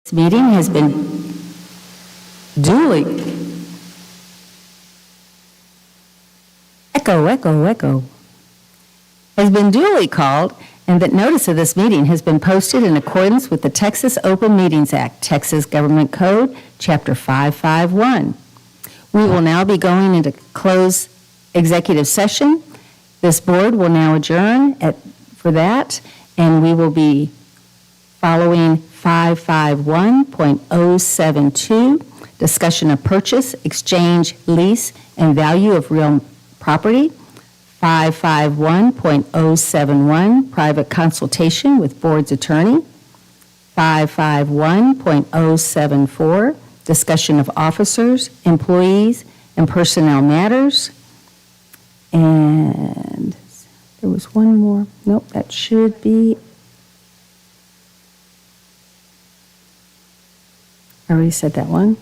This meeting has been duly, has been duly called, and that notice of this meeting has been posted in accordance with the Texas Open Meetings Act, Texas Government Code, Chapter 551. We will now be going into closed executive session. This board will now adjourn for that, and we will be following 551.072, discussion of purchase, exchange, lease, and value of real property. 551.071, private consultation with board's attorney. 551.074, discussion of officers, employees, and personnel matters. And there was one more. Nope, that should be. I already said that one.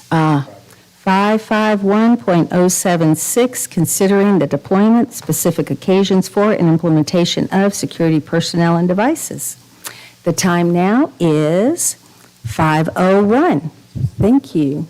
551.076, considering the deployment, specific occasions for, and implementation of security personnel and devices. The time now is 5:01. Thank you.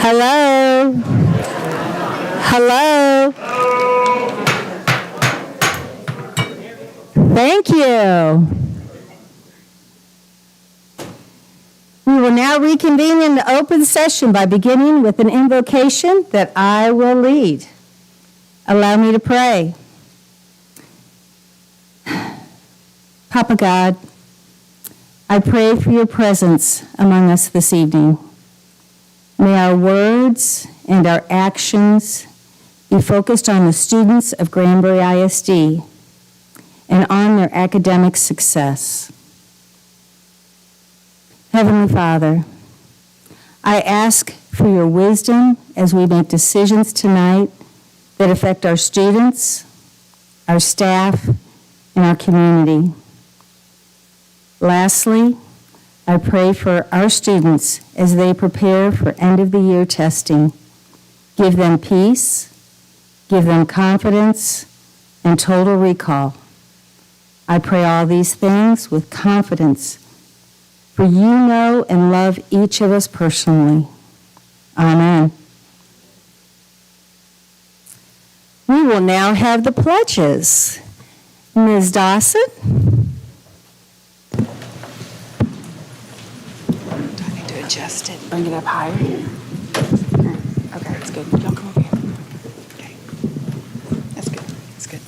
Hello? Hello? Thank you. We will now reconvene in the open session by beginning with an invocation that I will lead. Allow me to pray. Papa God, I pray for your presence among us this evening. May our words and our actions be focused on the students of Granbury ISD and on their academic success. Heavenly Father, I ask for your wisdom as we make decisions tonight that affect our students, our staff, and our community. Lastly, I pray for our students as they prepare for end-of-the-year testing. Give them peace, give them confidence, and total recall. I pray all these things with confidence, for you know and love each of us personally. Amen. We will now have the pledges. Ms. Dawson? Adjust it. Bring it up higher. Okay, that's good. Don't come over here. Okay. That's good. That's good.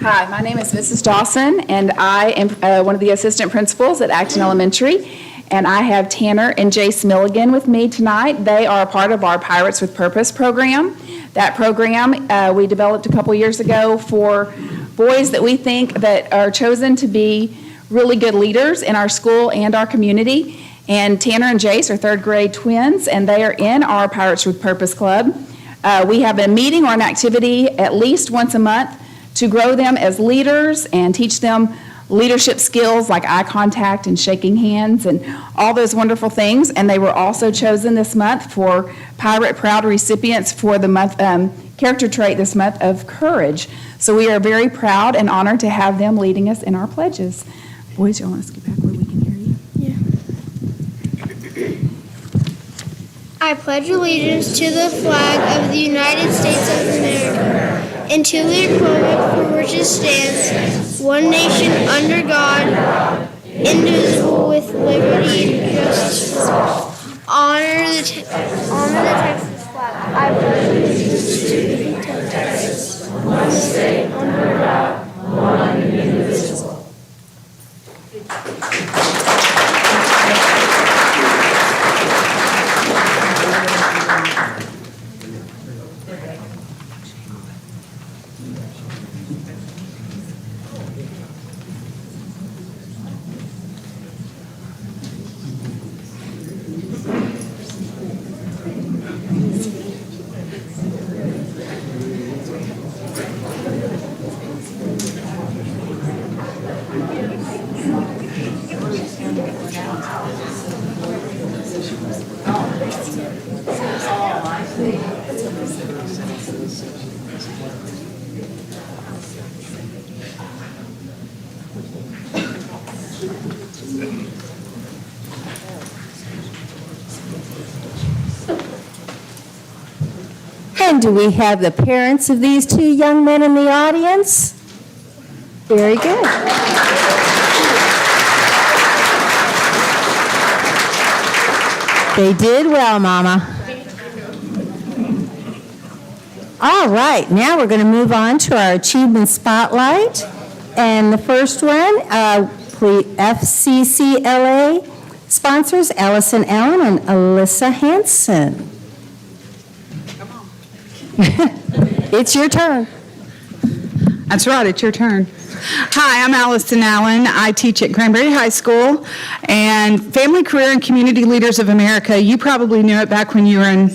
Hi, my name is Mrs. Dawson, and I am one of the assistant principals at Acton Elementary. And I have Tanner and Jace Milligan with me tonight. They are a part of our Pirates with Purpose program. That program we developed a couple years ago for boys that we think that are chosen to be really good leaders in our school and our community. And Tanner and Jace are third grade twins, and they are in our Pirates with Purpose Club. We have a meeting or an activity at least once a month to grow them as leaders and teach them leadership skills like eye contact and shaking hands and all those wonderful things. And they were also chosen this month for Pirate Proud recipients for the month character trait this month of courage. So we are very proud and honored to have them leading us in our pledges. Boys, y'all want to skip back where we can hear you? Yeah. I pledge allegiance to the flag of the United States of America and to the republic for which it stands, one nation under God, indivisible with liberty and justice for all. Honor the Texas flag. I pledge allegiance to the Texas, one state under God, one indivisible. And do we have the parents of these two young men in the audience? Very good. They did well, Mama. All right, now we're going to move on to our Achievement Spotlight. And the first one, FCCLA sponsors Allison Allen and Alyssa Hansen. It's your turn. That's right, it's your turn. Hi, I'm Allison Allen. I teach at Granbury High School, and Family, Career, and Community Leaders of America, you probably knew it back when you were in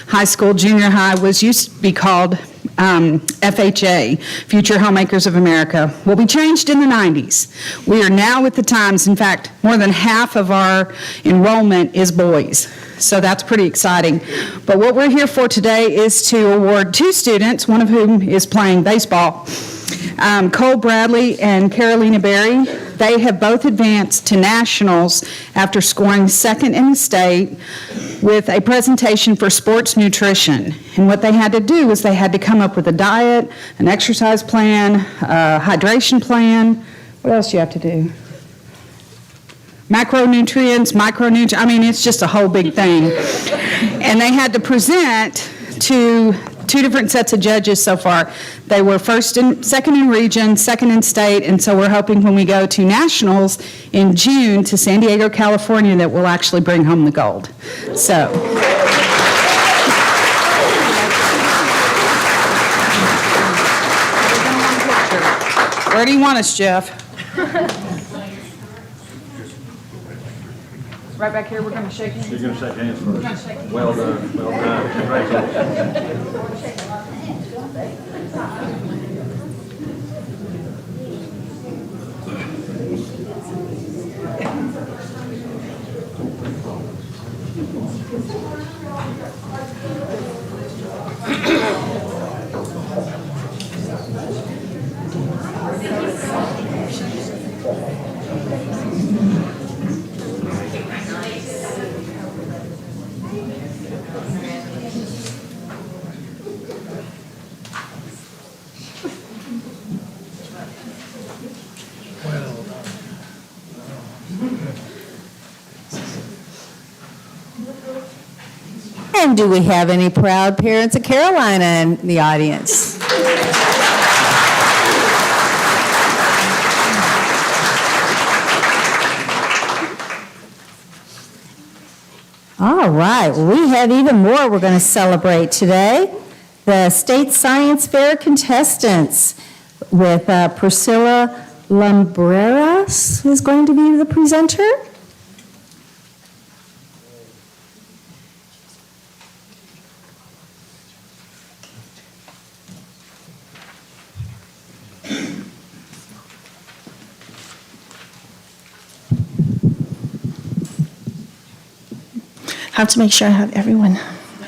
high school, junior high, used to be called FHA, Future Homemakers of America. Well, we changed in the 90s. We are now with the times. In fact, more than half of our enrollment is boys. So that's pretty exciting. But what we're here for today is to award two students, one of whom is playing baseball, Cole Bradley and Carolina Berry. They have both advanced to nationals after scoring second in the state with a presentation for sports nutrition. And what they had to do was they had to come up with a diet, an exercise plan, a hydration plan. What else do you have to do? Macronutrients, micronutrients, I mean, it's just a whole big thing. And they had to present to 2 different sets of judges so far. They were second in region, second in state, and so we're hoping when we go to nationals in June to San Diego, California, that we'll actually bring home the gold. So. Where do you want us, Jeff? Right back here, we're going to shake hands. You're going to shake hands first. We're going to shake hands. Well done, well done. Congratulations. And do we have any proud parents of Carolina in the audience? All right, we have even more we're going to celebrate today. The State Science Fair contestants with Priscilla Lumbreras is going to be the presenter. I have to make sure I have everyone.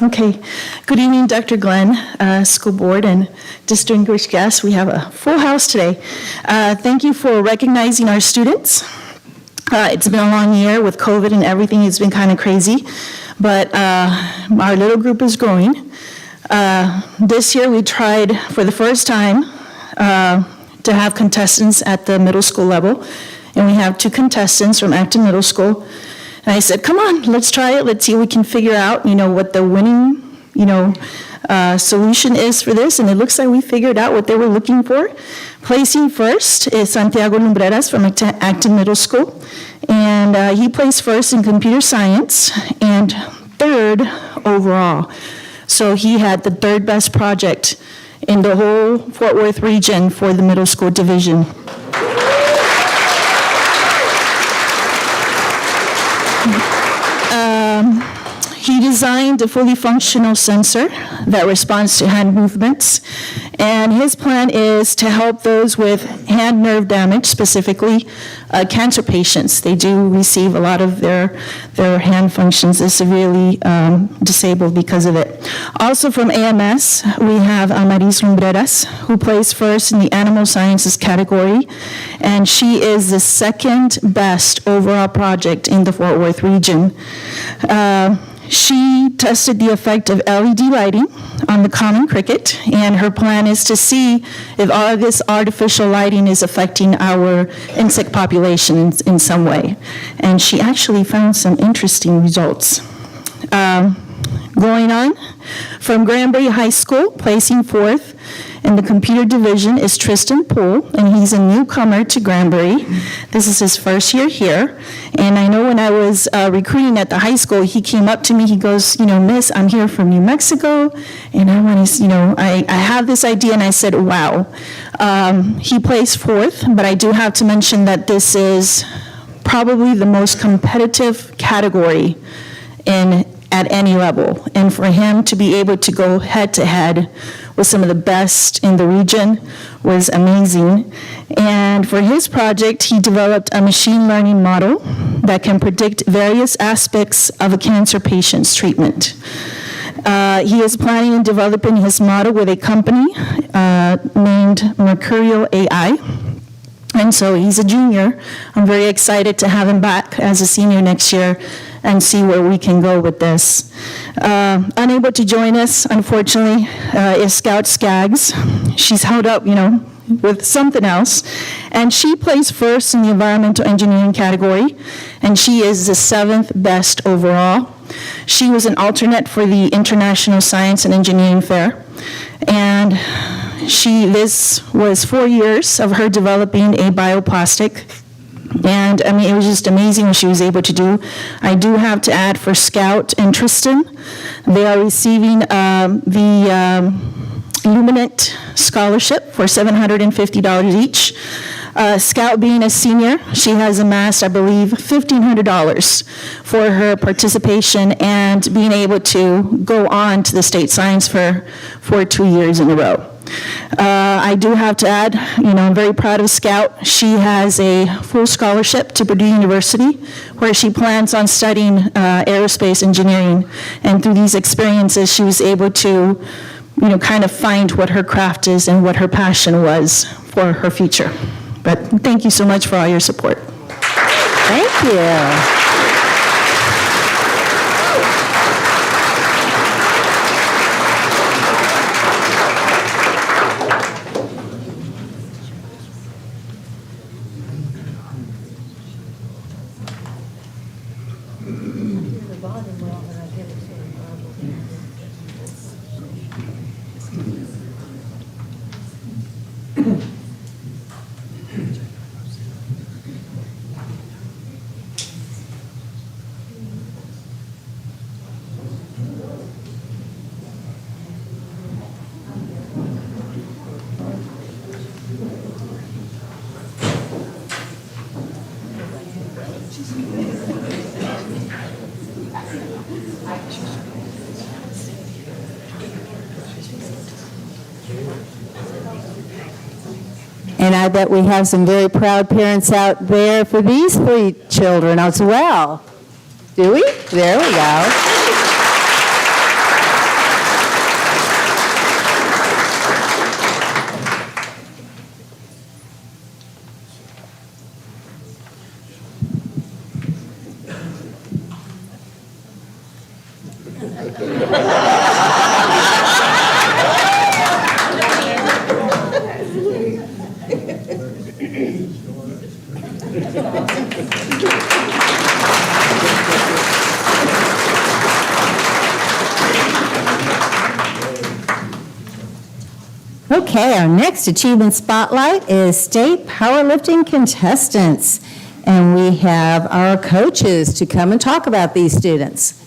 Okay. Good evening, Dr. Glenn, school board, and distinguished guests. We have a full house today. Thank you for recognizing our students. It's been a long year with COVID and everything. It's been kind of crazy, but our little group is growing. This year we tried for the first time to have contestants at the middle school level, and we have 2 contestants from Acton Middle School. And I said, come on, let's try it. Let's see if we can figure out, what the winning, solution is for this. And it looks like we figured out what they were looking for. Placing first is Santiago Lumbreras from Acton Middle School. And he placed first in computer science and 3rd overall. So he had the 3rd best project in the whole Fort Worth region for the middle school division. He designed a fully functional sensor that responds to hand movements, and his plan is to help those with hand nerve damage, specifically cancer patients. They do receive a lot of their hand functions is severely disabled because of it. Also from AMS, we have Amaris Lumbreras, who placed first in the animal sciences category, and she is the 2nd best overall project in the Fort Worth region. She tested the effect of LED lighting on the common cricket, and her plan is to see if all of this artificial lighting is affecting our insect population in some way. And she actually found some interesting results. Going on, from Granbury High School, placing 4th in the computer division is Tristan Poole, and he's a newcomer to Granbury. This is his first year here, and I know when I was recruiting at the high school, he came up to me, he goes, Miss, I'm here from New Mexico, and I want to, I have this idea, and I said, wow. He placed 4th, but I do have to mention that this is probably the most competitive category at any level, and for him to be able to go head-to-head with some of the best in the region was amazing. And for his project, he developed a machine learning model that can predict various aspects of a cancer patient's treatment. He is planning on developing his model with a company named Mercurial AI. And so he's a junior. I'm very excited to have him back as a senior next year and see where we can go with this. Unable to join us, unfortunately, is Scout Skaggs. She's held up, with something else. And she placed first in the environmental engineering category, and she is the 7th best overall. She was an alternate for the International Science and Engineering Fair. And this was 4 years of her developing a bioplastic. And it was just amazing what she was able to do. I do have to add for Scout and Tristan, they are receiving the Luminant Scholarship for $750 each. Scout being a senior, she has amassed, I believe, $1,500 for her participation and being able to go on to the state science fair for 2 years in a row. I do have to add, I'm very proud of Scout. She has a full scholarship to Purdue University where she plans on studying aerospace engineering. And through these experiences, she was able to kind of find what her craft is and what her passion was for her future. But thank you so much for all your support. Thank you. And I bet we have some very proud parents out there for these 3 children as well. Do we? There we go. Okay, our next achievement spotlight is state powerlifting contestants. And we have our coaches to come and talk about these students.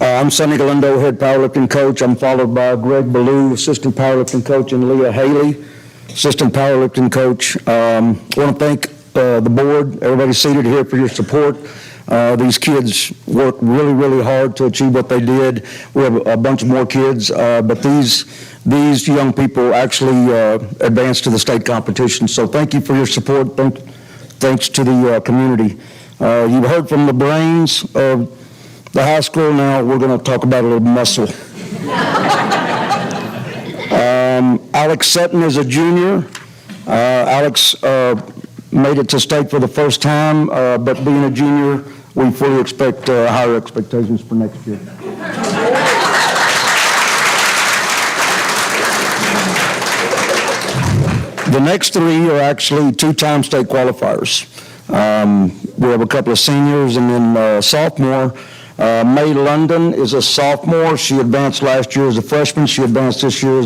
I'm Sonny Galindo, head powerlifting coach. I'm followed by Greg Ballou, assistant powerlifting coach, and Leah Haley, assistant powerlifting coach. I want to thank the board, everybody seated here, for your support. These kids worked really, really hard to achieve what they did. We have a bunch more kids, but these young people actually advanced to the state competition. So thank you for your support. Thanks to the community. You've heard from the brains of the high school. Now we're going to talk about a little muscle. Alex Sutton is a junior. Alex made it to state for the first time, but being a junior, we fully expect higher expectations for next year. The next 3 are actually 2-time state qualifiers. We have a couple of seniors and then sophomore. May London is a sophomore. She advanced last year as a freshman. She advanced this year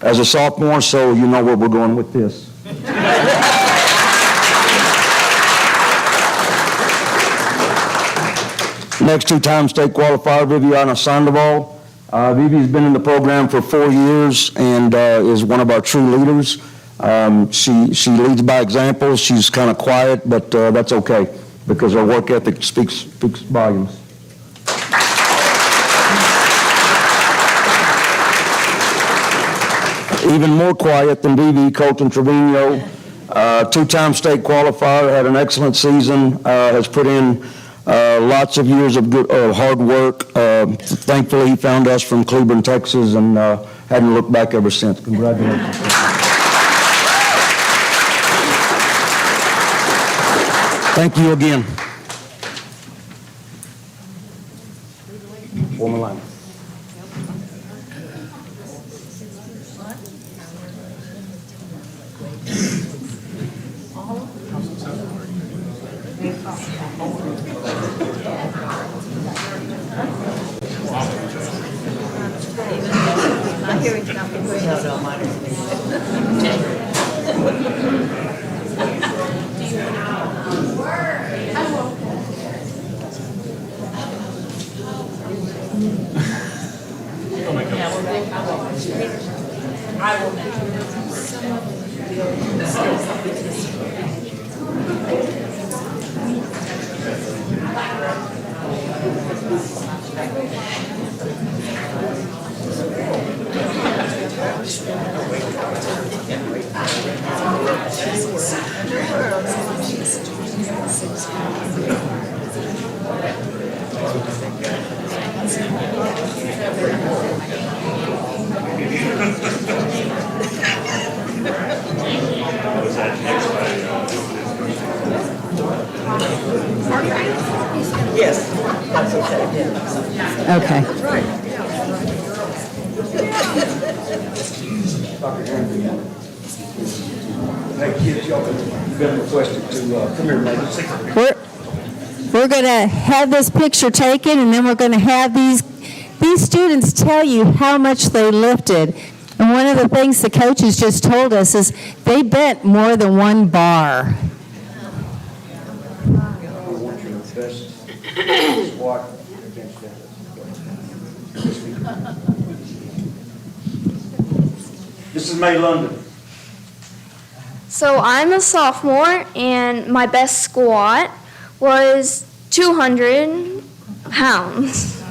as a sophomore, so you know where we're going with this. Next 2-time state qualifier, Viviana Sandoval. Vivi's been in the program for 4 years and is one of our true leaders. She leads by example. She's kind of quiet, but that's okay because her work ethic speaks volumes. Even more quiet than Vivi, Colton Trevino, 2-time state qualifier, had an excellent season, has put in lots of years of good, hard work. Thankfully, he found us from Cleveland, Texas, and hadn't looked back ever since. Congratulations. Thank you again. Form a line. Okay. Hey, kids, y'all been requested to come here, ladies. We're going to have this picture taken, and then we're going to have these students tell you how much they lifted. And one of the things the coaches just told us is they bent more than one bar. I want your best squat against that. This is May London. So I'm a sophomore, and my best squat was 200 pounds.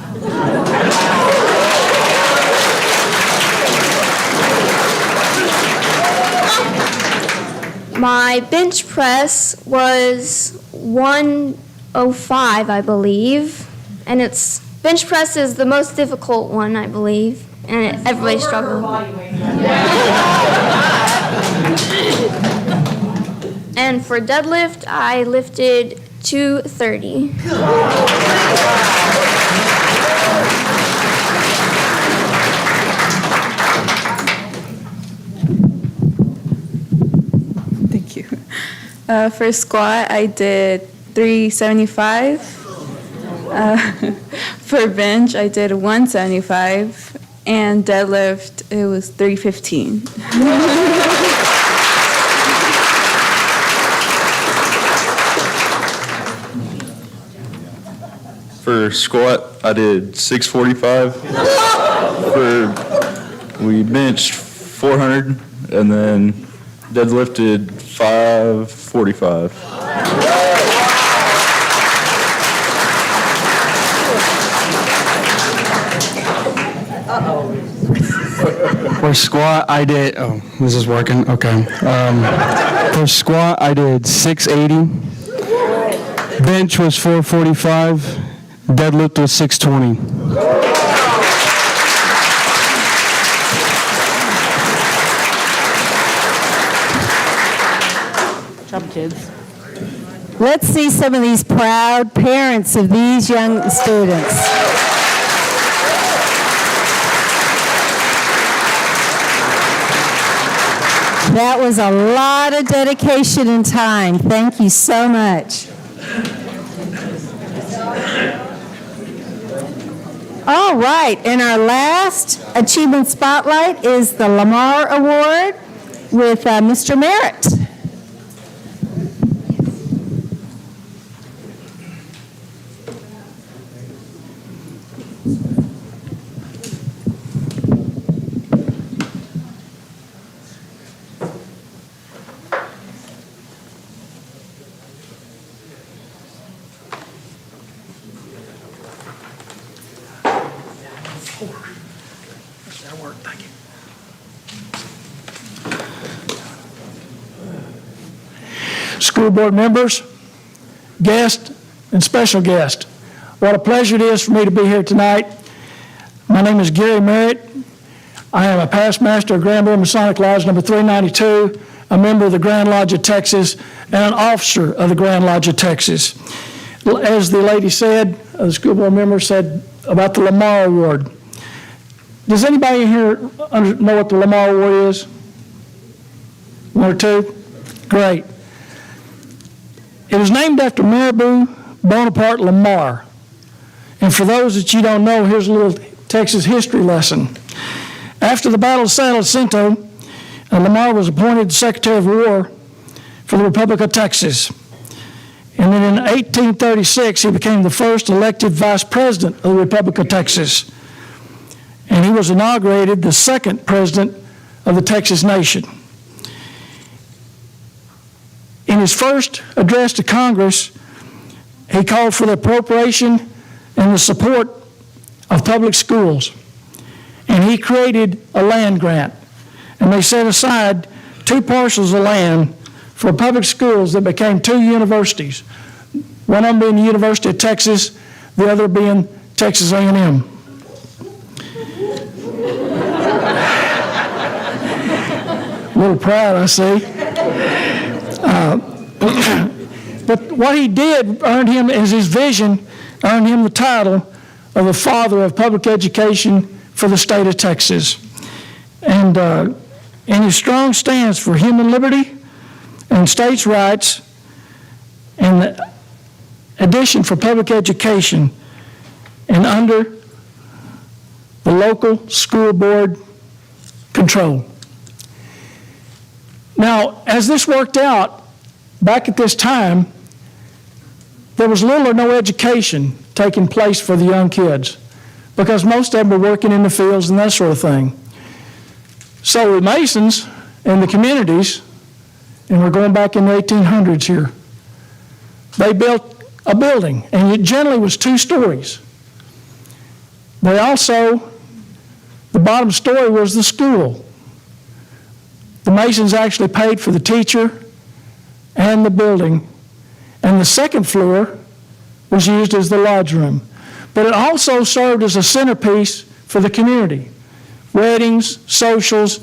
My bench press was 105, I believe, and bench press is the most difficult one, I believe, and everybody struggles. And for deadlift, I lifted 230. Thank you. For squat, I did 375. For bench, I did 175. And deadlift, it was 315. For squat, I did 645. We benched 400, and then deadlifted 545. For squat, I did, this is working, okay. For squat, I did 680. Bench was 445. Deadlift was 620. Job, kids. Let's see some of these proud parents of these young students. That was a lot of dedication and time. Thank you so much. All right, and our last achievement spotlight is the Lamar Award with Mr. Merritt. That'll work, thank you. School board members, guests, and special guests, what a pleasure it is for me to be here tonight. My name is Gary Merritt. I am a past master of Granbury Masonic Lodge number 392, a member of the Grand Lodge of Texas, and an officer of the Grand Lodge of Texas. As the lady said, the school board member said about the Lamar Award. Does anybody here know what the Lamar Award is? One or two? Great. It was named after Mirabeau Bonaparte Lamar. And for those that you don't know, here's a little Texas history lesson. After the Battle of San Jacinto, Lamar was appointed Secretary of War for the Republic of Texas. And then in 1836, he became the first elected Vice President of the Republic of Texas. And he was inaugurated the second President of the Texas nation. In his first address to Congress, he called for the appropriation and the support of public schools. And he created a land grant. And they set aside 2 parcels of land for public schools that became 2 universities. One of them being the University of Texas, the other being Texas A&M. A little proud, I see. But what he did earned him, as his vision, earned him the title of the father of public education for the state of Texas. And his strong stance for human liberty and states' rights and the addition for public education and under the local school board control. Now, as this worked out, back at this time, there was little or no education taking place for the young kids because most of them were working in the fields and that sort of thing. So the Masons and the communities, and we're going back in the 1800s here, they built a building, and it generally was 2 stories. They also, the bottom story was the school. The Masons actually paid for the teacher and the building, and the second floor was used as the lodge room. But it also served as a centerpiece for the community. Weddings, socials,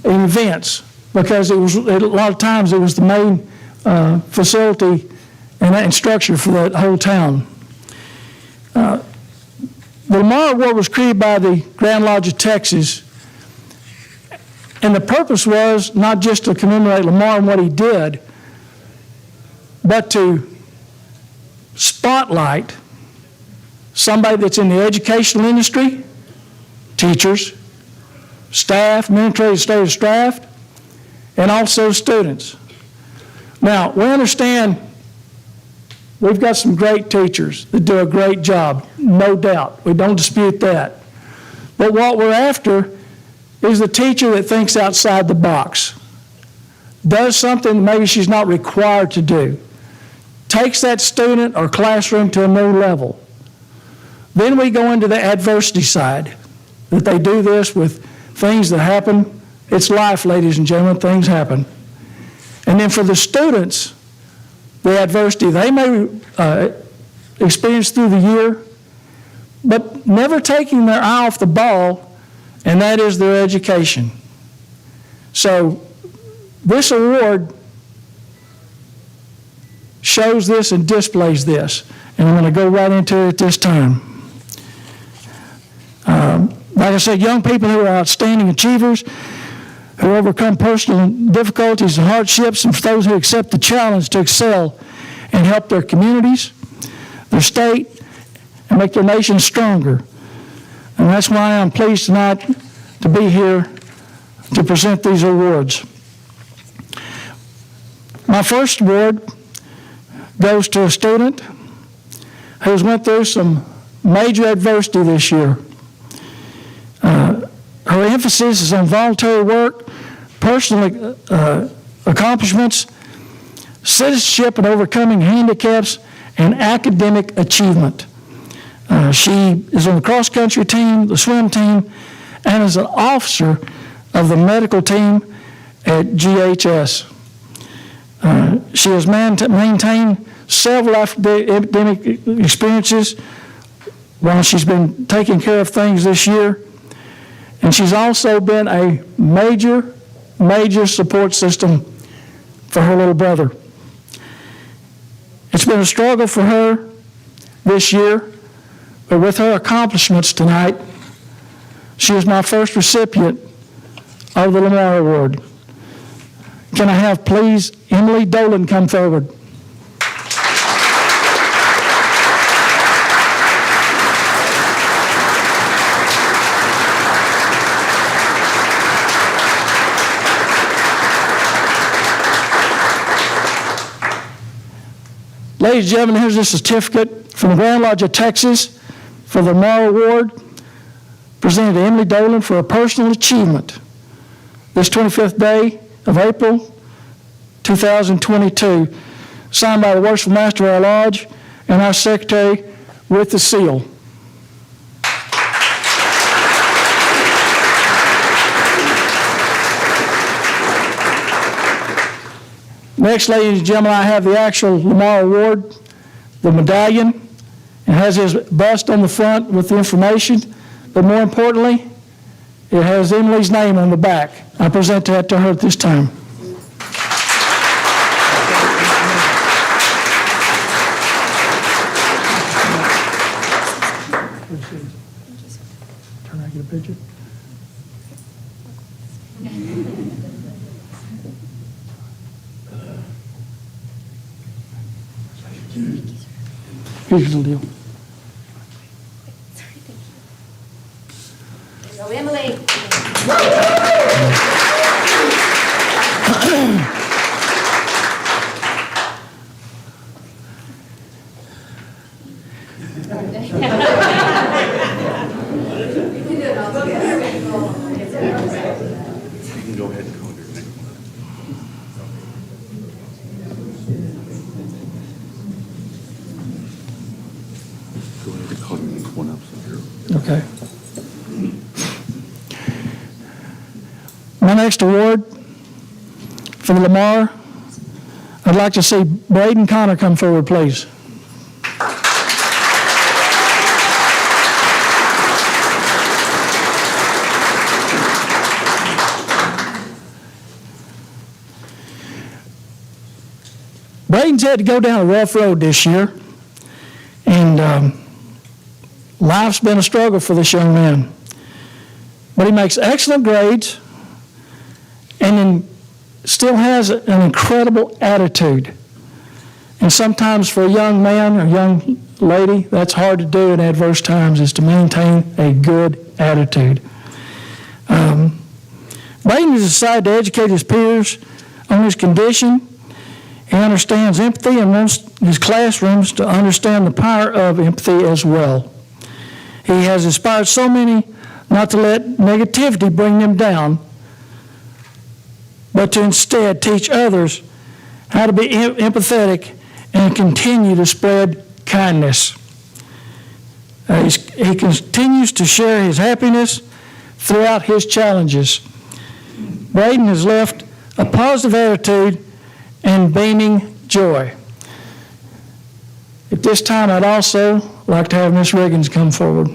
and events, because it was, a lot of times it was the main facility and structure for that whole town. The Lamar Award was created by the Grand Lodge of Texas, and the purpose was not just to commemorate Lamar and what he did, but to spotlight somebody that's in the educational industry, teachers, staff, administrative staff, and also students. Now, we understand we've got some great teachers that do a great job, no doubt. We don't dispute that. But what we're after is the teacher that thinks outside the box, does something maybe she's not required to do, takes that student or classroom to a new level. Then we go into the adversity side, that they do this with things that happen. It's life, ladies and gentlemen, things happen. And then for the students, the adversity they may experience through the year, but never taking their eye off the ball, and that is their education. So this award shows this and displays this, and I'm going to go right into it at this time. Like I said, young people who are outstanding achievers, who overcome personal difficulties and hardships, and for those who accept the challenge to excel and help their communities, their state, and make their nation stronger. And that's why I'm pleased tonight to be here to present these awards. My first award goes to a student who's went through some major adversity this year. Her emphasis is on voluntary work, personal accomplishments, citizenship and overcoming handicaps, and academic achievement. She is on the cross-country team, the swim team, and is an officer of the medical team at GHS. She has maintained several academic experiences while she's been taking care of things this year. And she's also been a major support system for her little brother. It's been a struggle for her this year, but with her accomplishments tonight, she is my first recipient of the Lamar Award. Can I have, please, Emily Dolan come forward? Ladies and gentlemen, here's a certificate from the Grand Lodge of Texas for the Lamar Award, presented to Emily Dolan for a personal achievement this 25th day of April 2022, signed by the Worshipful Master of our Lodge and our Secretary with the seal. Next, ladies and gentlemen, I have the actual Lamar Award, the medallion. It has his bust on the front with the information, but more importantly, it has Emily's name on the back. I present that to her at this time. Turn around, get a picture. Here's the deal. So Emily. Okay. My next award for the Lamar, I'd like to see Braden Connor come forward, please. Braden's had to go down a rough road this year, and life's been a struggle for this young man. But he makes excellent grades and then still has an incredible attitude. And sometimes for a young man or young lady, that's hard to do in adverse times, is to maintain a good attitude. Braden has decided to educate his peers on his condition. He understands empathy and wants his classrooms to understand the power of empathy as well. He has inspired so many not to let negativity bring them down, but to instead teach others how to be empathetic and continue to spread kindness. He continues to share his happiness throughout his challenges. Braden has left a positive attitude and beaming joy. At this time, I'd also like to have Miss Riggins come forward.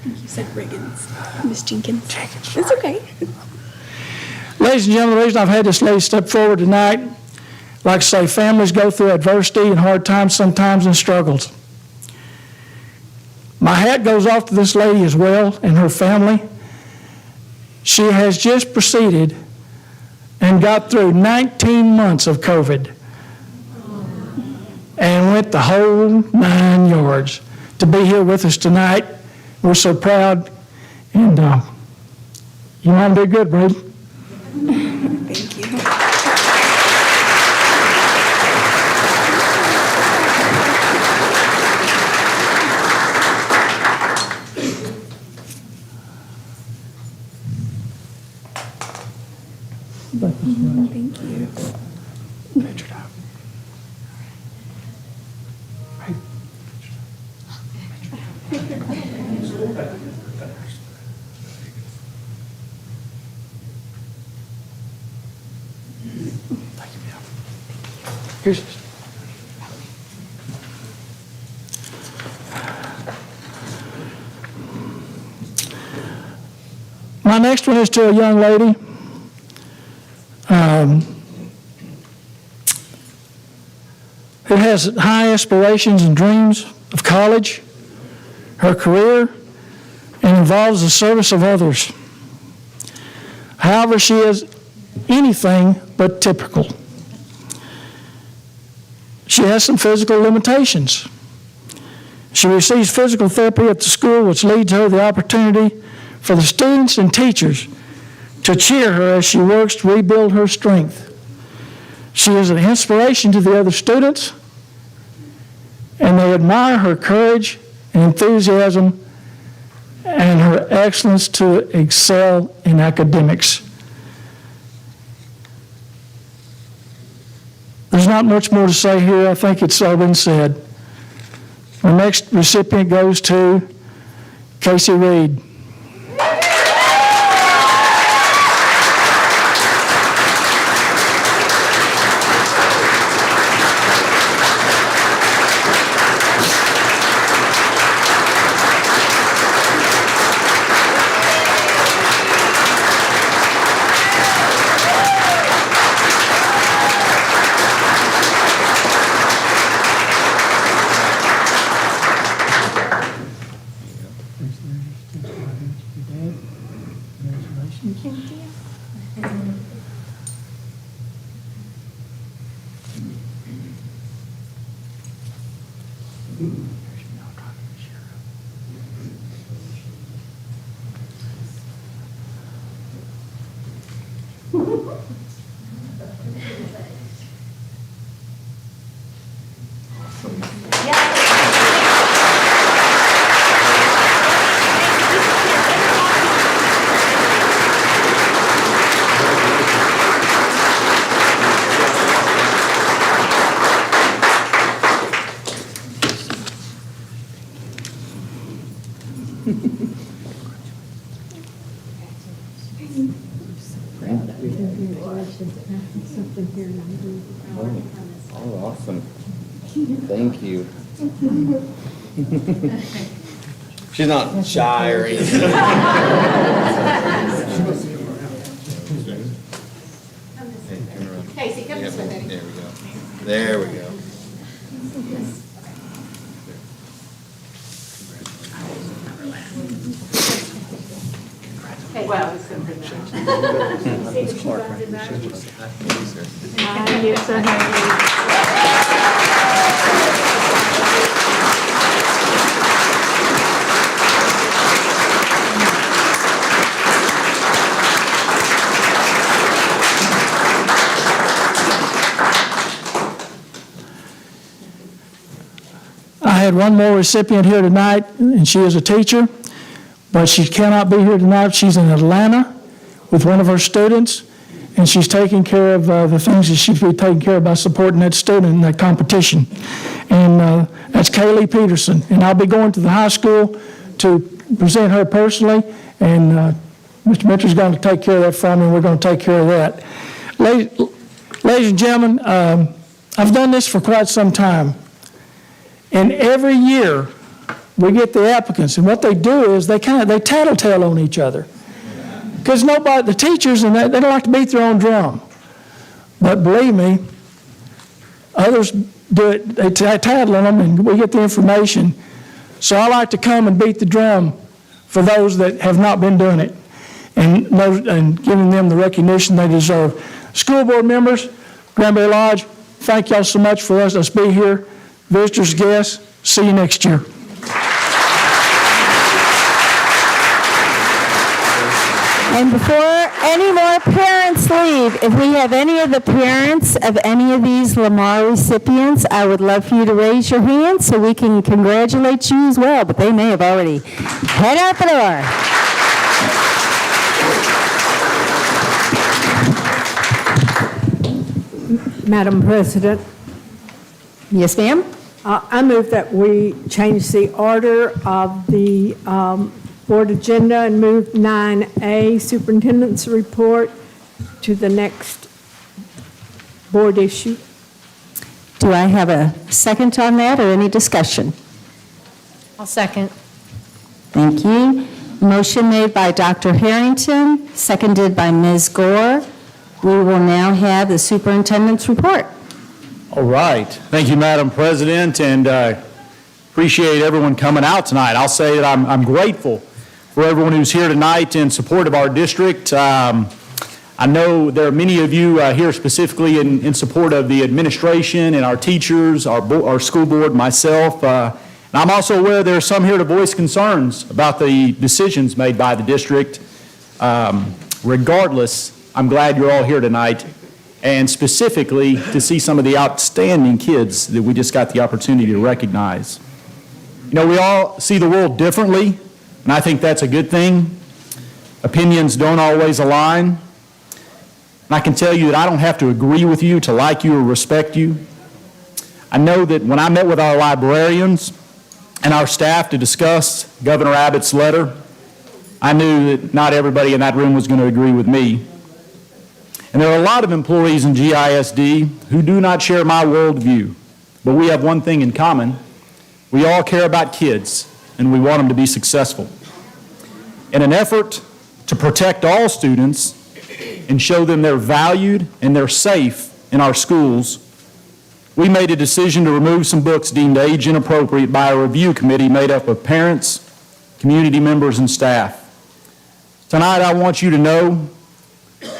You said Riggins. Miss Jenkins. It's okay. Ladies and gentlemen, the reason I've had this lady step forward tonight, like I say, families go through adversity and hard times sometimes and struggles. My hat goes off to this lady as well and her family. She has just proceeded and got through 19 months of COVID and went the whole 9 yards to be here with us tonight. We're so proud, and you want to do good, Brady. Thank you. Thank you. Here's, my next one is to a young lady. Who has high aspirations and dreams of college, her career, and involves the service of others. However, she is anything but typical. She has some physical limitations. She receives physical therapy at the school, which leads her the opportunity for the students and teachers to cheer her as she works to rebuild her strength. She is an inspiration to the other students, and they admire her courage and enthusiasm and her excellence to excel in academics. There's not much more to say here. I think it's all been said. The next recipient goes to Casey Reed. Oh, awesome. Thank you. She's not shy or anything. Casey, come this way, Betty. There we go. There we go. Hey, well, it's going to be I had one more recipient here tonight, and she is a teacher, but she cannot be here tonight. She's in Atlanta with one of her students, and she's taking care of the things that she should be taking care of by supporting that student in that competition. And that's Kaylee Peterson. And I'll be going to the high school to present her personally, and Mr. Mitchell's going to take care of that for me, and we're going to take care of that. Ladies and gentlemen, I've done this for quite some time. And every year, we get the applicants, and what they do is they tattletale on each other. Because the teachers, and they don't like to beat their own drum. But believe me, others do it, they tattle on them, and we get the information. So I like to come and beat the drum for those that have not been doing it, and giving them the recognition they deserve. School board members, Granbury Lodge, thank y'all so much for us be here. Visitors, guests, see you next year. And before any more parents leave, if we have any of the parents of any of these Lamar recipients, I would love for you to raise your hand so we can congratulate you as well, but they may have already head out the door. Madam President, Yes, ma'am? I move that we change the order of the board agenda and move 9A, Superintendent's Report, to the next board issue. Do I have a second on that or any discussion? I'll second. Thank you. Motion made by Dr. Harrington, seconded by Ms. Gore. We will now have the superintendent's report. All right. Thank you, Madam President, and appreciate everyone coming out tonight. I'll say that I'm grateful for everyone who's here tonight in support of our district. I know there are many of you here specifically in support of the administration and our teachers, our school board, myself. And I'm also aware there are some here to voice concerns about the decisions made by the district. Regardless, I'm glad you're all here tonight, and specifically to see some of the outstanding kids that we just got the opportunity to recognize. You know, we all see the world differently, and I think that's a good thing. Opinions don't always align. And I can tell you that I don't have to agree with you to like you or respect you. I know that when I met with our librarians and our staff to discuss Governor Abbott's letter, I knew that not everybody in that room was going to agree with me. And there are a lot of employees in GISD who do not share my worldview, but we have one thing in common. We all care about kids, and we want them to be successful. In an effort to protect all students and show them they're valued and they're safe in our schools, we made a decision to remove some books deemed age inappropriate by a review committee made up of parents, community members, and staff. Tonight, I want you to know,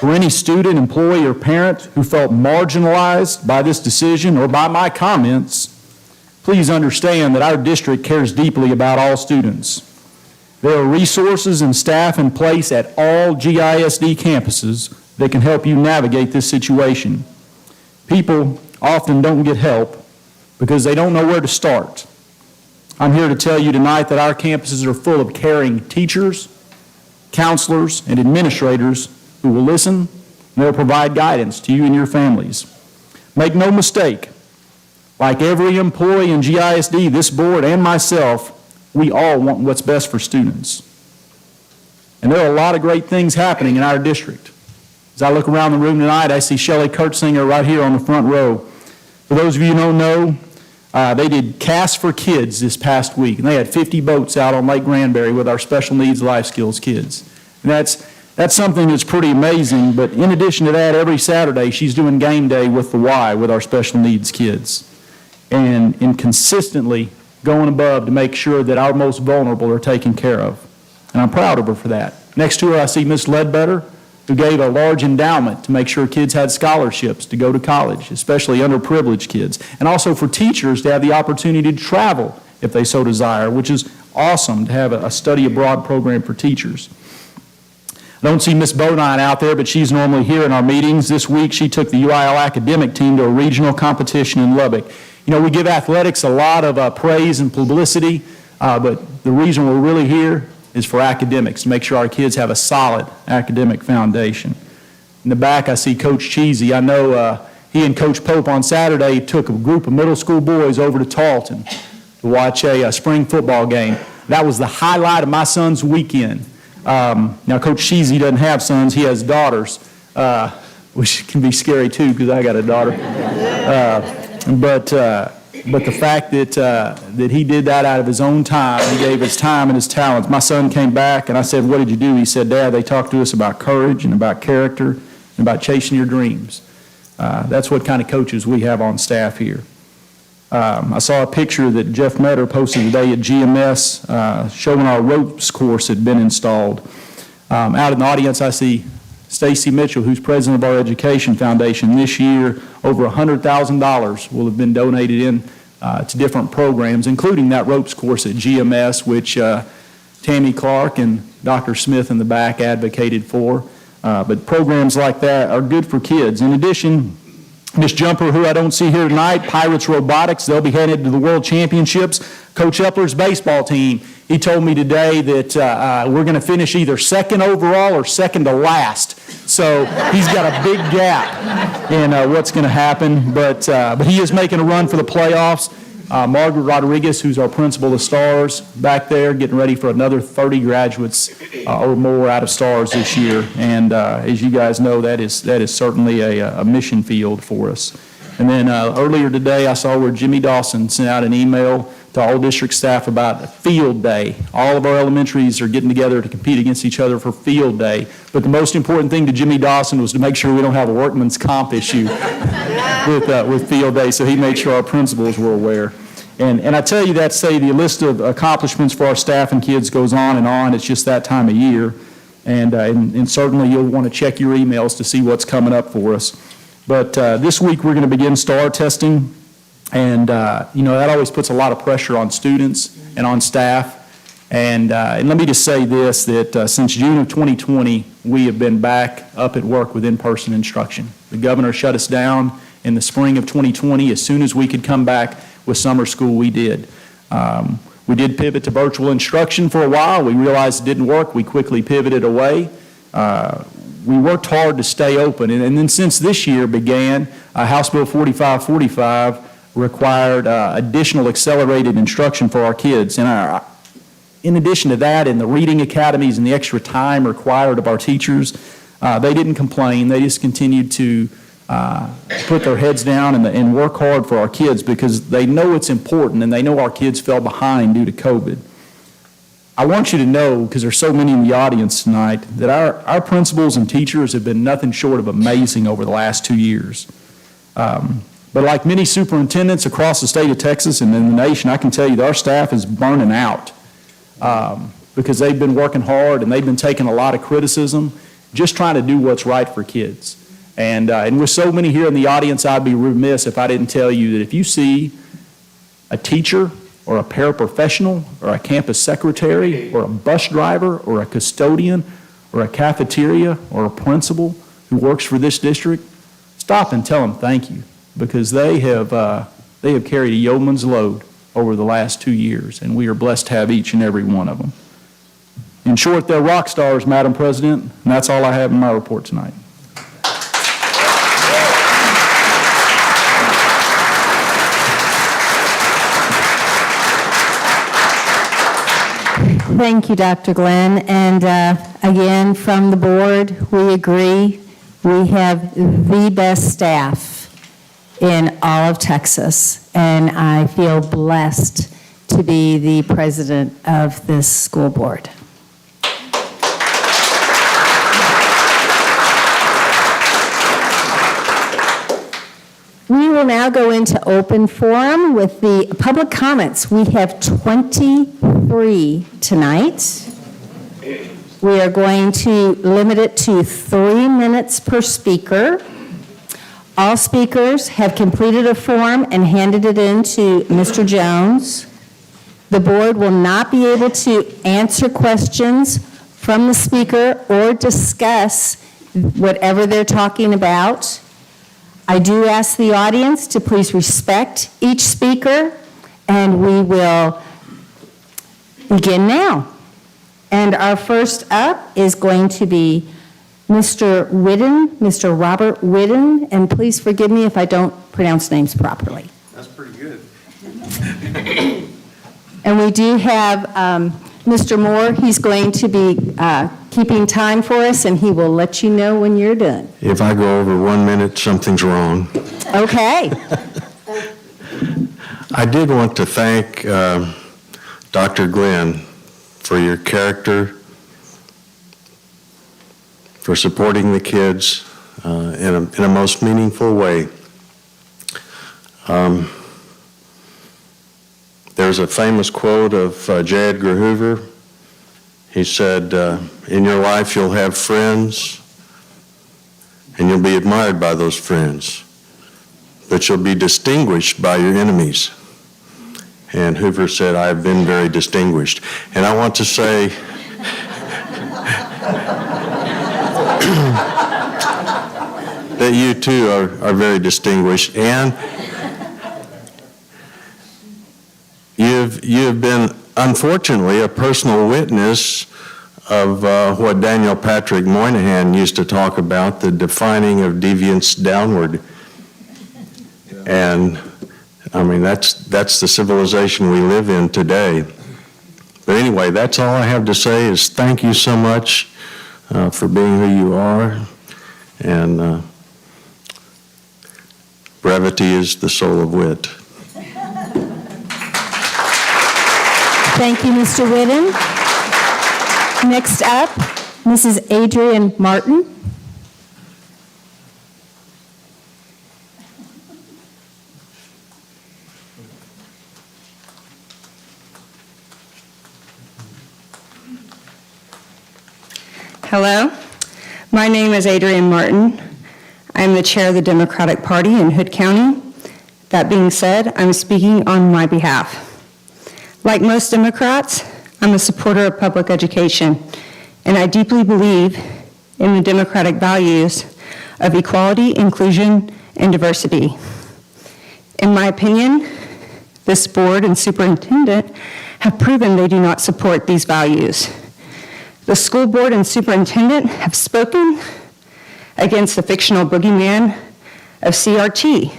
for any student, employee, or parent who felt marginalized by this decision or by my comments, please understand that our district cares deeply about all students. There are resources and staff in place at all GISD campuses that can help you navigate this situation. People often don't get help because they don't know where to start. I'm here to tell you tonight that our campuses are full of caring teachers, counselors, and administrators who will listen and they'll provide guidance to you and your families. Make no mistake, like every employee in GISD, this board, and myself, we all want what's best for students. And there are a lot of great things happening in our district. As I look around the room tonight, I see Shelley Kurtzinger right here on the front row. For those of you who don't know, they did Cast for Kids this past week, and they had 50 boats out on Lake Granbury with our special needs life skills kids. And that's something that's pretty amazing, but in addition to that, every Saturday she's doing game day with the Y with our special needs kids. And consistently going above to make sure that our most vulnerable are taken care of. And I'm proud of her for that. Next to her, I see Miss Ledbetter, who gave a large endowment to make sure kids had scholarships to go to college, especially underprivileged kids. And also for teachers to have the opportunity to travel if they so desire, which is awesome to have a study abroad program for teachers. I don't see Miss Bodine out there, but she's normally here in our meetings. This week, she took the UIL academic team to a regional competition in Lubbock. You know, we give athletics a lot of praise and publicity, but the reason we're really here is for academics, to make sure our kids have a solid academic foundation. In the back, I see Coach Cheesy. I know he and Coach Pope on Saturday took a group of middle school boys over to Tarleton to watch a spring football game. That was the highlight of my son's weekend. Now, Coach Cheesy doesn't have sons, he has daughters, which can be scary too because I got a daughter. But the fact that he did that out of his own time, he gave his time and his talents. My son came back and I said, "What did you do?" He said, "Dad, they talked to us about courage and about character and about chasing your dreams." That's what kind of coaches we have on staff here. I saw a picture that Jeff Metter posted today at GMS showing our ropes course had been installed. Out in the audience, I see Stacy Mitchell, who's president of our Education Foundation. This year, over $100,000 will have been donated in to different programs, including that ropes course at GMS, which Tammy Clark and Dr. Smith in the back advocated for. But programs like that are good for kids. In addition, Miss Jumper, who I don't see here tonight, Pirates Robotics, they'll be headed to the World Championships. Coach Epler's baseball team, he told me today that we're going to finish either second overall or second to last. So he's got a big gap in what's going to happen, but he is making a run for the playoffs. Margaret Rodriguez, who's our principal of STARS, back there getting ready for another 30 graduates or more out of STARS this year. And as you guys know, that is certainly a mission field for us. And then earlier today, I saw where Jimmy Dawson sent out an email to all district staff about a field day. All of our elementaries are getting together to compete against each other for field day. But the most important thing to Jimmy Dawson was to make sure we don't have a workman's comp issue with field day, so he made sure our principals were aware. And I tell you that, say, the list of accomplishments for our staff and kids goes on and on. It's just that time of year. And certainly you'll want to check your emails to see what's coming up for us. But this week we're going to begin STAR testing. And, that always puts a lot of pressure on students and on staff. And let me just say this, that since June of 2020, we have been back up at work with in-person instruction. The governor shut us down in the spring of 2020. As soon as we could come back with summer school, we did. We did pivot to virtual instruction for a while. We realized it didn't work. We quickly pivoted away. We worked hard to stay open. And then since this year began, House Bill 4545 required additional accelerated instruction for our kids. And in addition to that, in the reading academies and the extra time required of our teachers, they didn't complain. They just continued to put their heads down and work hard for our kids because they know it's important and they know our kids fell behind due to COVID. I want you to know, because there's so many in the audience tonight, that our principals and teachers have been nothing short of amazing over the last 2 years. But like many superintendents across the state of Texas and in the nation, I can tell you that our staff is burning out because they've been working hard and they've been taking a lot of criticism, just trying to do what's right for kids. And with so many here in the audience, I'd be remiss if I didn't tell you that if you see a teacher or a paraprofessional or a campus secretary or a bus driver or a custodian or a cafeteria or a principal who works for this district, stop and tell them thank you, because they have carried a yeoman's load over the last 2 years, and we are blessed to have each and every one of them. In short, they're rock stars, Madam President, and that's all I have in my report tonight. Thank you, Dr. Glenn. And again, from the board, we agree we have the best staff in all of Texas, and I feel blessed to be the president of this school board. We will now go into open forum with the public comments. We have 23 tonight. We are going to limit it to 3 minutes per speaker. All speakers have completed a form and handed it in to Mr. Jones. The board will not be able to answer questions from the speaker or discuss whatever they're talking about. I do ask the audience to please respect each speaker, and we will begin now. And our first up is going to be Mr. Whidden, Mr. Robert Whidden, and please forgive me if I don't pronounce names properly. That's pretty good. And we do have Mr. Moore. He's going to be keeping time for us, and he will let you know when you're done. If I go over 1 minute, something's wrong. Okay. I did want to thank Dr. Glenn for your character, for supporting the kids in a most meaningful way. There's a famous quote of J. Edgar Hoover. He said, in your life you'll have friends and you'll be admired by those friends, but you'll be distinguished by your enemies. And Hoover said, I've been very distinguished. And I want to say, that you too are very distinguished, and you've been, unfortunately, a personal witness of what Daniel Patrick Moynihan used to talk about, the defining of deviance downward. And I mean, that's the civilization we live in today. But anyway, that's all I have to say is thank you so much for being who you are. And Brevity is the soul of wit. Thank you, Mr. Whitten. Next up, Mrs. Adrienne Martin. Hello, my name is Adrienne Martin. I'm the chair of the Democratic Party in Hood County. That being said, I'm speaking on my behalf. Like most Democrats, I'm a supporter of public education, and I deeply believe in the democratic values of equality, inclusion, and diversity. In my opinion, this board and superintendent have proven they do not support these values. The school board and superintendent have spoken against the fictional boogeyman of CRT,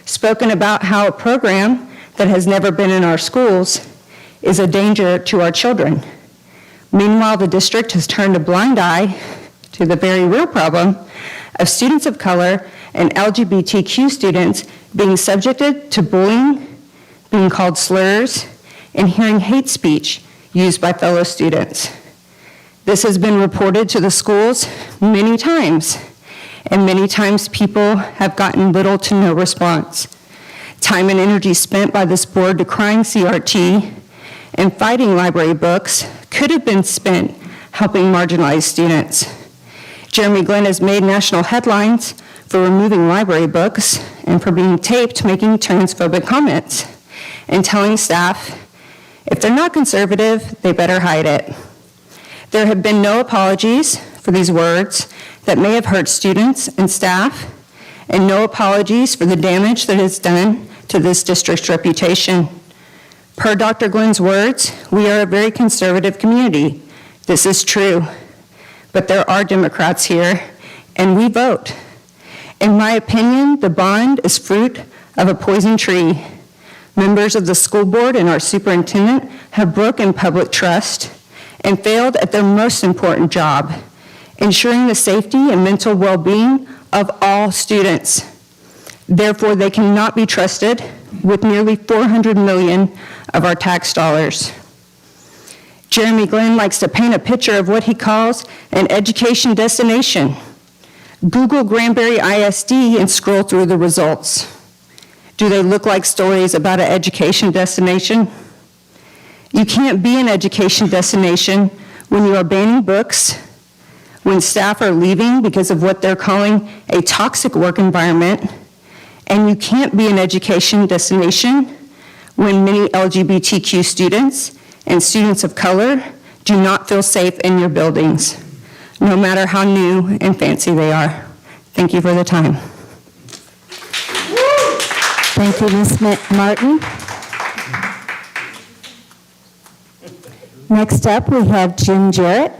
spoken about how a program that has never been in our schools is a danger to our children. Meanwhile, the district has turned a blind eye to the very real problem of students of color and LGBTQ students being subjected to bullying, being called slurs, and hearing hate speech used by fellow students. This has been reported to the schools many times, and many times people have gotten little to no response. Time and energy spent by this board decrying CRT and fighting library books could have been spent helping marginalized students. Jeremy Glenn has made national headlines for removing library books and for being taped making transphobic comments and telling staff, if they're not conservative, they better hide it. There have been no apologies for these words that may have hurt students and staff, and no apologies for the damage that is done to this district's reputation. Per Dr. Glenn's words, we are a very conservative community. This is true, but there are Democrats here, and we vote. In my opinion, the bond is fruit of a poison tree. Members of the school board and our superintendent have broken public trust and failed at their most important job, ensuring the safety and mental well-being of all students. Therefore, they cannot be trusted with nearly $400 million of our tax dollars. Jeremy Glenn likes to paint a picture of what he calls an education destination. Google Granbury ISD and scroll through the results. Do they look like stories about an education destination? You can't be an education destination when you are banning books, when staff are leaving because of what they're calling a toxic work environment, and you can't be an education destination when many LGBTQ students and students of color do not feel safe in your buildings, no matter how new and fancy they are. Thank you for the time. Thank you, Ms. Martin. Next up, we have Jim Jarrett.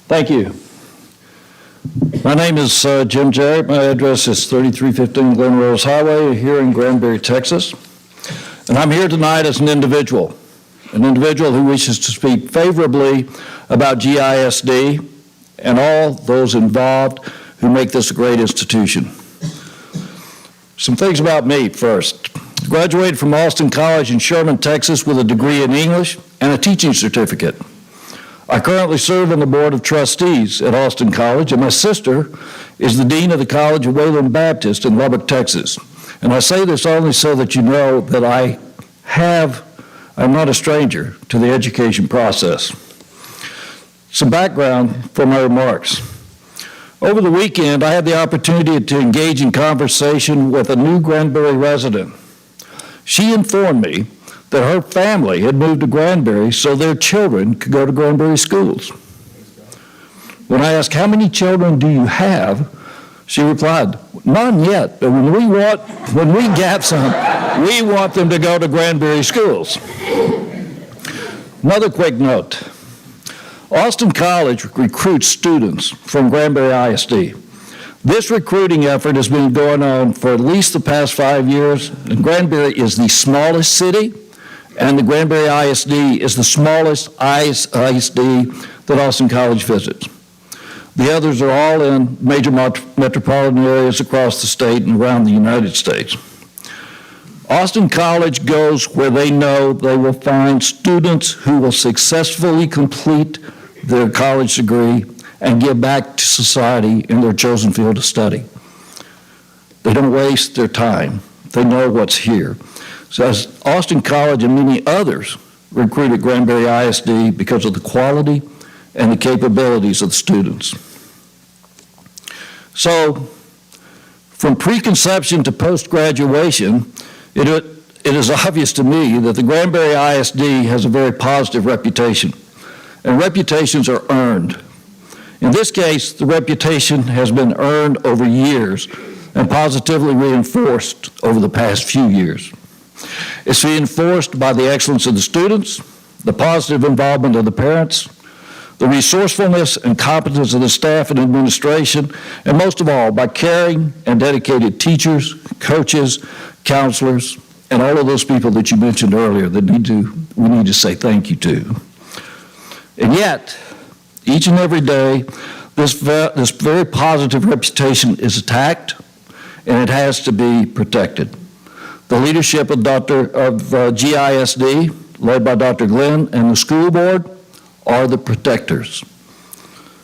Thank you. My name is Jim Jarrett. My address is 3315 Glen Rose Highway here in Granbury, Texas. And I'm here tonight as an individual who wishes to speak favorably about GISD and all those involved who make this a great institution. Some things about me first. Graduated from Austin College in Sherman, Texas with a degree in English and a teaching certificate. I currently serve on the Board of Trustees at Austin College, and my sister is the Dean of the College of Wayland Baptist in Lubbock, Texas. And I say this only so that you know that I'm not a stranger to the education process. Some background for my remarks. Over the weekend, I had the opportunity to engage in conversation with a new Granbury resident. She informed me that her family had moved to Granbury so their children could go to Granbury schools. When I asked, how many children do you have? She replied, none yet, but when we get some, we want them to go to Granbury schools. Another quick note. Austin College recruits students from Granbury ISD. This recruiting effort has been going on for at least the past 5 years, and Granbury is the smallest city, and the Granbury ISD is the smallest ISD that Austin College visits. The others are all in major metropolitan areas across the state and around the United States. Austin College goes where they know they will find students who will successfully complete their college degree and give back to society in their chosen field of study. They don't waste their time. They know what's here. So as Austin College and many others recruited Granbury ISD because of the quality and the capabilities of the students. So from preconception to post-graduation, it is obvious to me that the Granbury ISD has a very positive reputation, and reputations are earned. In this case, the reputation has been earned over years and positively reinforced over the past few years. It's reinforced by the excellence of the students, the positive involvement of the parents, the resourcefulness and competence of the staff and administration, and most of all, by caring and dedicated teachers, coaches, counselors, and all of those people that you mentioned earlier that we need to say thank you to. And yet, each and every day, this very positive reputation is attacked, and it has to be protected. The leadership of GISD, led by Dr. Glenn, and the school board are the protectors.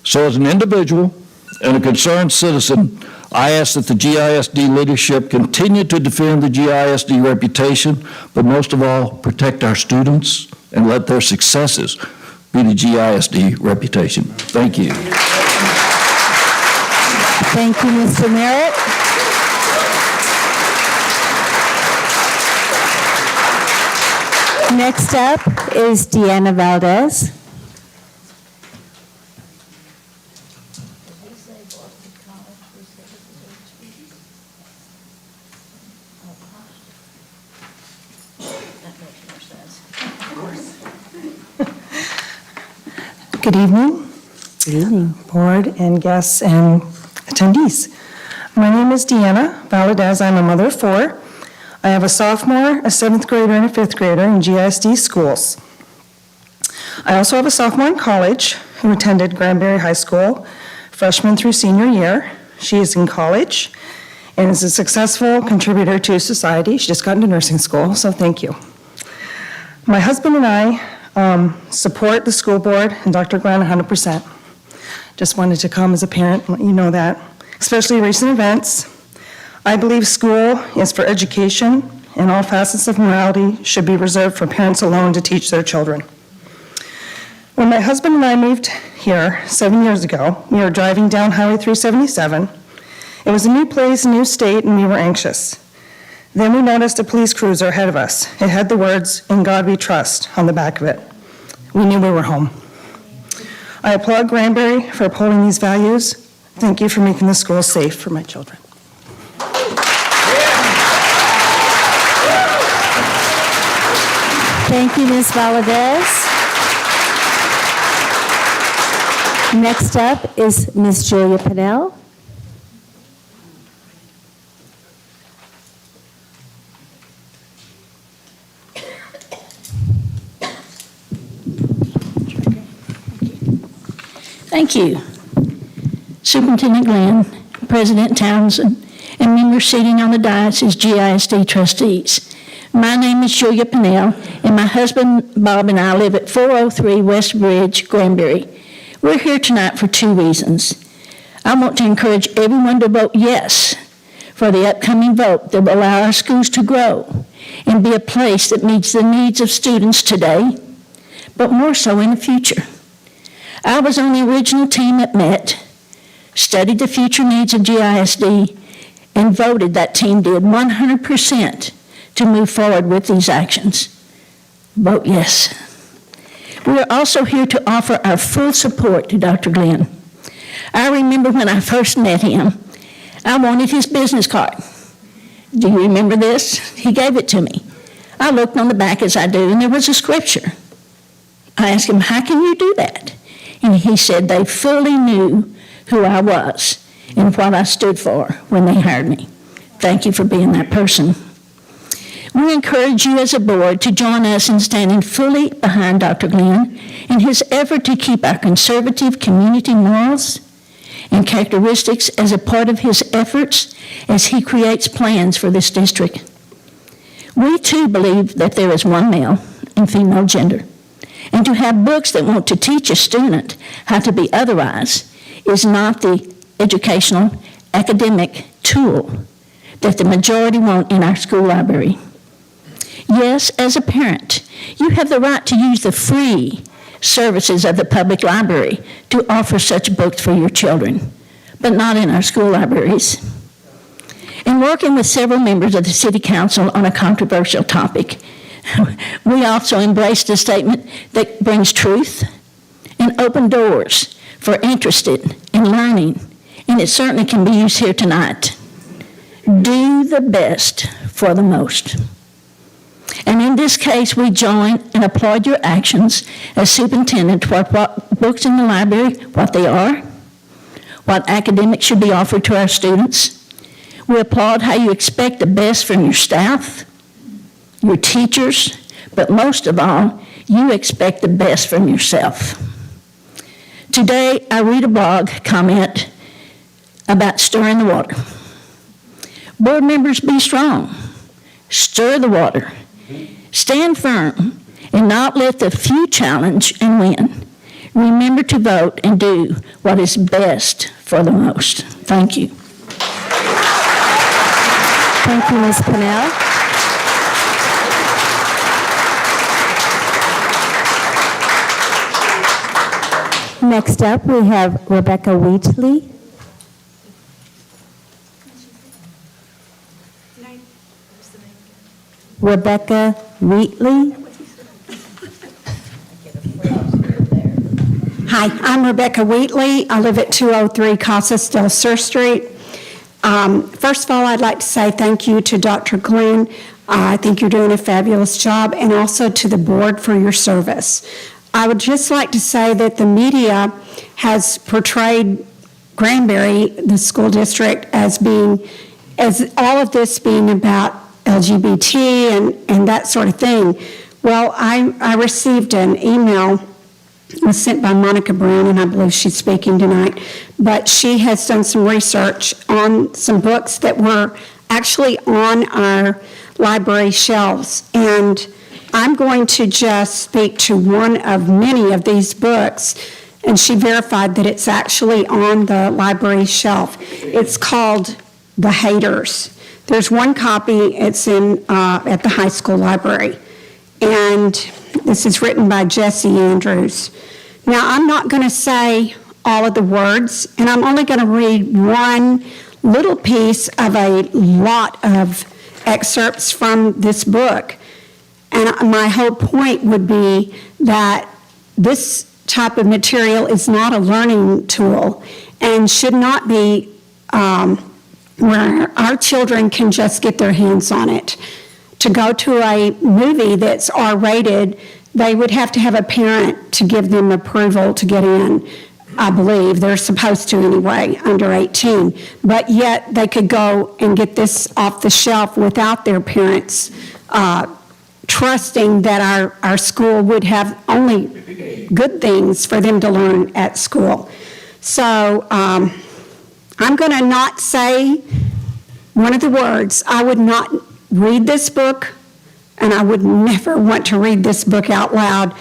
So as an individual and a concerned citizen, I ask that the GISD leadership continue to defend the GISD reputation, but most of all, protect our students and let their successes be the GISD reputation. Thank you. Thank you, Mr. Merritt. Next up is Deanna Valdez. Good evening. Good evening, board and guests and attendees. My name is Deanna Valadez. I'm a mother of 4. I have a sophomore, a 7th grader, and a 5th grader in GISD schools. I also have a sophomore in college who attended Granbury High School, freshman through senior year. She is in college and is a successful contributor to society. She just got into nursing school, so thank you. My husband and I support the school board and Dr. Glenn 100%. Just wanted to come as a parent and let you know that, especially recent events. I believe school is for education, and all facets of morality should be reserved for parents alone to teach their children. When my husband and I moved here 7 years ago, we were driving down Highway 377. It was a new place, a new state, and we were anxious. Then we noticed a police cruiser ahead of us. It had the words, "In God We Trust," on the back of it. We knew we were home. I applaud Granbury for upholding these values. Thank you for making the school safe for my children. Thank you, Ms. Valadez. Next up is Ms. Julia Pinnell. Thank you. Superintendent Glenn, President Townsend, and members sitting on the dais as GISD trustees. My name is Julia Pinnell, and my husband Bob and I live at 403 West Bridge, Granbury. We're here tonight for 2 reasons. I want to encourage everyone to vote yes for the upcoming vote that will allow our schools to grow and be a place that meets the needs of students today, but more so in the future. I was on the original team that met, studied the future needs of GISD, and voted, that team did, 100% to move forward with these actions. Vote yes. We are also here to offer our full support to Dr. Glenn. I remember when I first met him, I wanted his business card. Do you remember this? He gave it to me. I looked on the back as I do, and there was a scripture. I asked him, how can you do that? and he said they fully knew who I was and what I stood for when they hired me. Thank you for being that person. We encourage you as a board to join us in standing fully behind Dr. Glenn in his effort to keep our conservative community morals and characteristics as a part of his efforts as he creates plans for this district. We too believe that there is one male and female gender, and to have books that want to teach a student how to be otherwise is not the educational, academic tool that the majority want in our school library. Yes, as a parent, you have the right to use the free services of the public library to offer such books for your children, but not in our school libraries. In working with several members of the City Council on a controversial topic, we also embraced a statement that brings truth and open doors for interested in learning, and it certainly can be used here tonight. Do the best for the most. And in this case, we join and applaud your actions as superintendent toward what books in the library, what they are, what academics should be offered to our students. We applaud how you expect the best from your staff, your teachers, but most of all, you expect the best from yourself. Today, I read a blog comment about stirring the water. Board members, be strong. Stir the water. Stand firm and not let the few challenge and win. Remember to vote and do what is best for the most. Thank you. Thank you, Ms. Pennell. Next up, we have Rebecca Wheatley. Rebecca Wheatley. Hi, I'm Rebecca Wheatley. I live at 203 Casas del Sur Street. First of all, I'd like to say thank you to Dr. Glenn. I think you're doing a fabulous job, and also to the board for your service. I would just like to say that the media has portrayed Granbury, the school district, as all of this being about LGBT and that sort of thing. Well, I received an email, it was sent by Monica Brown, and I believe she's speaking tonight, but she has done some research on some books that were actually on our library shelves, and I'm going to just speak to one of many of these books, and she verified that it's actually on the library shelf. It's called The Haters. There's one copy, it's in at the high school library, and this is written by Jesse Andrews. Now, I'm not going to say all of the words, and I'm only going to read one little piece of a lot of excerpts from this book. And my whole point would be that this type of material is not a learning tool and should not be where our children can just get their hands on it. To go to a movie that's R-rated, they would have to have a parent to give them approval to get in. I believe they're supposed to anyway, under 18. But yet they could go and get this off the shelf without their parents trusting that our school would have only good things for them to learn at school. So I'm going to not say one of the words. I would not read this book, and I would never want to read this book out loud.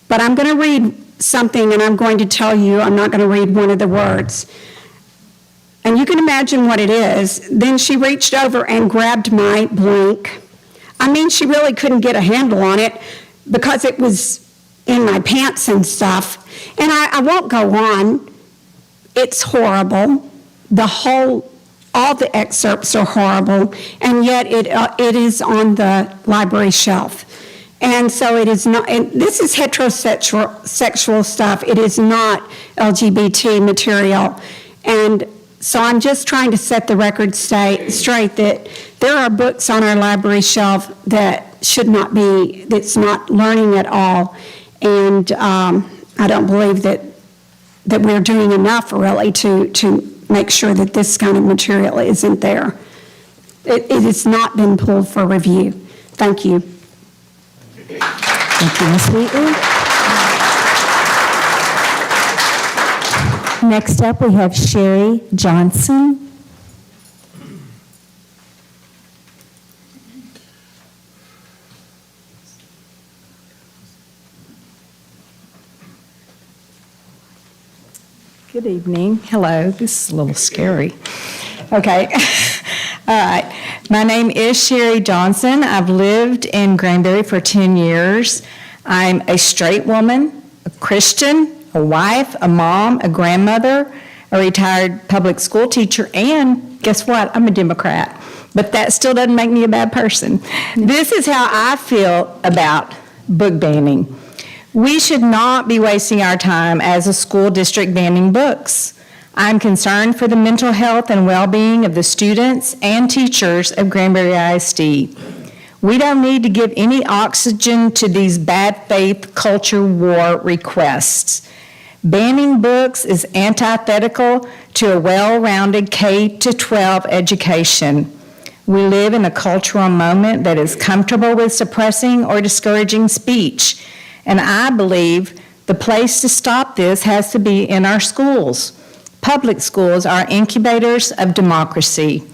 But I'm going to read something, and I'm going to tell you, I'm not going to read one of the words. And you can imagine what it is. Then she reached over and grabbed my blank. I mean, she really couldn't get a handle on it because it was in my pants and stuff. And I won't go on. It's horrible. All the excerpts are horrible, and yet it is on the library shelf. And so it is not, and this is heterosexual stuff. It is not LGBT material. And so I'm just trying to set the record straight that there are books on our library shelf that should not be, that's not learning at all. And I don't believe that that we're doing enough really to make sure that this kind of material isn't there. It has not been pulled for review. Thank you. Thank you, Ms. Wheatley. Next up, we have Sherry Johnson. Good evening. Hello. This is a little scary. Okay. All right. My name is Sherry Johnson. I've lived in Granbury for 10 years. I'm a straight woman, a Christian, a wife, a mom, a grandmother, a retired public school teacher, and guess what? I'm a Democrat. But that still doesn't make me a bad person. This is how I feel about book banning. We should not be wasting our time as a school district banning books. I'm concerned for the mental health and well-being of the students and teachers of Granbury ISD. We don't need to give any oxygen to these bad faith culture war requests. Banning books is antithetical to a well-rounded K-12 education. We live in a cultural moment that is comfortable with suppressing or discouraging speech. And I believe the place to stop this has to be in our schools. Public schools are incubators of democracy,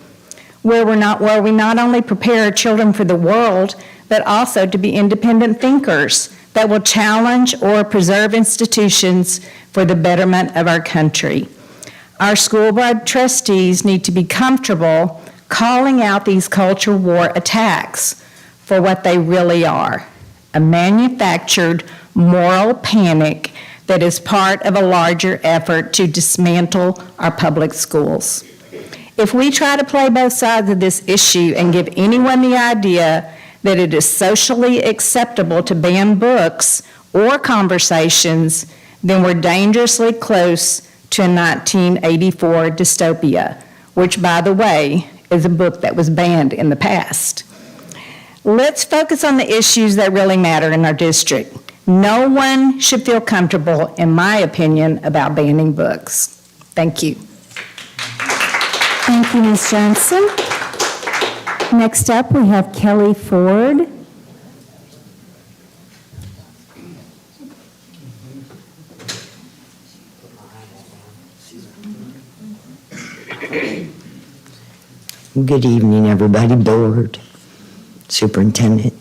where we not only prepare our children for the world, but also to be independent thinkers that will challenge or preserve institutions for the betterment of our country. Our school board trustees need to be comfortable calling out these culture war attacks for what they really are: a manufactured moral panic that is part of a larger effort to dismantle our public schools. If we try to play both sides of this issue and give anyone the idea that it is socially acceptable to ban books or conversations, then we're dangerously close to a 1984 dystopia, which, by the way, is a book that was banned in the past. Let's focus on the issues that really matter in our district. No one should feel comfortable, in my opinion, about banning books. Thank you. Thank you, Ms. Johnson. Next up, we have Kelly Ford. Good evening, everybody, board, superintendent.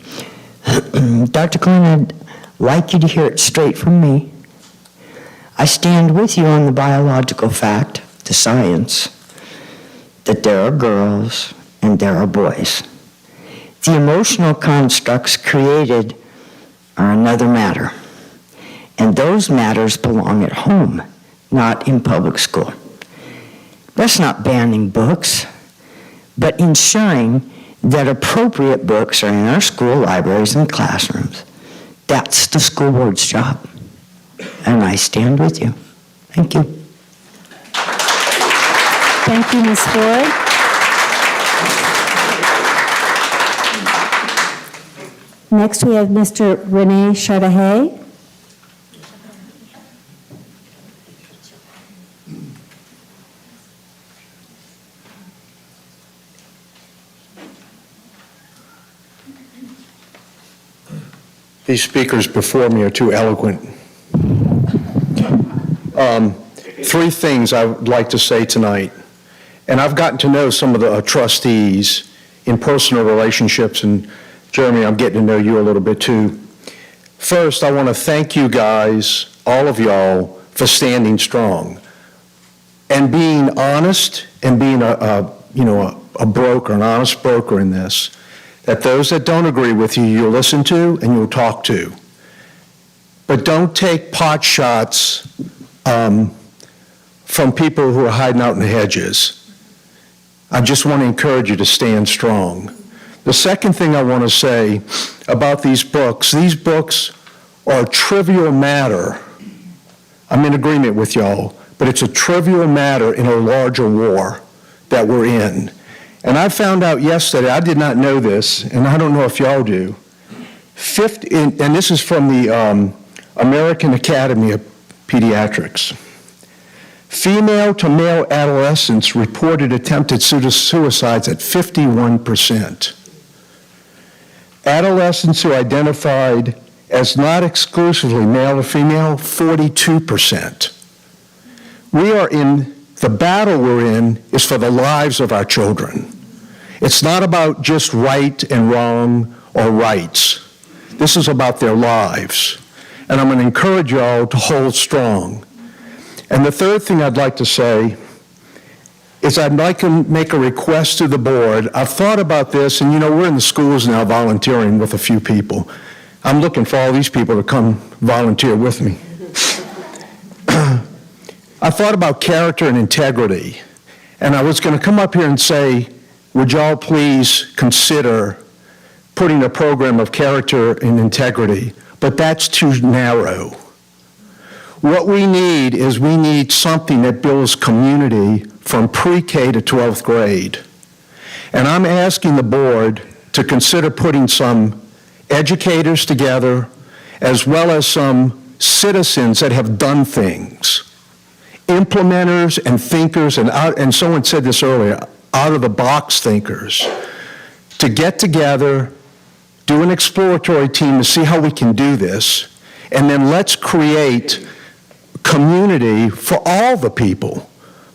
Dr. Glenn, I'd like you to hear it straight from me. I stand with you on the biological fact, the science, that there are girls and there are boys. The emotional constructs created are another matter, and those matters belong at home, not in public school. That's not banning books, but ensuring that appropriate books are in our school libraries and classrooms. That's the school board's job, and I stand with you. Thank you. Thank you, Ms. Ford. Next, we have Mr. Rene Chardahay. These speakers before me are too eloquent. Three things I would like to say tonight. And I've gotten to know some of the trustees in personal relationships, and Jeremy, I'm getting to know you a little bit too. First, I want to thank you guys, all of y'all, for standing strong and being honest and being a broker, an honest broker in this. That those that don't agree with you, you'll listen to and you'll talk to. But don't take pot shots from people who are hiding out in the hedges. I just want to encourage you to stand strong. The second thing I want to say about these books are a trivial matter. I'm in agreement with y'all, but it's a trivial matter in a larger war that we're in. And I found out yesterday, I did not know this, and I don't know if y'all do, and this is from the American Academy of Pediatrics. Female to male adolescents reported attempted suicides at 51%. Adolescents who identified as not exclusively male or female, 42%. The battle we're in is for the lives of our children. It's not about just right and wrong or rights. This is about their lives. And I'm going to encourage y'all to hold strong. And the third thing I'd like to say is I'd like to make a request to the board. I've thought about this, and we're in the schools now volunteering with a few people. I'm looking for all these people to come volunteer with me. I thought about character and integrity, and I was going to come up here and say, would y'all please consider putting a program of character and integrity, but that's too narrow. What we need is something that builds community from pre-K to 12th grade. And I'm asking the board to consider putting some educators together as well as some citizens that have done things. Implementers and thinkers, and someone said this earlier, out-of-the-box thinkers, to get together, do an exploratory team to see how we can do this, and then let's create community for all the people,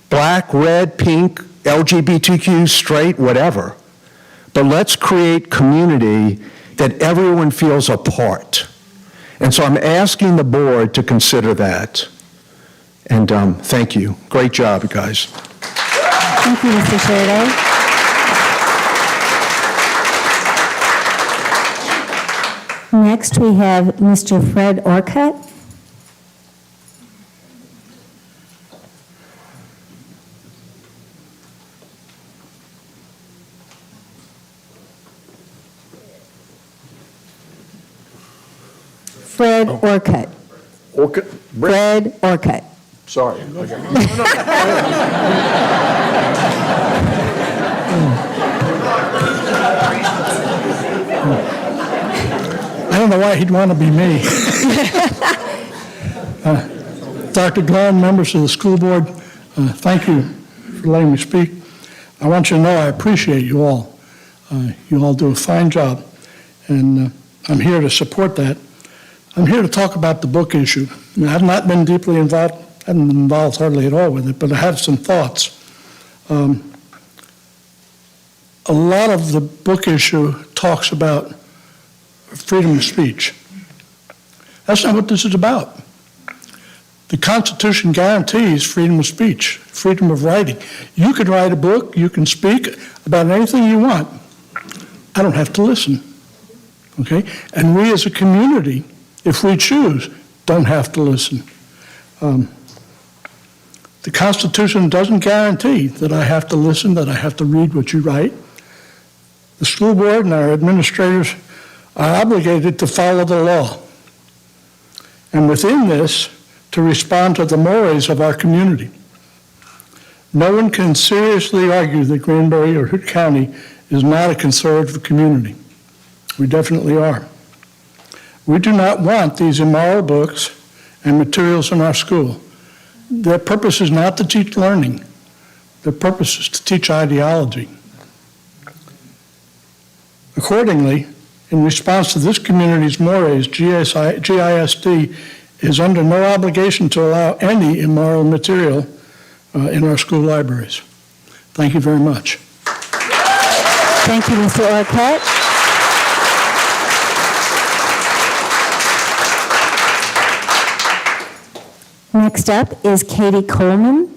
black, red, pink, LGBTQ, straight, whatever. But let's create community that everyone feels a part. And so I'm asking the board to consider that. And thank you. Great job, you guys. Thank you, Mr. Sheridan. Next, we have Mr. Fred Orcutt. Fred Orcutt. Orcutt? Fred Orcutt. Sorry. I don't know why he'd want to be me. Dr. Glenn, members of the school board, thank you for letting me speak. I want you to know I appreciate you all. You all do a fine job, and I'm here to support that. I'm here to talk about the book issue. I've not been deeply involved, haven't been involved hardly at all with it, but I have some thoughts. A lot of the book issue talks about freedom of speech. That's not what this is about. The Constitution guarantees freedom of speech, freedom of writing. You can write a book, you can speak about anything you want. I don't have to listen, okay? And we as a community, if we choose, don't have to listen. The Constitution doesn't guarantee that I have to listen, that I have to read what you write. The school board and our administrators are obligated to follow the law. And within this, to respond to the mores of our community. No one can seriously argue that Granbury or Hood County is not a conservative community. We definitely are. We do not want these immoral books and materials in our school. Their purpose is not to teach learning. Their purpose is to teach ideology. Accordingly, in response to this community's mores, GISD is under no obligation to allow any immoral material in our school libraries. Thank you very much. Thank you, Mr. Orcutt. Next up is Katie Coleman.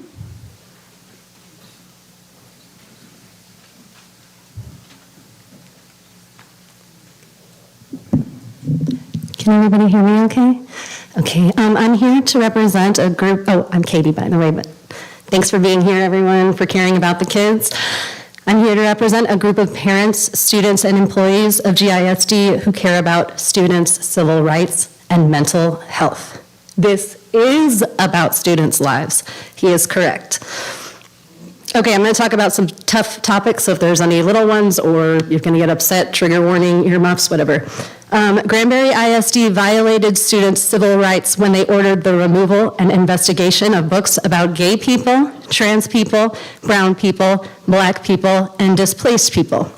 Can everybody hear me okay? Okay, I'm here to represent a group, I'm Katie, by the way, but thanks for being here, everyone, for caring about the kids. I'm here to represent a group of parents, students, and employees of GISD who care about students' civil rights and mental health. This is about students' lives. He is correct. Okay, I'm going to talk about some tough topics, so if there's any little ones or you're going to get upset, trigger warning, earmuffs, whatever. Granbury ISD violated students' civil rights when they ordered the removal and investigation of books about gay people, trans people, brown people, black people, and displaced people.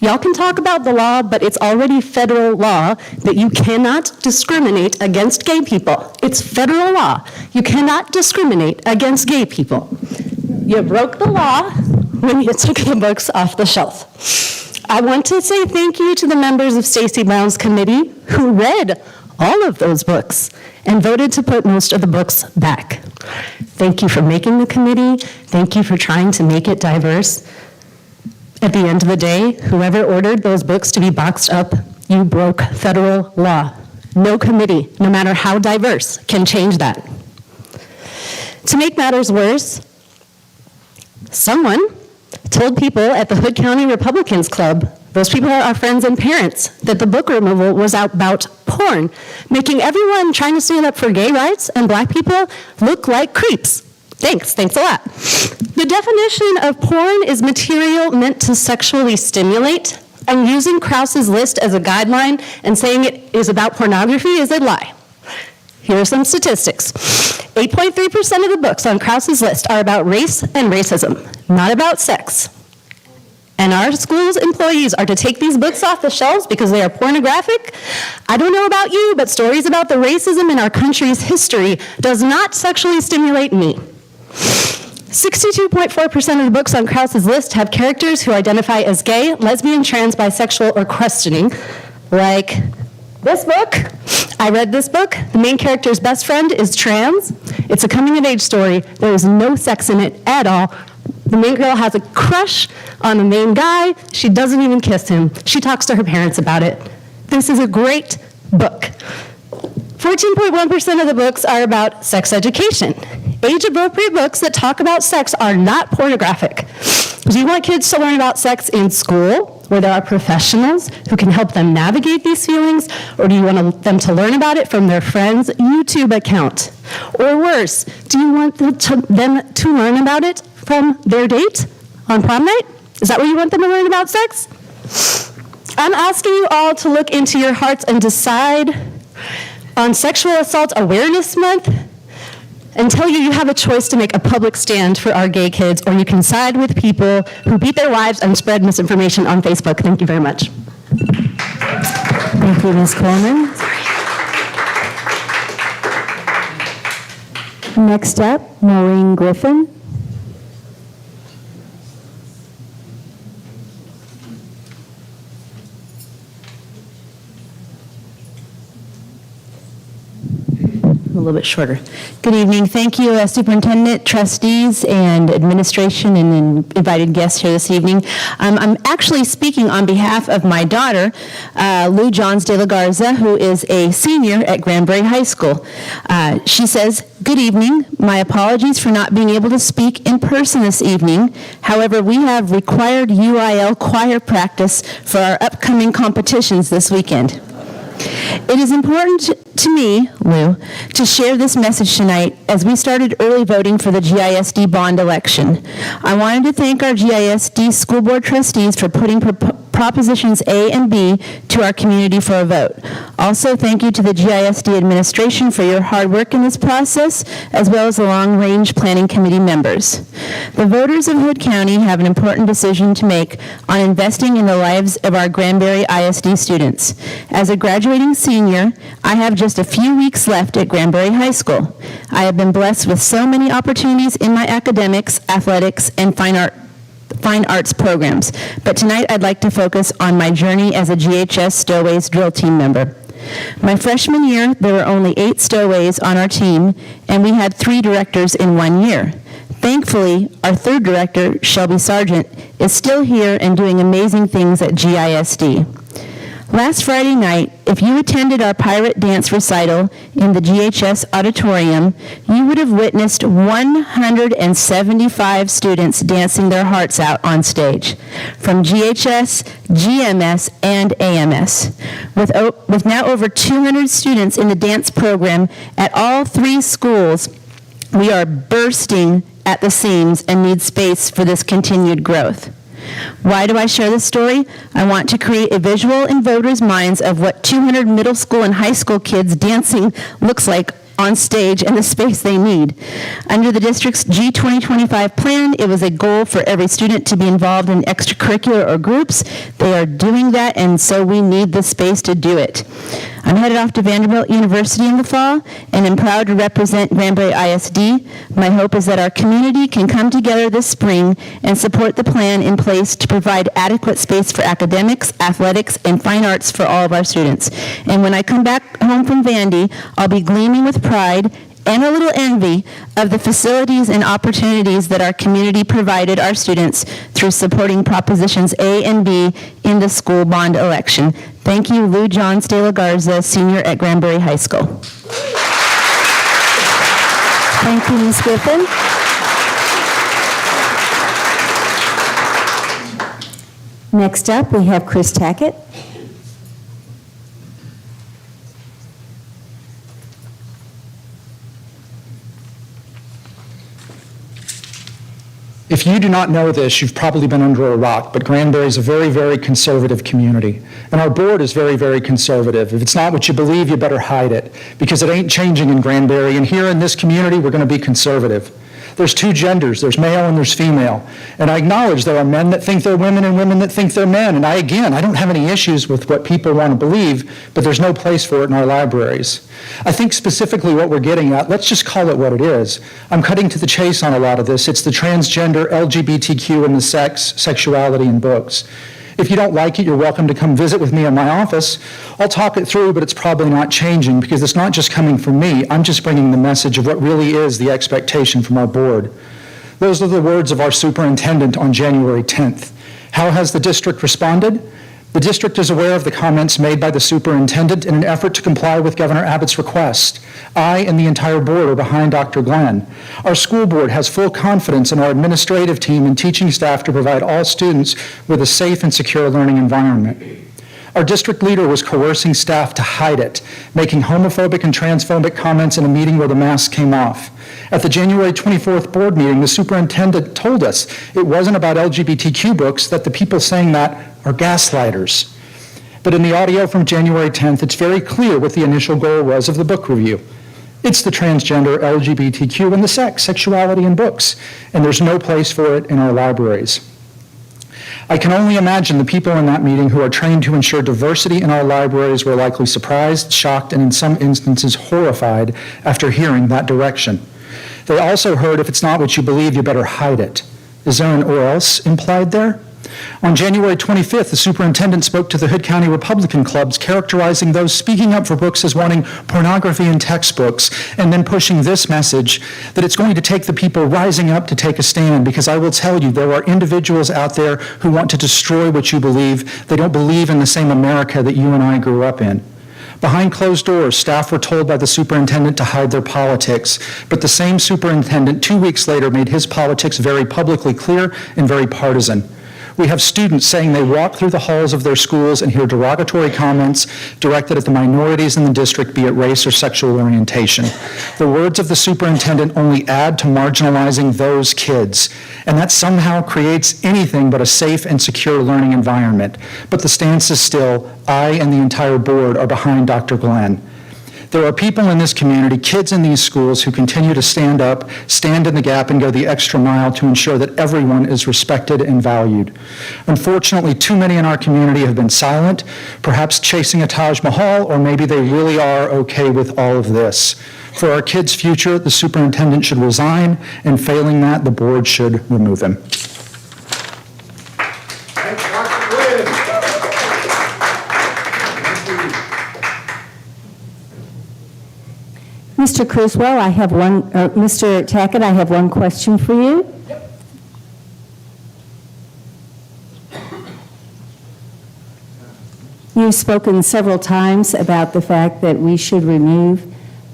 Y'all can talk about the law, but it's already federal law that you cannot discriminate against gay people. It's federal law. You cannot discriminate against gay people. You broke the law when you took the books off the shelf. I want to say thank you to the members of Stacey Brown's committee who read all of those books and voted to put most of the books back. Thank you for making the committee. Thank you for trying to make it diverse. At the end of the day, whoever ordered those books to be boxed up, you broke federal law. No committee, no matter how diverse, can change that. To make matters worse, someone told people at the Hood County Republicans Club, those people are our friends and parents, that the book removal was about porn, making everyone trying to stand up for gay rights and black people look like creeps. Thanks a lot. The definition of porn is material meant to sexually stimulate, and using Krause's list as a guideline and saying it is about pornography is a lie. Here are some statistics. 8.3% of the books on Krause's list are about race and racism, not about sex. And our school's employees are to take these books off the shelves because they are pornographic? I don't know about you, but stories about the racism in our country's history does not sexually stimulate me. 62.4% of the books on Krause's list have characters who identify as gay, lesbian, trans, bisexual, or questioning, like this book. I read this book. The main character's best friend is trans. It's a coming-of-age story. There is no sex in it at all. The main girl has a crush on the main guy. She doesn't even kiss him. She talks to her parents about it. This is a great book. 14.1% of the books are about sex education. Age-appropriate books that talk about sex are not pornographic. Do you want kids to learn about sex in school, where there are professionals who can help them navigate these feelings, or do you want them to learn about it from their friend's YouTube account? Or worse, do you want them to learn about it from their date on prom night? Is that where you want them to learn about sex? I'm asking you all to look into your hearts and decide on Sexual Assault Awareness Month and tell you have a choice to make a public stand for our gay kids, or you can side with people who beat their wives and spread misinformation on Facebook. Thank you very much. Thank you, Ms. Coleman. Next up, Maureen Griffin. A little bit shorter. Good evening. Thank you, Superintendent, trustees, and administration, and invited guests here this evening. I'm actually speaking on behalf of my daughter, Lou Johns de la Garza, who is a senior at Granbury High School. She says, "Good evening. My apologies for not being able to speak in person this evening. However, we have required UIL choir practice for our upcoming competitions this weekend. It is important to me, Lou, to share this message tonight as we started early voting for the GISD bond election. I wanted to thank our GISD school board trustees for putting Propositions A and B to our community for a vote. Also, thank you to the GISD administration for your hard work in this process, as well as the long-range planning committee members. The voters of Hood County have an important decision to make on investing in the lives of our Granbury ISD students. As a graduating senior, I have just a few weeks left at Granbury High School. I have been blessed with so many opportunities in my academics, athletics, and fine arts programs, but tonight I'd like to focus on my journey as a GHS Stowaways drill team member. My freshman year, there were only 8 Stowaways on our team, and we had 3 directors in 1 year. Thankfully, our 3rd director, Shelby Sargent, is still here and doing amazing things at GISD. Last Friday night, if you attended our pirate dance recital in the GHS auditorium, you would have witnessed 175 students dancing their hearts out on stage, from GHS, GMS, and AMS. With now over 200 students in the dance program at all 3 schools, we are bursting at the seams and need space for this continued growth. Why do I share this story? I want to create a visual in voters' minds of what 200 middle school and high school kids dancing looks like on stage and the space they need. Under the district's G2025 plan, it was a goal for every student to be involved in extracurricular or groups. They are doing that, and so we need the space to do it. I'm headed off to Vanderbilt University in the fall, and I'm proud to represent Granbury ISD. My hope is that our community can come together this spring and support the plan in place to provide adequate space for academics, athletics, and fine arts for all of our students. And when I come back home from Vandy, I'll be gleaming with pride and a little envy of the facilities and opportunities that our community provided our students through supporting Propositions A and B in the school bond election. Thank you, Lou Johns de la Garza, senior at Granbury High School. Thank you, Ms. Griffin. Next up, we have Chris Tackett. If you do not know this, you've probably been under a rock, but Granbury is a very, very conservative community. And our board is very, very conservative. If it's not what you believe, you better hide it, because it ain't changing in Granbury. And here in this community, we're going to be conservative. There's two genders, there's male and there's female. And I acknowledge there are men that think they're women and women that think they're men. And I don't have any issues with what people want to believe, but there's no place for it in our libraries. I think specifically what we're getting at, let's just call it what it is. I'm cutting to the chase on a lot of this. It's the transgender, LGBTQ, and the sex, sexuality in books. If you don't like it, you're welcome to come visit with me in my office. I'll talk it through, but it's probably not changing because it's not just coming from me. I'm just bringing the message of what really is the expectation from our board. Those are the words of our superintendent on January 10th. How has the district responded? The district is aware of the comments made by the superintendent in an effort to comply with Governor Abbott's request. I and the entire board are behind Dr. Glenn. Our school board has full confidence in our administrative team and teaching staff to provide all students with a safe and secure learning environment. Our district leader was coercing staff to hide it, making homophobic and transphobic comments in a meeting where the mask came off. At the January 24th board meeting, the superintendent told us it wasn't about LGBTQ books, that the people saying that are gaslighters. But in the audio from January 10th, it's very clear what the initial goal was of the book review. It's the transgender, LGBTQ, and the sex, sexuality in books, and there's no place for it in our libraries. I can only imagine the people in that meeting who are trained to ensure diversity in our libraries were likely surprised, shocked, and in some instances horrified after hearing that direction. They also heard, if it's not what you believe, you better hide it. Is there an or else implied there? On January 25th, the superintendent spoke to the Hood County Republican clubs, characterizing those speaking up for books as wanting pornography in textbooks, and then pushing this message that it's going to take the people rising up to take a stand, because I will tell you, there are individuals out there who want to destroy what you believe. They don't believe in the same America that you and I grew up in. Behind closed doors, staff were told by the superintendent to hide their politics, but the same superintendent 2 weeks later made his politics very publicly clear and very partisan. We have students saying they walk through the halls of their schools and hear derogatory comments directed at the minorities in the district, be it race or sexual orientation. The words of the superintendent only add to marginalizing those kids, and that somehow creates anything but a safe and secure learning environment. But the stance is still, I and the entire board are behind Dr. Glenn. There are people in this community, kids in these schools, who continue to stand up, stand in the gap, and go the extra mile to ensure that everyone is respected and valued. Unfortunately, too many in our community have been silent, perhaps chasing a Taj Mahal, or maybe they really are okay with all of this. For our kids' future, the superintendent should resign, and failing that, the board should remove him. Mr. Criswell, Mr. Tackett, I have one question for you. You've spoken several times about the fact that we should remove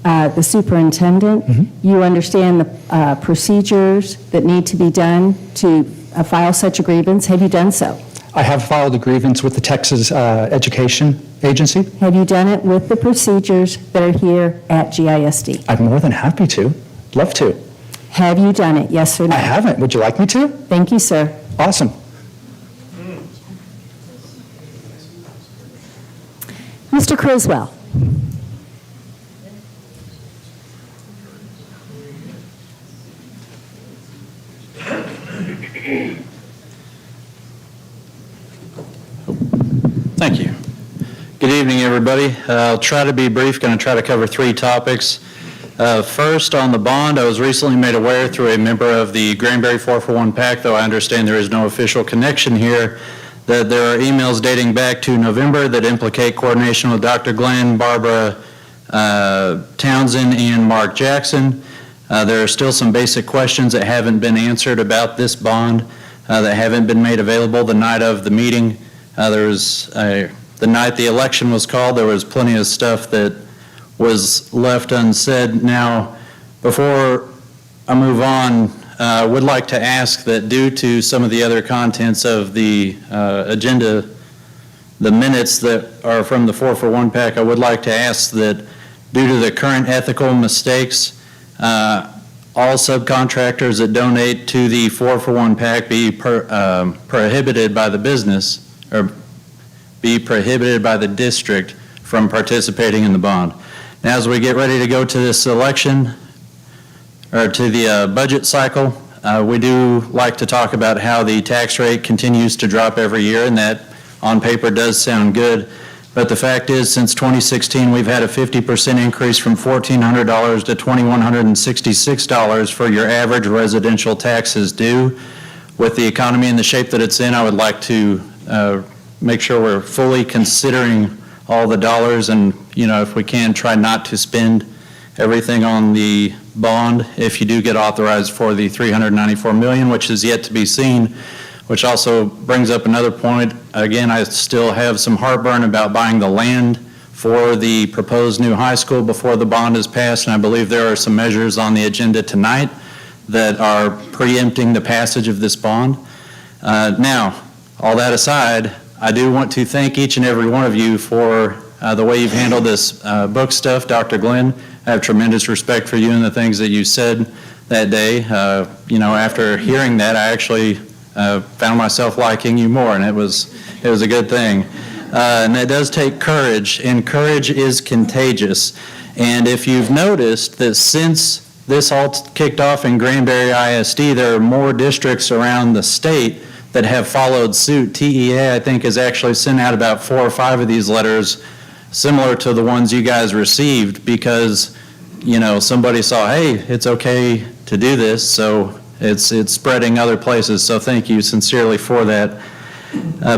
the superintendent. Mm-hmm. You understand the procedures that need to be done to file such a grievance. Have you done so? I have filed a grievance with the Texas Education Agency. Have you done it with the procedures that are here at GISD? I'm more than happy to. Love to. Have you done it, yes or no? I haven't. Would you like me to? Thank you, sir. Awesome. Mr. Criswell. Thank you. Good evening, everybody. I'll try to be brief, going to try to cover 3 topics. First, on the bond, I was recently made aware through a member of the Granbury 441 PAC, though I understand there is no official connection here, that there are emails dating back to November that implicate coordination with Dr. Glenn, Barbara Townsend, and Mark Jackson. There are still some basic questions that haven't been answered about this bond that haven't been made available the night of the meeting. The night the election was called, there was plenty of stuff that was left unsaid. Now, before I move on, I would like to ask that due to some of the other contents of the agenda, the minutes that are from the 441 PAC, I would like to ask that due to the current ethical mistakes, all subcontractors that donate to the 441 PAC be prohibited by the business, or be prohibited by the district from participating in the bond. Now, as we get ready to go to this election, or to the budget cycle, we do like to talk about how the tax rate continues to drop every year, and that on paper does sound good. But the fact is, since 2016, we've had a 50% increase from $1,400 to $2,166 for your average residential taxes due. With the economy in the shape that it's in, I would like to make sure we're fully considering all the dollars, and, you know, if we can, try not to spend everything on the bond if you do get authorized for the $394 million, which is yet to be seen, which also brings up another point. Again, I still have some heartburn about buying the land for the proposed new high school before the bond is passed, and I believe there are some measures on the agenda tonight that are preempting the passage of this bond. Now, all that aside, I do want to thank each and every one of you for the way you've handled this book stuff. Dr. Glenn, I have tremendous respect for you and the things that you said that day. You know, after hearing that, I actually found myself liking you more, and it was a good thing. And it does take courage, and courage is contagious. And if you've noticed that since this all kicked off in Granbury ISD, there are more districts around the state that have followed suit. TEA, I think, has actually sent out about 4 or 5 of these letters similar to the ones you guys received because, you know, somebody saw, hey, it's okay to do this, so it's spreading other places. So thank you sincerely for that.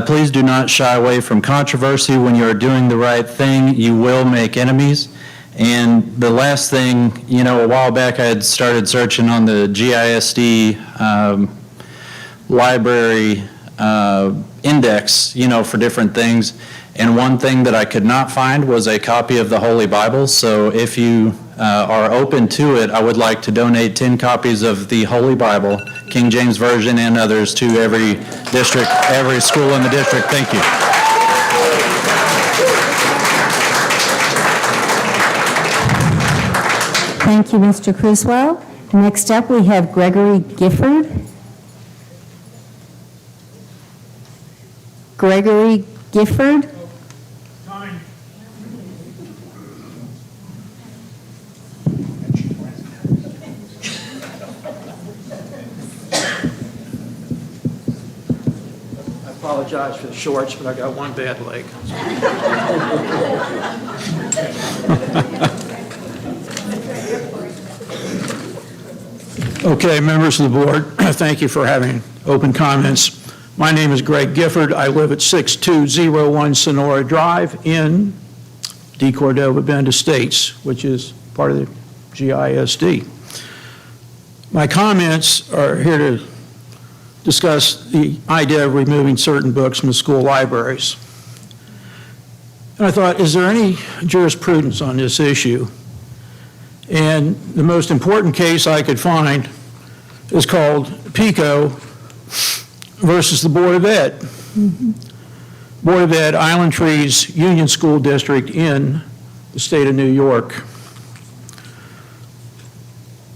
Please do not shy away from controversy. When you're doing the right thing, you will make enemies. And the last thing, you know, a while back I had started searching on the GISD library index, you know, for different things. And one thing that I could not find was a copy of the Holy Bible. So if you are open to it, I would like to donate 10 copies of the Holy Bible, King James Version and others, to every district, every school in the district. Thank you. Thank you, Mr. Criswell. Next up, we have Gregory Gifford. Gregory Gifford. I apologize for the shorts, but I got one bad leg. Okay, members of the board, thank you for having open comments. My name is Greg Gifford. I live at 6201 Sonora Drive in D. Cordova Bend Estates, which is part of the GISD. My comments are here to discuss the idea of removing certain books from the school libraries. And I thought, is there any jurisprudence on this issue? And the most important case I could find is called PICO versus the Board of Ed. Board of Ed, Island Trees Union School District in the state of New York.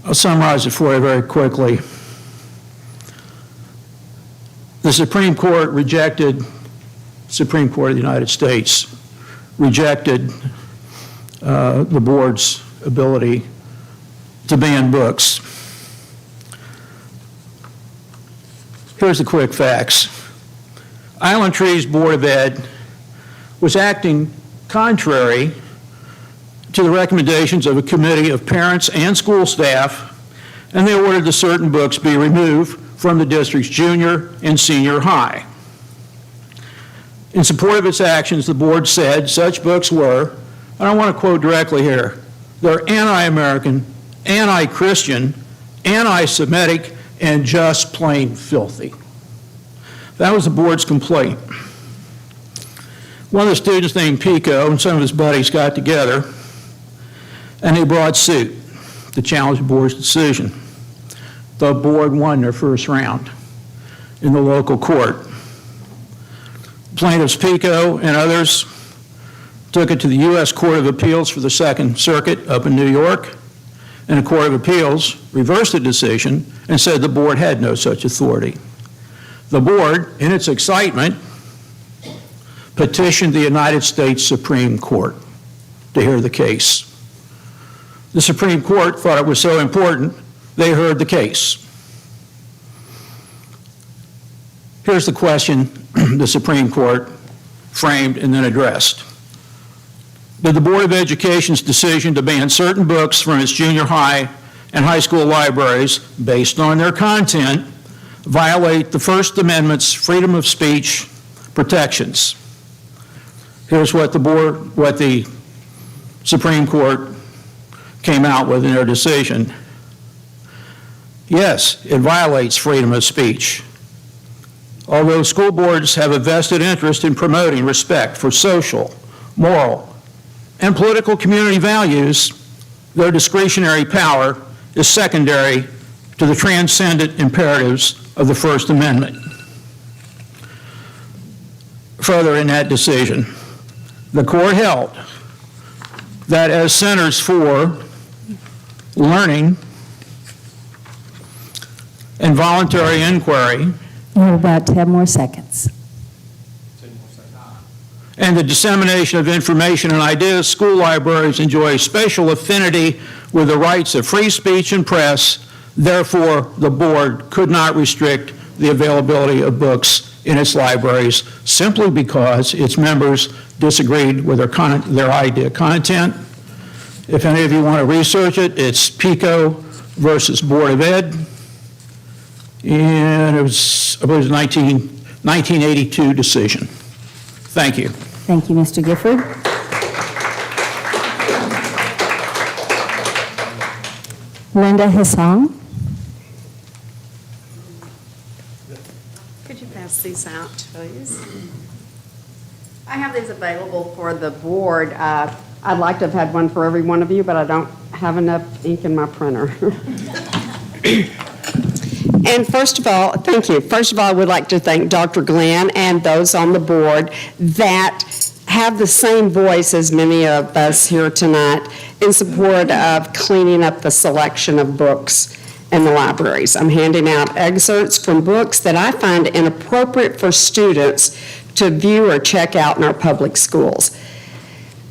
I'll summarize it for you very quickly. The Supreme Court of the United States rejected the board's ability to ban books. Here's the quick facts. Island Tree's Board of Ed was acting contrary to the recommendations of a committee of parents and school staff, and they ordered that certain books be removed from the district's junior and senior high. In support of its actions, the board said such books were, and I want to quote directly here, they're anti-American, anti-Christian, anti-Semitic, and just plain filthy. That was the board's complaint. One of the students named Pico and some of his buddies got together and they brought suit to challenge the board's decision. The board won their first round in the local court. Plaintiffs Pico and others took it to the U.S. Court of Appeals for the Second Circuit up in New York, and the Court of Appeals reversed the decision and said the board had no such authority. The board, in its excitement, petitioned the United States Supreme Court to hear the case. The Supreme Court thought it was so important, they heard the case. Here's the question the Supreme Court framed and then addressed. Did the Board of Education's decision to ban certain books from its junior high and high school libraries based on their content violate the First Amendment's freedom of speech protections? Here's what the Supreme Court came out with in their decision. Yes, it violates freedom of speech. Although school boards have a vested interest in promoting respect for social, moral, and political community values, their discretionary power is secondary to the transcendent imperatives of the First Amendment. Further in that decision, the court held that as centers for learning and voluntary inquiry, You have about 10 more seconds. and the dissemination of information and ideas, school libraries enjoy special affinity with the rights of free speech and press. Therefore, the board could not restrict the availability of books in its libraries simply because its members disagreed with their idea content. If any of you want to research it, it's Pico versus Board of Ed. And it was, I believe, it was 1982 decision. Thank you. Thank you, Mr. Gifford. Linda Hassan. Could you pass these out, please? I have these available for the board. I'd like to have had one for every one of you, but I don't have enough ink in my printer. And first of all, thank you. First of all, I would like to thank Dr. Glenn and those on the board that have the same voice as many of us here tonight in support of cleaning up the selection of books in the libraries. I'm handing out excerpts from books that I find inappropriate for students to view or check out in our public schools.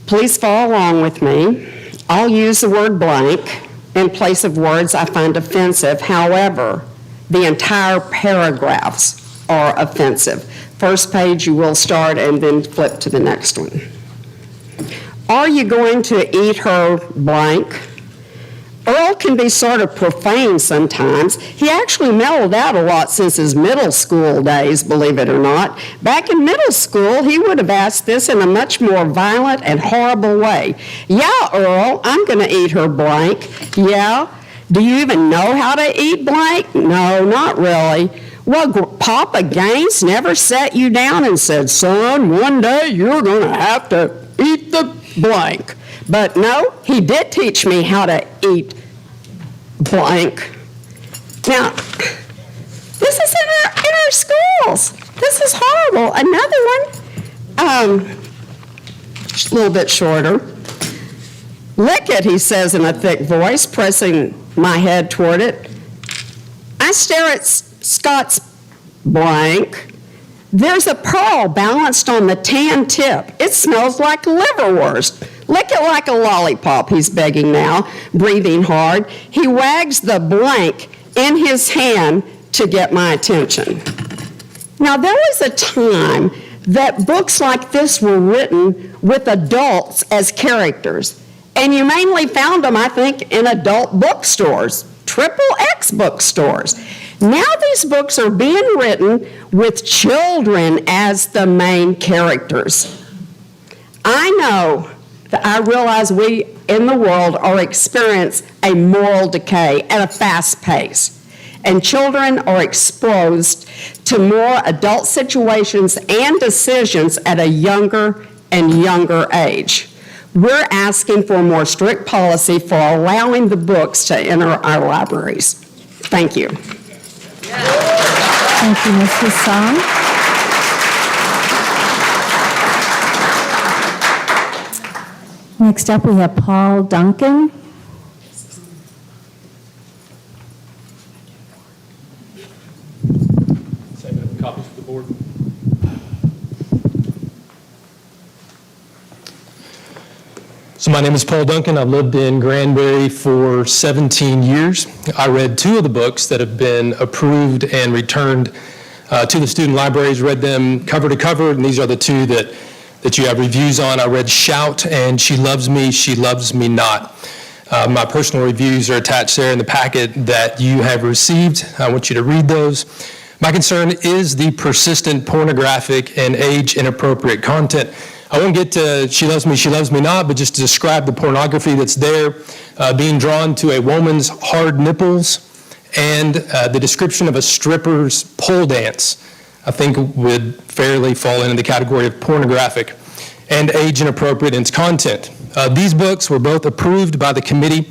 Please follow along with me. I'll use the word blank in place of words I find offensive. However, the entire paragraphs are offensive. First page you will start and then flip to the next one. Are you going to eat her blank? Earl can be sort of profane sometimes. He actually mellowed out a lot since his middle school days, believe it or not. Back in middle school, he would have asked this in a much more violent and horrible way. Yeah, Earl, I'm going to eat her blank. Yeah? Do you even know how to eat blank? No, not really. Well, Papa Gaines never sat you down and said, son, one day you're going to have to eat the blank. But no, he did teach me how to eat blank. Now, this is in our schools. This is horrible. Another one, just a little bit shorter. Lick it, he says in a thick voice, pressing my head toward it. I stare at Scott's blank. There's a pearl balanced on the tan tip. It smells like liverwurst. Lick it like a lollipop, he's begging now, breathing hard. He wags the blank in his hand to get my attention. Now, there was a time that books like this were written with adults as characters, and you mainly found them, I think, in adult bookstores, XXX bookstores. Now these books are being written with children as the main characters. I realize we in the world are experiencing a moral decay at a fast pace. And children are exposed to more adult situations and decisions at a younger and younger age. We're asking for a more strict policy for allowing the books to enter our libraries. Thank you. Thank you, Mrs. Song. Next up, we have Paul Duncan. Copies for the board. So my name is Paul Duncan. I've lived in Granbury for 17 years. I read 2 of the books that have been approved and returned to the student libraries, read them cover to cover, and these are the 2 that you have reviews on. I read Shout and She Loves Me Not. My personal reviews are attached there in the packet that you have received. I want you to read those. My concern is the persistent pornographic and age-inappropriate content. I won't get to She Loves Me Not, but just to describe the pornography that's there, being drawn to a woman's hard nipples, and the description of a stripper's pole dance, I think would fairly fall into the category of pornographic and age-inappropriate in its content. These books were both approved by the committee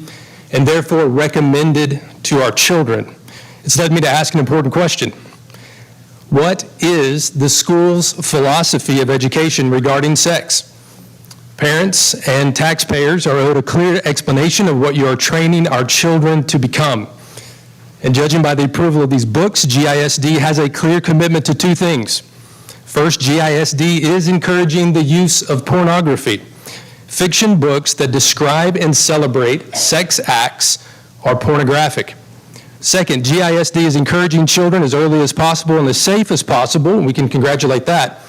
and therefore recommended to our children. It's led me to ask an important question. What is the school's philosophy of education regarding sex? Parents and taxpayers are owed a clear explanation of what you are training our children to become. And judging by the approval of these books, GISD has a clear commitment to 2 things. First, GISD is encouraging the use of pornography. Fiction books that describe and celebrate sex acts are pornographic. Second, GISD is encouraging children as early as possible and as safe as possible, and we can congratulate that,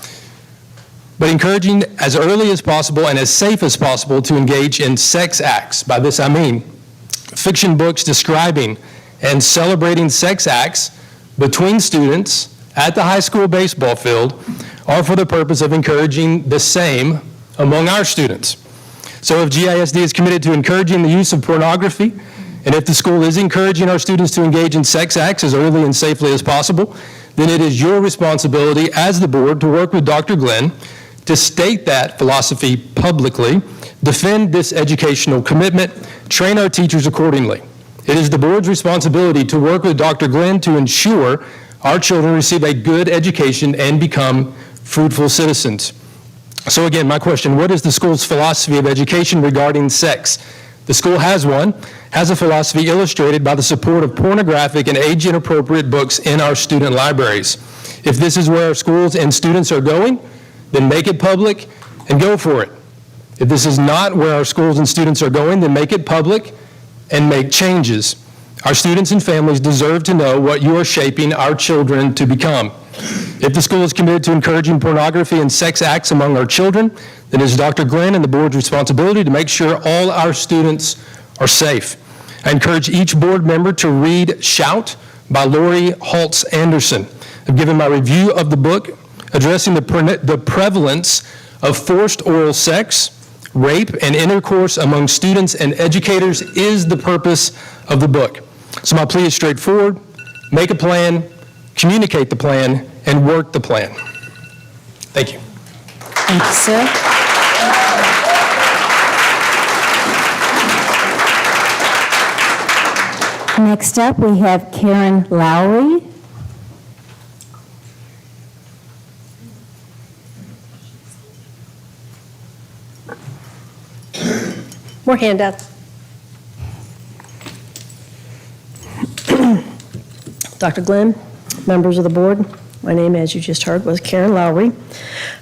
but encouraging as early as possible and as safe as possible to engage in sex acts. By this I mean fiction books describing and celebrating sex acts between students at the high school baseball field are for the purpose of encouraging the same among our students. So if GISD is committed to encouraging the use of pornography, and if the school is encouraging our students to engage in sex acts as early and safely as possible, then it is your responsibility as the board to work with Dr. Glenn to state that philosophy publicly, defend this educational commitment, train our teachers accordingly. It is the board's responsibility to work with Dr. Glenn to ensure our children receive a good education and become fruitful citizens. So again, my question, what is the school's philosophy of education regarding sex? The school has one, has a philosophy illustrated by the support of pornographic and age-inappropriate books in our student libraries. If this is where our schools and students are going, then make it public and go for it. If this is not where our schools and students are going, then make it public and make changes. Our students and families deserve to know what you are shaping our children to become. If the school is committed to encouraging pornography and sex acts among our children, then it is Dr. Glenn and the board's responsibility to make sure all our students are safe. I encourage each board member to read Shout by Lori Holtz Anderson. I've given my review of the book addressing the prevalence of forced oral sex, rape, and intercourse among students and educators is the purpose of the book. So my plea is straightforward. Make a plan, communicate the plan, and work the plan. Thank you. Thank you, sir. Next up, we have Karen Lowry. More handouts. Dr. Glenn, members of the board, my name, as you just heard, was Karen Lowry.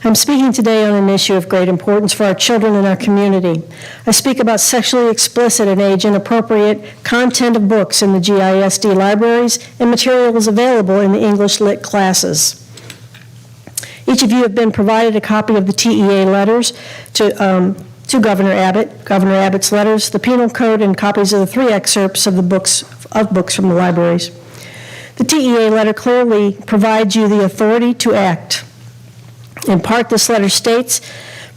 I'm speaking today on an issue of great importance for our children and our community. I speak about sexually explicit and age-inappropriate content of books in the GISD libraries and materials available in the English Lit classes. Each of you have been provided a copy of the TEA letters to Governor Abbott, Governor Abbott's letters, the Penal Code, and copies of the 3 excerpts of the books from the libraries. The TEA letter clearly provides you the authority to act. In part, this letter states,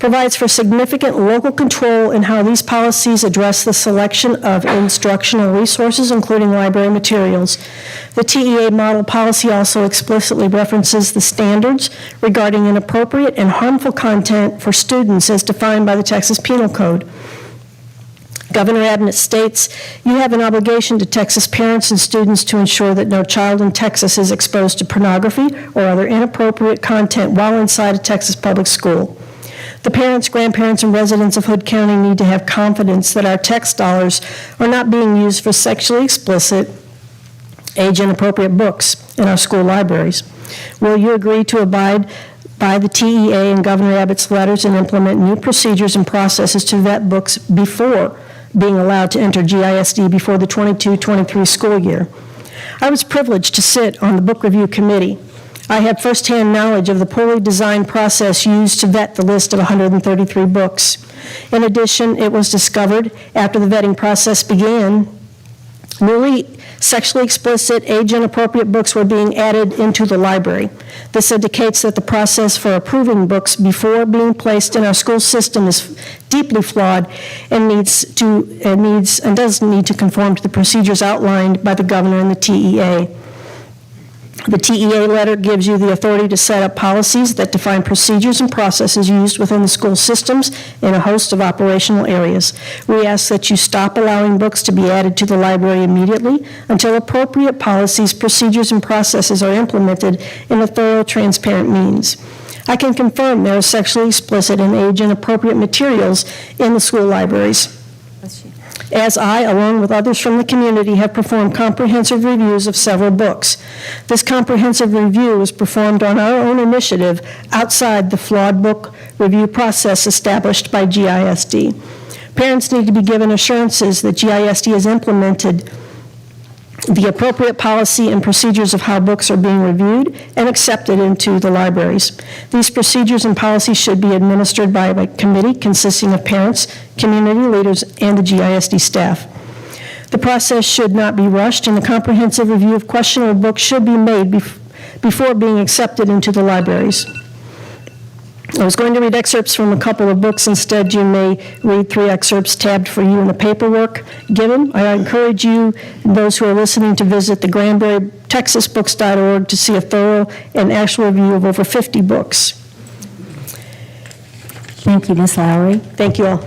provides for significant local control in how these policies address the selection of instructional resources, including library materials. The TEA model policy also explicitly references the standards regarding inappropriate and harmful content for students as defined by the Texas Penal Code. Governor Abbott states, you have an obligation to Texas parents and students to ensure that no child in Texas is exposed to pornography or other inappropriate content while inside a Texas public school. The parents, grandparents, and residents of Hood County need to have confidence that our tax dollars are not being used for sexually explicit, age-inappropriate books in our school libraries. Will you agree to abide by the TEA and Governor Abbott's letters and implement new procedures and processes to vet books before being allowed to enter GISD before the 22-23 school year? I was privileged to sit on the book review committee. I had firsthand knowledge of the poorly designed process used to vet the list of 133 books. In addition, it was discovered after the vetting process began, newly sexually explicit, age-inappropriate books were being added into the library. This indicates that the process for approving books before being placed in our school system is deeply flawed and does need to conform to the procedures outlined by the governor and the TEA. The TEA letter gives you the authority to set up policies that define procedures and processes used within the school systems in a host of operational areas. We ask that you stop allowing books to be added to the library immediately until appropriate policies, procedures, and processes are implemented in a thorough, transparent means. I can confirm there are sexually explicit and age-inappropriate materials in the school libraries, as I, along with others from the community, have performed comprehensive reviews of several books. This comprehensive review was performed on our own initiative outside the flawed book review process established by GISD. Parents need to be given assurances that GISD has implemented the appropriate policy and procedures of how books are being reviewed and accepted into the libraries. These procedures and policies should be administered by a committee consisting of parents, community leaders, and the GISD staff. The process should not be rushed, and a comprehensive review of questionable books should be made before being accepted into the libraries. I was going to read excerpts from a couple of books. Instead, you may read 3 excerpts tabbed for you in the paperwork given. I encourage you and those who are listening to visit the Granbury, TexasBooks.org to see a thorough and actual review of over 50 books. Thank you, Ms. Lowry. Thank you all.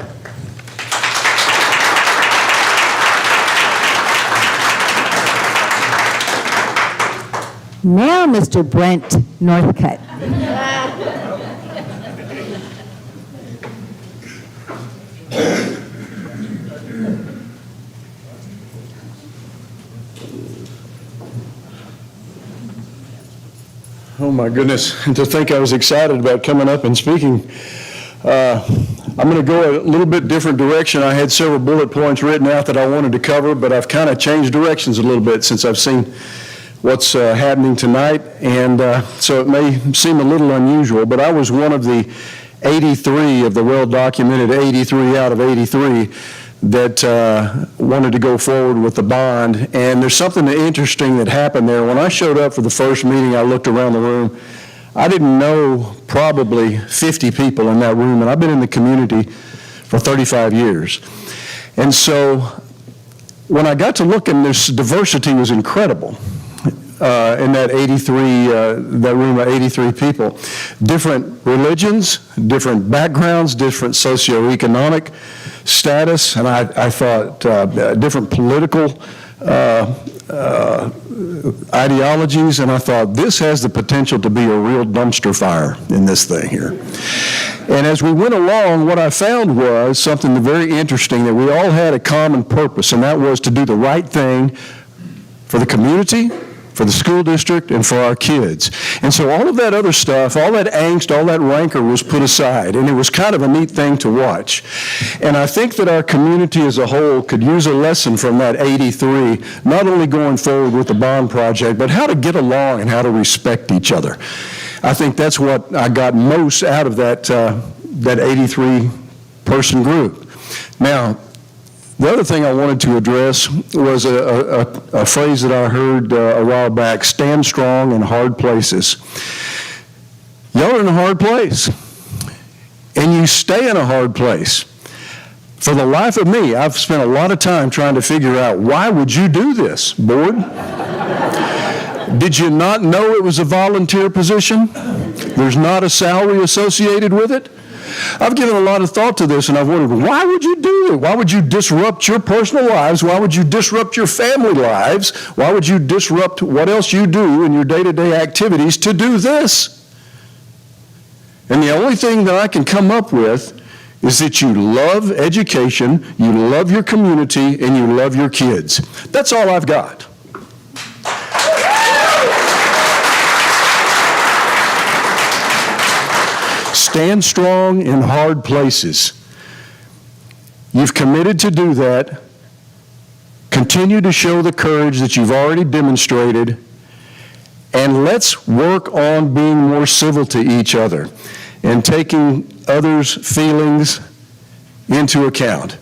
Now, Mr. Brent Northcutt. Oh, my goodness, to think I was excited about coming up and speaking. I'm going to go a little bit different direction. I had several bullet points written out that I wanted to cover, but I've kind of changed directions a little bit since I've seen what's happening tonight, and so it may seem a little unusual, but I was one of the 83 of the well-documented 83 out of 83 that wanted to go forward with the bond. And there's something interesting that happened there. When I showed up for the first meeting, I looked around the room. I didn't know probably 50 people in that room, and I've been in the community for 35 years. And so when I got to look, and this diversity was incredible. In that 83, that room of 83 people. Different religions, different backgrounds, different socioeconomic status, and I thought different political ideologies, and I thought this has the potential to be a real dumpster fire in this thing here. And as we went along, what I found was something very interesting, that we all had a common purpose, and that was to do the right thing for the community, for the school district, and for our kids. And so all of that other stuff, all that angst, all that rancor was put aside, and it was kind of a neat thing to watch. And I think that our community as a whole could use a lesson from that 83, not only going forward with the bond project, but how to get along and how to respect each other. I think that's what I got most out of that 83-person group. Now, the other thing I wanted to address was a phrase that I heard a while back: stand strong in hard places. Y'all are in a hard place, and you stay in a hard place. For the life of me, I've spent a lot of time trying to figure out, why would you do this, board? Did you not know it was a volunteer position? There's not a salary associated with it? I've given a lot of thought to this, and I've wondered, why would you do it? Why would you disrupt your personal lives? Why would you disrupt your family lives? Why would you disrupt what else you do in your day-to-day activities to do this? And the only thing that I can come up with is that you love education, you love your community, and you love your kids. That's all I've got. Stand strong in hard places. You've committed to do that. Continue to show the courage that you've already demonstrated, and let's work on being more civil to each other and taking others' feelings into account.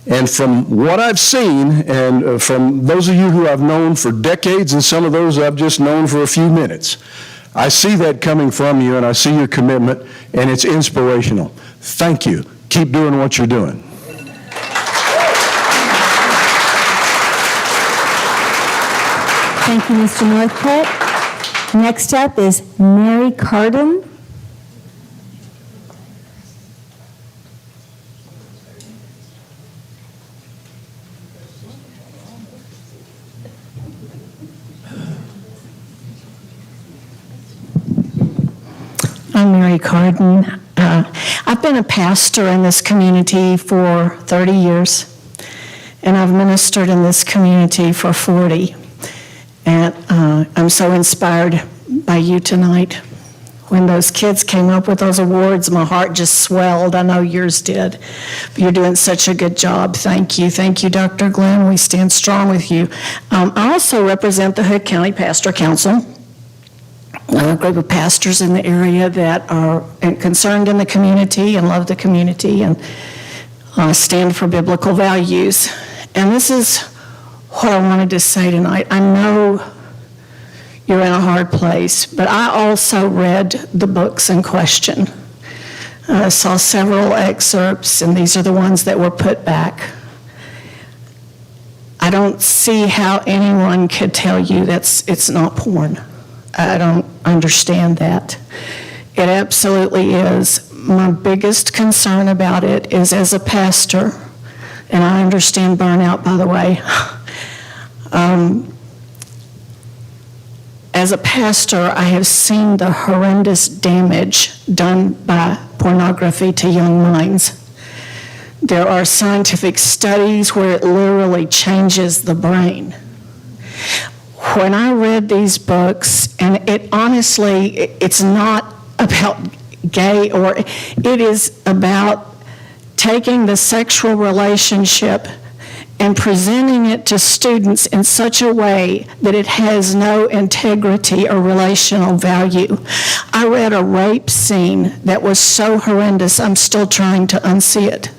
And from what I've seen, and from those of you who I've known for decades and some of those I've just known for a few minutes, I see that coming from you, and I see your commitment, and it's inspirational. Thank you. Keep doing what you're doing. Thank you, Mr. Northcutt. Next up is Mary Cardon. I'm Mary Cardon. I've been a pastor in this community for 30 years, and I've ministered in this community for 40. And I'm so inspired by you tonight. When those kids came up with those awards, my heart just swelled. I know yours did. But you're doing such a good job. Thank you. Thank you, Dr. Glenn. We stand strong with you. I also represent the Hood County Pastor Council, a group of pastors in the area that are concerned in the community and love the community and stand for biblical values. And this is what I wanted to say tonight. I know you're in a hard place, but I also read the books in question. I saw several excerpts, and these are the ones that were put back. I don't see how anyone could tell you it's not porn. I don't understand that. It absolutely is. My biggest concern about it is, as a pastor, and I understand burnout, by the way. As a pastor, I have seen the horrendous damage done by pornography to young minds. There are scientific studies where it literally changes the brain. When I read these books, and it's not about gay, or it is about taking the sexual relationship and presenting it to students in such a way that it has no integrity or relational value. I read a rape scene that was so horrendous, I'm still trying to unsee it.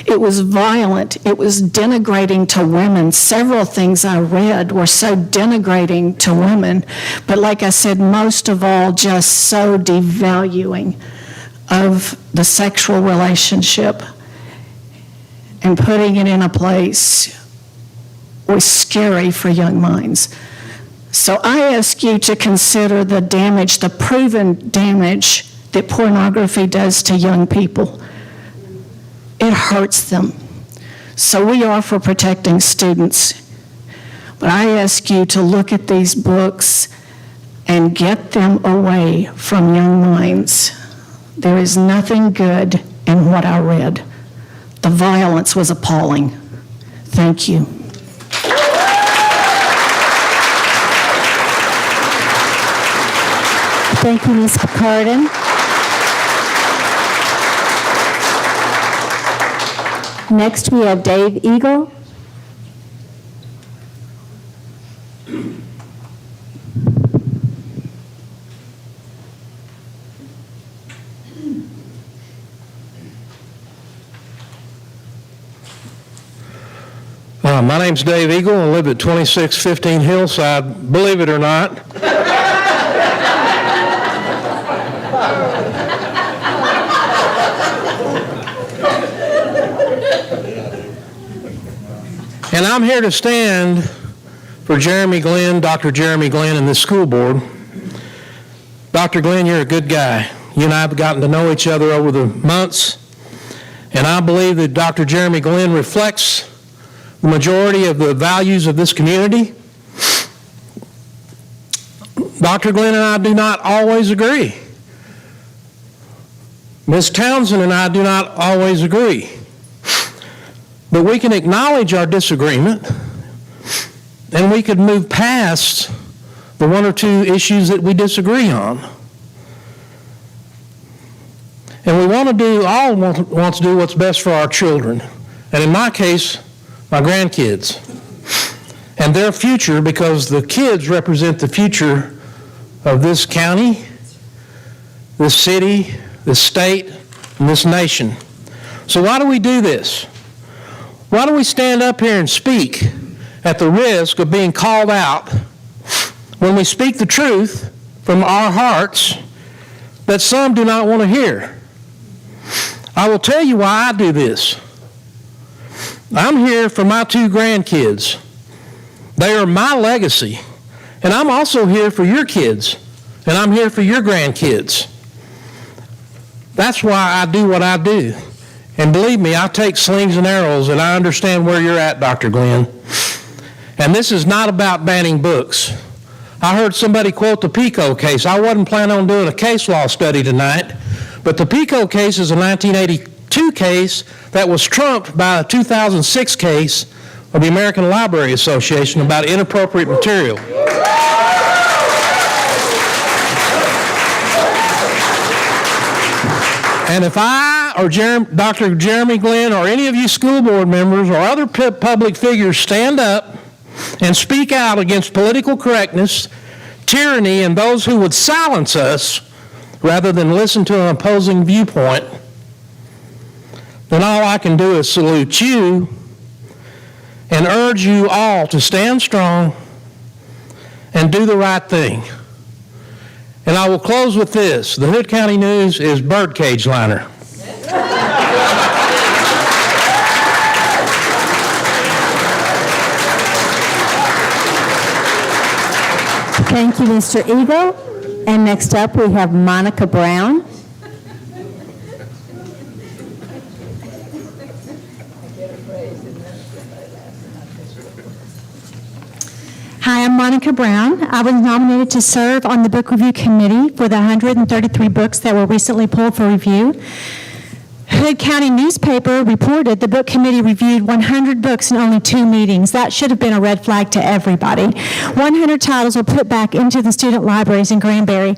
It was violent. It was denigrating to women. Several things I read were so denigrating to women, but like I said, most of all, just so devaluing of the sexual relationship, and putting it in a place was scary for young minds. So I ask you to consider the damage, the proven damage that pornography does to young people. It hurts them. So we are for protecting students. But I ask you to look at these books and get them away from young minds. There is nothing good in what I read. The violence was appalling. Thank you. Thank you, Ms. Cardon. Next, we have Dave Eagle. My name's Dave Eagle. I live at 2615 Hillside, believe it or not. And I'm here to stand for Jeremy Glenn, Dr. Jeremy Glenn, and the school board. Dr. Glenn, you're a good guy. You and I have gotten to know each other over the months, and I believe that Dr. Jeremy Glenn reflects the majority of the values of this community. Dr. Glenn and I do not always agree. Ms. Townsend and I do not always agree. But we can acknowledge our disagreement, and we could move past the one or two issues that we disagree on. And we want to do what's best for our children. And in my case, my grandkids, and their future, because the kids represent the future of this county, this city, this state, and this nation. So why do we do this? Why do we stand up here and speak at the risk of being called out when we speak the truth from our hearts that some do not want to hear? I will tell you why I do this. I'm here for my two grandkids. They are my legacy. And I'm also here for your kids. And I'm here for your grandkids. That's why I do what I do. And believe me, I take slings and arrows, and I understand where you're at, Dr. Glenn. And this is not about banning books. I heard somebody quote the Pico case. I wasn't planning on doing a case law study tonight, but the Pico case is a 1982 case that was trumped by a 2006 case of the American Library Association about inappropriate material. And if I or Dr. Jeremy Glenn or any of you school board members or other public figures stand up and speak out against political correctness, tyranny, and those who would silence us rather than listen to an opposing viewpoint, then all I can do is salute you and urge you all to stand strong and do the right thing. And I will close with this. The Hood County News is birdcage liner. Thank you, Mr. Eagle. And next up, we have Monica Brown. Hi, I'm Monica Brown. I was nominated to serve on the book review committee for the 133 books that were recently pulled for review. Hood County newspaper reported the book committee reviewed 100 books in only 2 meetings. That should have been a red flag to everybody. 100 titles were put back into the student libraries in Granbury,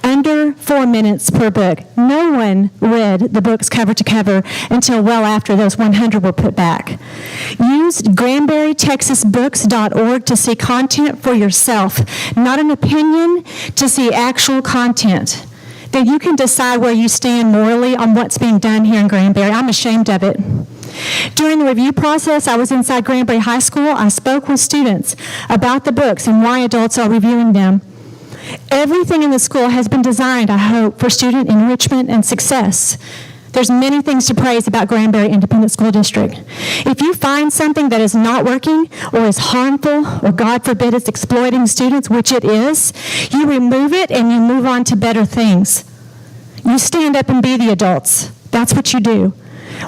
under 4 minutes per book. No one read the books cover to cover until well after those 100 were put back. Use GranburyTexasBooks.org to see content for yourself, not an opinion, to see actual content. Then you can decide where you stand morally on what's being done here in Granbury. I'm ashamed of it. During the review process, I was inside Granbury High School. I spoke with students about the books and why adults are reviewing them. Everything in the school has been designed, I hope, for student enrichment and success. There's many things to praise about Granbury Independent School District. If you find something that is not working or is harmful or, God forbid, is exploiting students, which it is, you remove it and you move on to better things. You stand up and be the adults. That's what you do.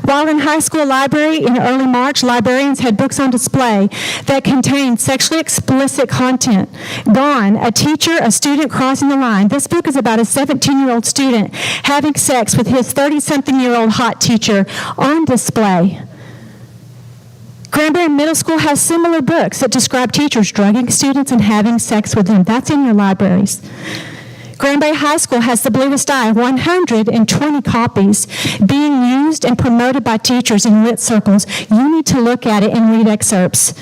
While in high school library in early March, librarians had books on display that contained sexually explicit content. Gone, a teacher, a student crossing the line. This book is about a 17-year-old student having sex with his 30-something-year-old hot teacher on display. Granbury Middle School has similar books that describe teachers drugging students and having sex with them. That's in your libraries. Granbury High School has the bluest eye, 120 copies being used and promoted by teachers in lit circles. You need to look at it and read excerpts.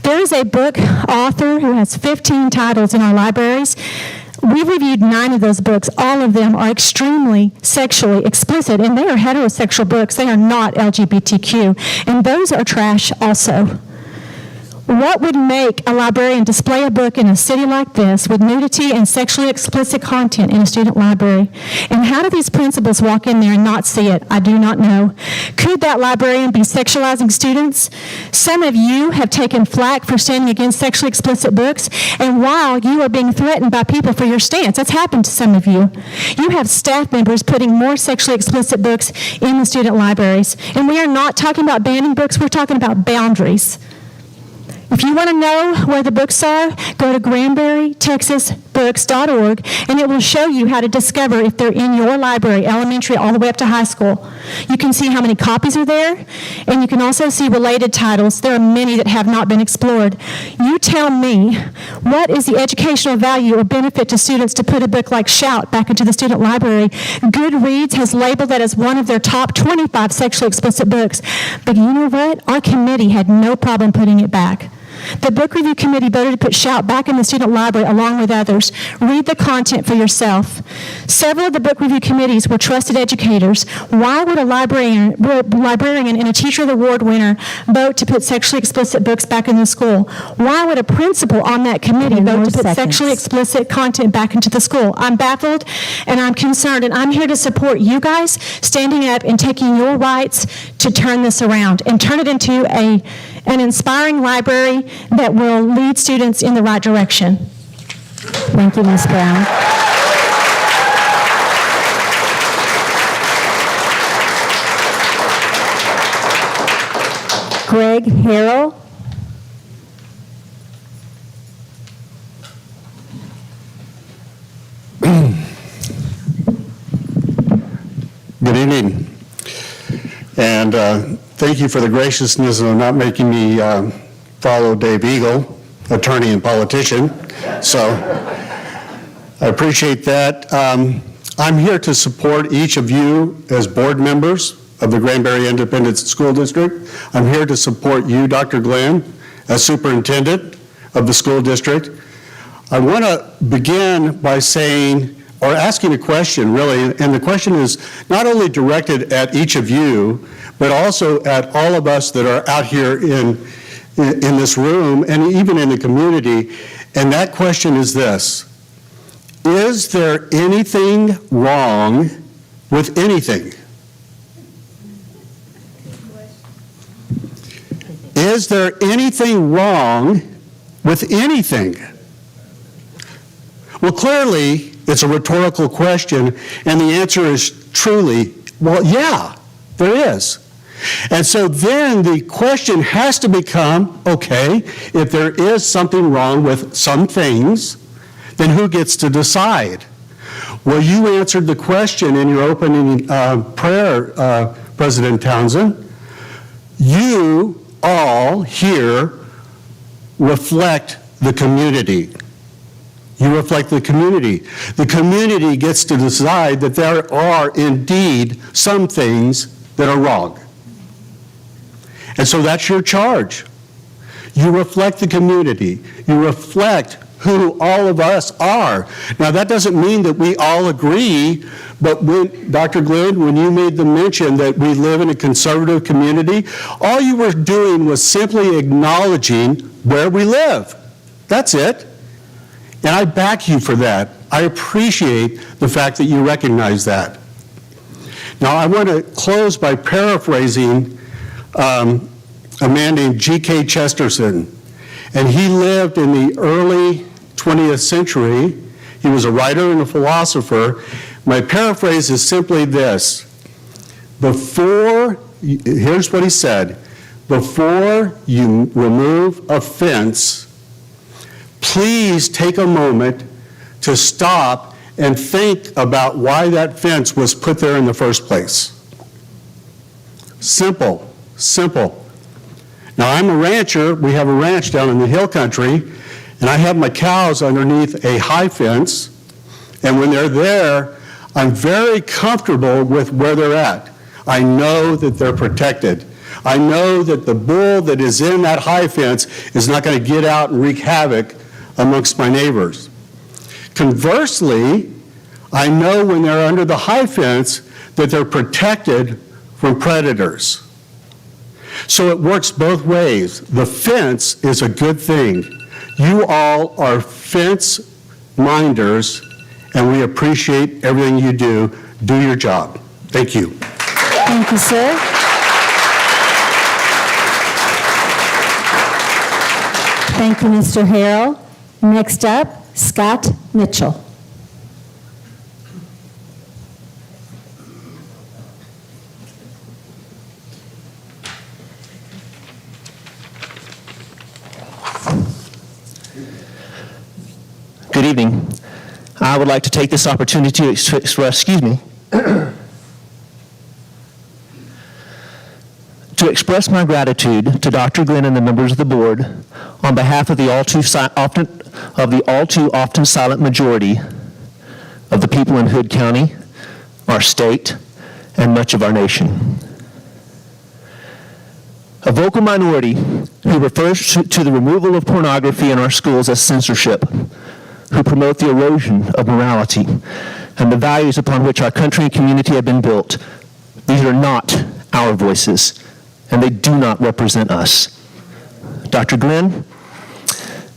There is a book author who has 15 titles in our libraries. We reviewed 9 of those books. All of them are extremely sexually explicit, and they are heterosexual books. They are not LGBTQ, and those are trash also. What would make a librarian display a book in a city like this with nudity and sexually explicit content in a student library? And how do these principals walk in there and not see it? I do not know. Could that librarian be sexualizing students? Some of you have taken flack for standing against sexually explicit books, and while you are being threatened by people for your stance, that's happened to some of you. You have staff members putting more sexually explicit books in the student libraries. And we are not talking about banning books, we're talking about boundaries. If you want to know where the books are, go to GranburyTexasBooks.org, and it will show you how to discover if they're in your library, elementary all the way up to high school. You can see how many copies are there, and you can also see related titles. There are many that have not been explored. You tell me, what is the educational value or benefit to students to put a book like Shout back into the student library? Goodreads has labeled that as one of their top 25 sexually explicit books. But you know what? Our committee had no problem putting it back. The book review committee voted to put Shout back in the student library along with others. Read the content for yourself. Several of the book review committees were trusted educators. Why would a librarian and a Teacher of the Award winner vote to put sexually explicit books back in the school? Why would a principal on that committee vote to put sexually explicit content back into the school? I'm baffled and I'm concerned, and I'm here to support you guys standing up and taking your rights to turn this around and turn it into an inspiring library that will lead students in the right direction. Thank you, Ms. Brown. Greg Harrell. Good evening. And thank you for the graciousness of not making me follow Dave Eagle, attorney and politician. So I appreciate that. I'm here to support each of you as board members of the Granbury Independent School District. I'm here to support you, Dr. Glenn, as superintendent of the school district. I want to begin by saying, or asking a question, really, and the question is not only directed at each of you, but also at all of us that are out here in this room and even in the community. And that question is this: is there anything wrong with anything? Is there anything wrong with anything? Well, clearly, it's a rhetorical question, and the answer is truly, well, yeah, there is. And so then the question has to become, okay, if there is something wrong with some things, then who gets to decide? Well, you answered the question in your opening prayer, President Townsend. You all here reflect the community. You reflect the community. The community gets to decide that there are indeed some things that are wrong. And so that's your charge. You reflect the community. You reflect who all of us are. Now, that doesn't mean that we all agree, but when, Dr. Glenn, when you made the mention that we live in a conservative community, all you were doing was simply acknowledging where we live. That's it. And I back you for that. I appreciate the fact that you recognize that. Now, I want to close by paraphrasing a man named G.K. Chesterton. And he lived in the early 20th century. He was a writer and a philosopher. My paraphrase is simply this: here's what he said: before you remove a fence, please take a moment to stop and think about why that fence was put there in the first place. Simple, simple. Now, I'm a rancher. We have a ranch down in the hill country, and I have my cows underneath a high fence, And when they're there, I'm very comfortable with where they're at. I know that they're protected. I know that the bull that is in that high fence is not going to get out and wreak havoc amongst my neighbors. Conversely, I know when they're under the high fence that they're protected from predators. So it works both ways. The fence is a good thing. You all are fence minders, and we appreciate everything you do. Do your job. Thank you. Thank you, sir. Thank you, Mr. Harrell. Next up, Scott Mitchell. Good evening. I would like to take this opportunity to express, to express my gratitude to Dr. Glenn and the members of the board on behalf of the all too often silent majority of the people in Hood County, our state, and much of our nation. A vocal minority who refers to the removal of pornography in our schools as censorship, who promote the erosion of morality and the values upon which our country and community have been built. These are not our voices, and they do not represent us. Dr. Glenn,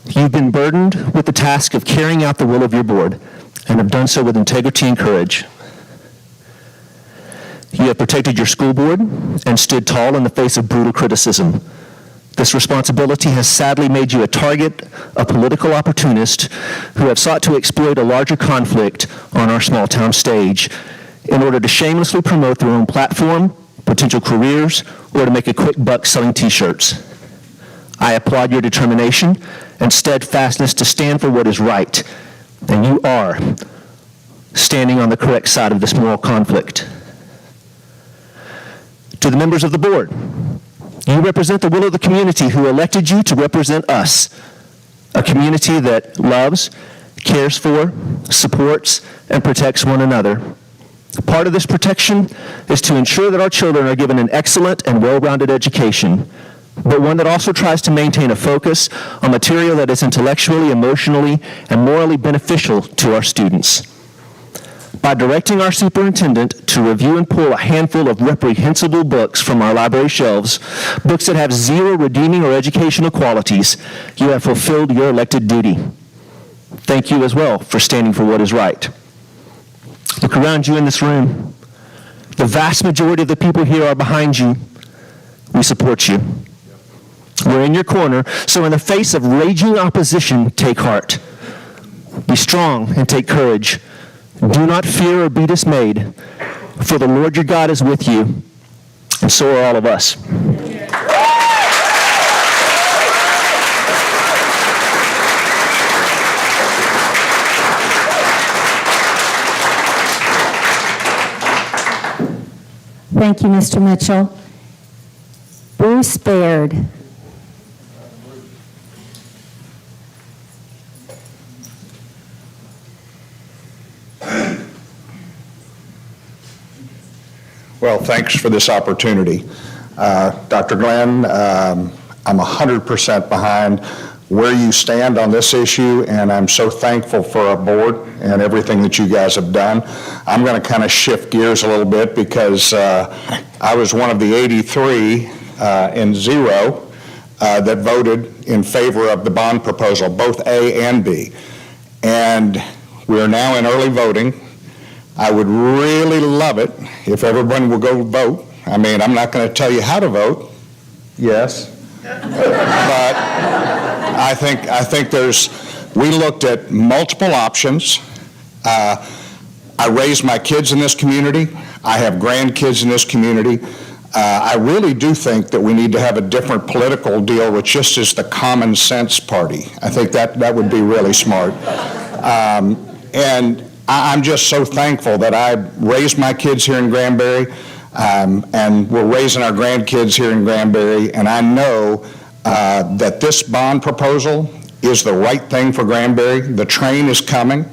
you've been burdened with the task of carrying out the will of your board, and have done so with integrity and courage. You have protected your school board and stood tall in the face of brutal criticism. This responsibility has sadly made you a target of political opportunists who have sought to exploit a larger conflict on our small town stage in order to shamelessly promote their own platform, potential careers, or to make a quick buck selling t-shirts. I applaud your determination and steadfastness to stand for what is right, and you are standing on the correct side of this moral conflict. To the members of the board, you represent the will of the community who elected you to represent us, a community that loves, cares for, supports, and protects one another. Part of this protection is to ensure that our children are given an excellent and well-rounded education, but one that also tries to maintain a focus on material that is intellectually, emotionally, and morally beneficial to our students. By directing our superintendent to review and pull a handful of reprehensible books from our library shelves, books that have zero redeeming or educational qualities, you have fulfilled your elected duty. Thank you as well for standing for what is right. Look around you in this room. The vast majority of the people here are behind you. We support you. We're in your corner, so in the face of raging opposition, take heart. Be strong and take courage. Do not fear or be dismayed, for the Lord your God is with you, and so are all of us. Thank you, Mr. Mitchell. Bruce Baird. Well, thanks for this opportunity. Dr. Glenn, I'm 100% behind where you stand on this issue, and I'm so thankful for our board and everything that you guys have done. I'm going to kind of shift gears a little bit because I was one of the 83 in zero that voted in favor of the bond proposal, both A and B. And we're now in early voting. I would really love it if everyone would go vote. I mean, I'm not going to tell you how to vote. Yes. But I think we looked at multiple options. I raised my kids in this community. I have grandkids in this community. I really do think that we need to have a different political deal, which just is the common sense party. I think that would be really smart. And I'm just so thankful that I raised my kids here in Granbury, and we're raising our grandkids here in Granbury, and I know that this bond proposal is the right thing for Granbury. The train is coming,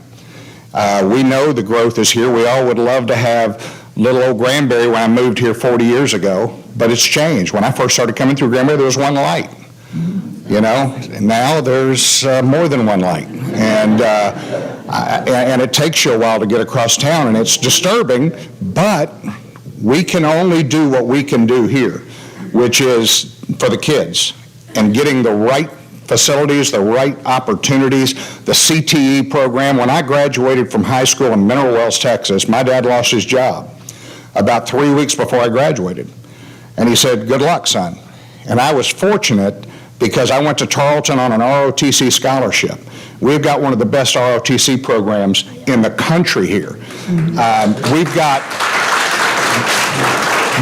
We know the growth is here. We all would love to have little old Granbury when I moved here 40 years ago, but it's changed. When I first started coming through Granbury, there was one light. You know, and now there's more than one light, and it takes you a while to get across town, and it's disturbing, but we can only do what we can do here, which is for the kids, and getting the right facilities, the right opportunities, the CTE program. When I graduated from high school in Mineral Wells, Texas, my dad lost his job about 3 weeks before I graduated, and he said, "Good luck, son." And I was fortunate because I went to Tarleton on an ROTC scholarship. We've got one of the best ROTC programs in the country here.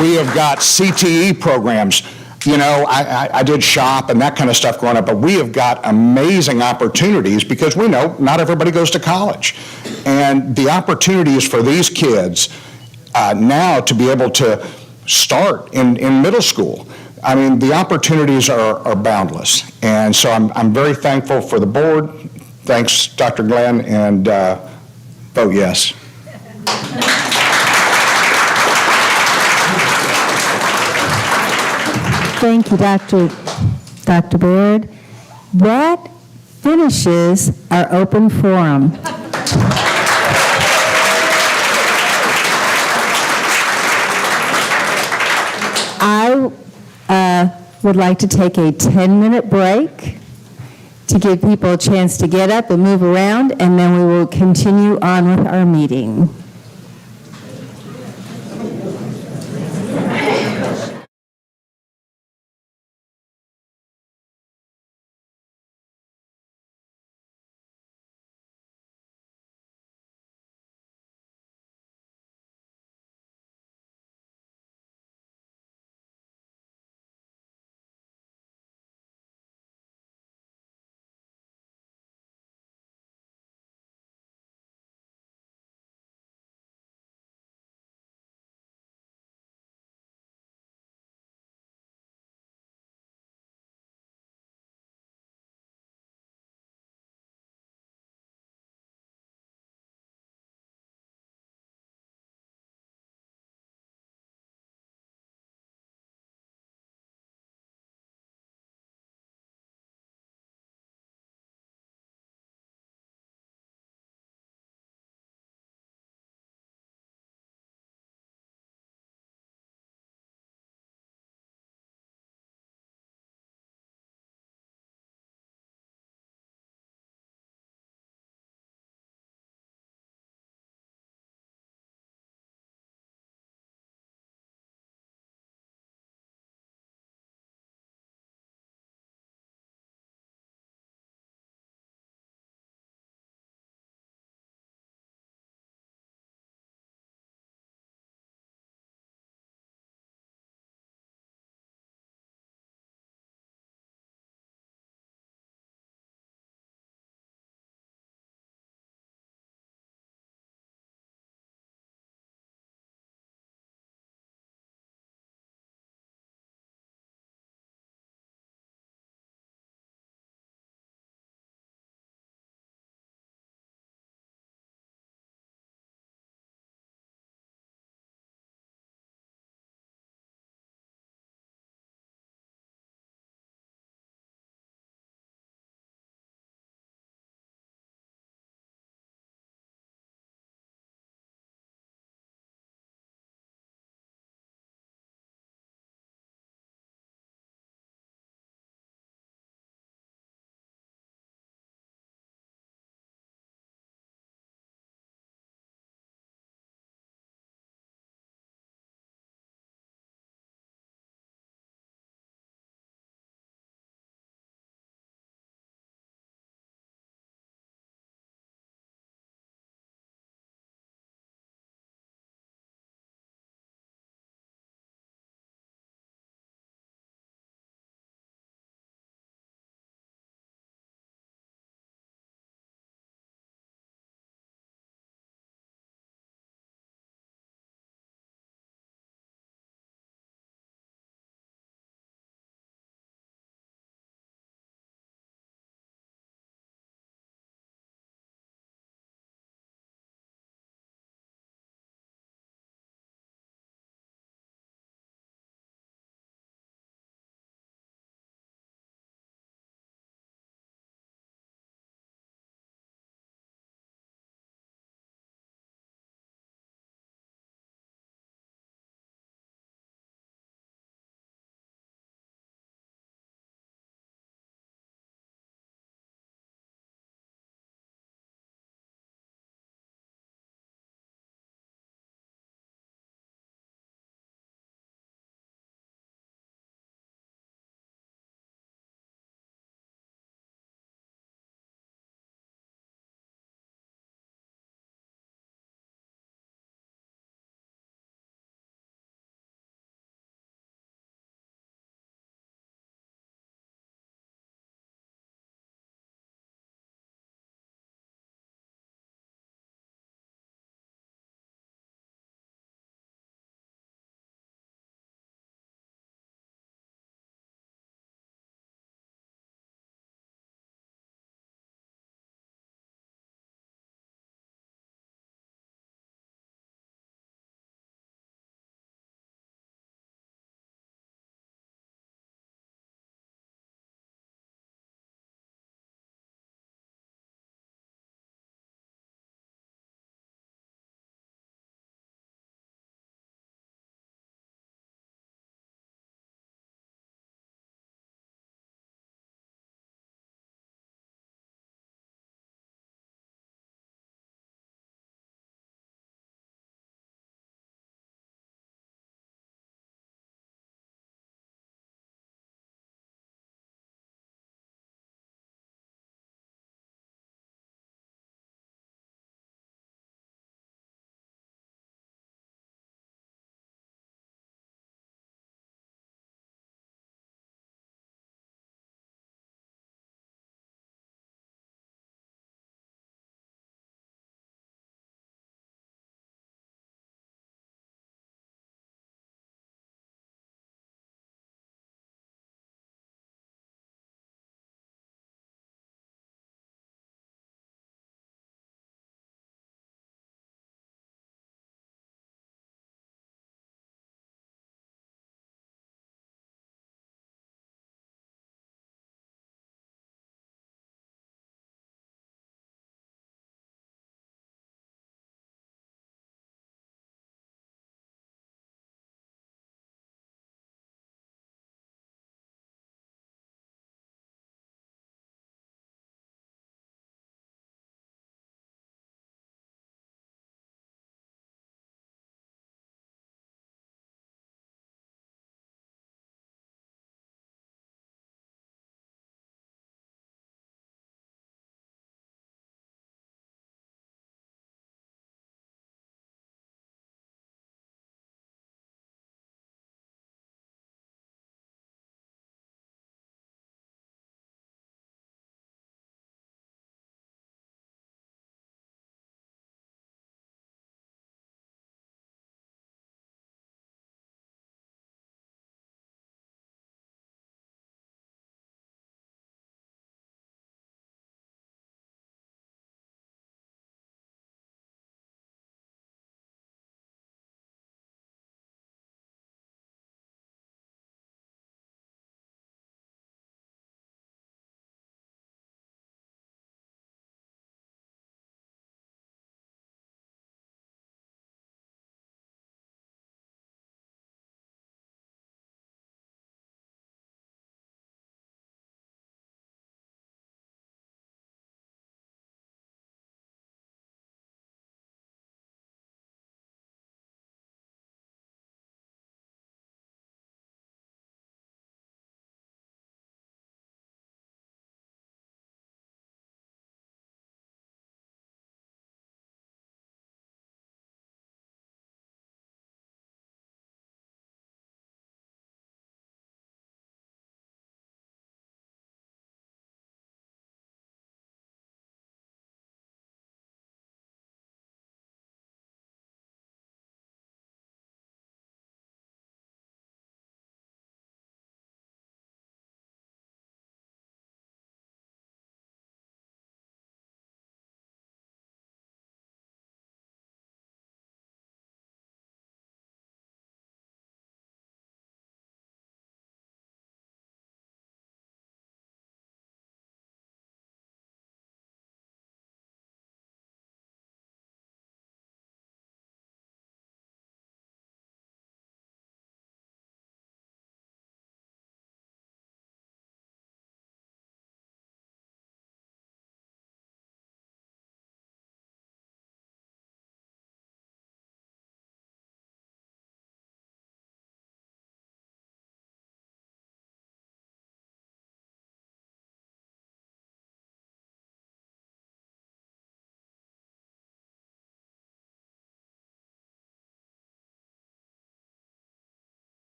We have got CTE programs. You know, I did shop and that kind of stuff growing up, but we have got amazing opportunities because we know not everybody goes to college. And the opportunities for these kids now to be able to start in middle school, I mean, the opportunities are boundless. And so I'm very thankful for the board. Thanks, Dr. Glenn, and vote yes. Thank you, Dr. Baird. That finishes our open forum. I would like to take a 10-minute break to give people a chance to get up and move around, and then we will continue on with our meeting.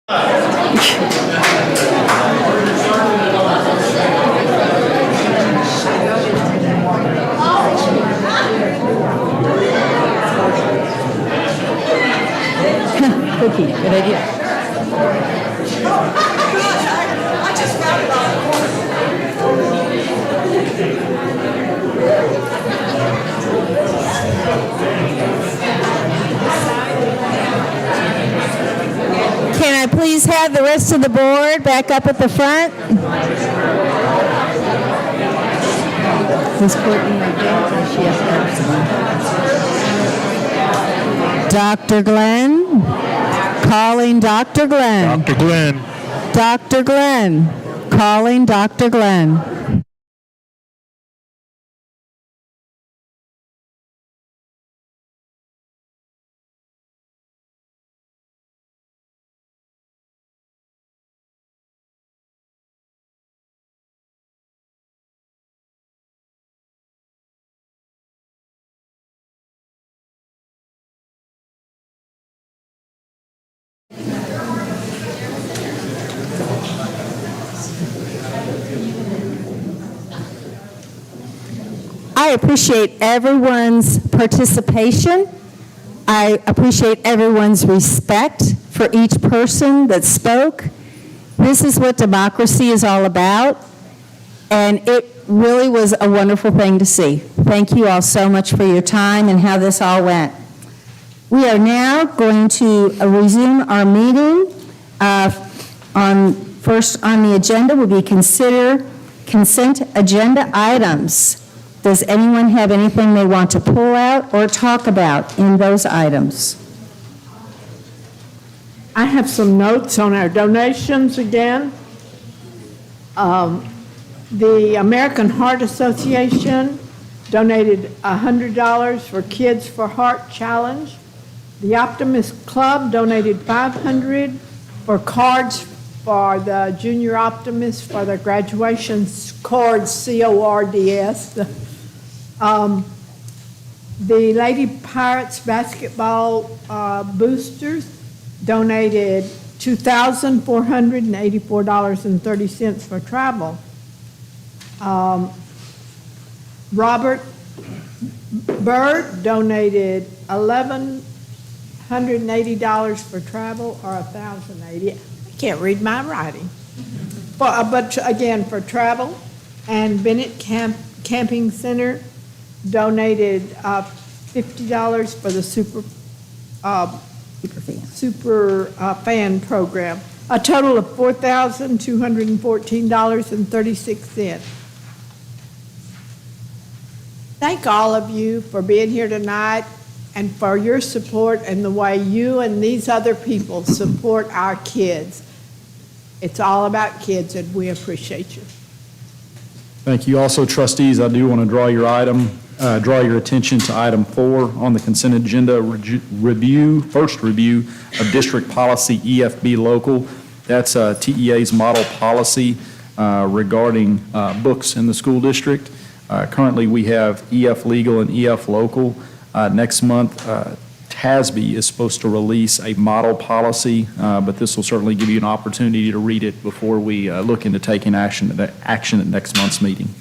Cookie, good idea. Can I please have the rest of the board back up at the front? Ms. Courtney, she has to have Dr. Glenn? Calling Dr. Glenn. Dr. Glenn. Dr. Glenn. Calling Dr. Glenn. I appreciate everyone's participation. I appreciate everyone's respect for each person that spoke. This is what democracy is all about, and it really was a wonderful thing to see. Thank you all so much for your time and how this all went. We are now going to resume our meeting. First on the agenda will be consider consent agenda items. Does anyone have anything they want to pull out or talk about in those items? I have some notes on our donations again. The American Heart Association donated $100 for Kids for Heart Challenge. The Optimist Club donated $500 for cards for the junior optimists for their graduation cards, CORDS. The Lady Pirates basketball boosters donated $2,484.30 for travel. Robert Bird donated $1,180 for travel, or $1,080. I can't read my writing. But again, for travel. And Bennett Camping Center donated $50 for the super fan program. A total of $4,214.36. Thank all of you for being here tonight and for your support and the way you and these other people support our kids. It's all about kids, and we appreciate you. Thank you. Also, trustees, I do want to draw your attention to item 4 on the consent agenda, first review of district policy EFB local. That's TEA's model policy regarding books in the school district. Currently, we have EF legal and EF local. Next month, TASB is supposed to release a model policy, but this will certainly give you an opportunity to read it before we look into taking action at next month's meeting.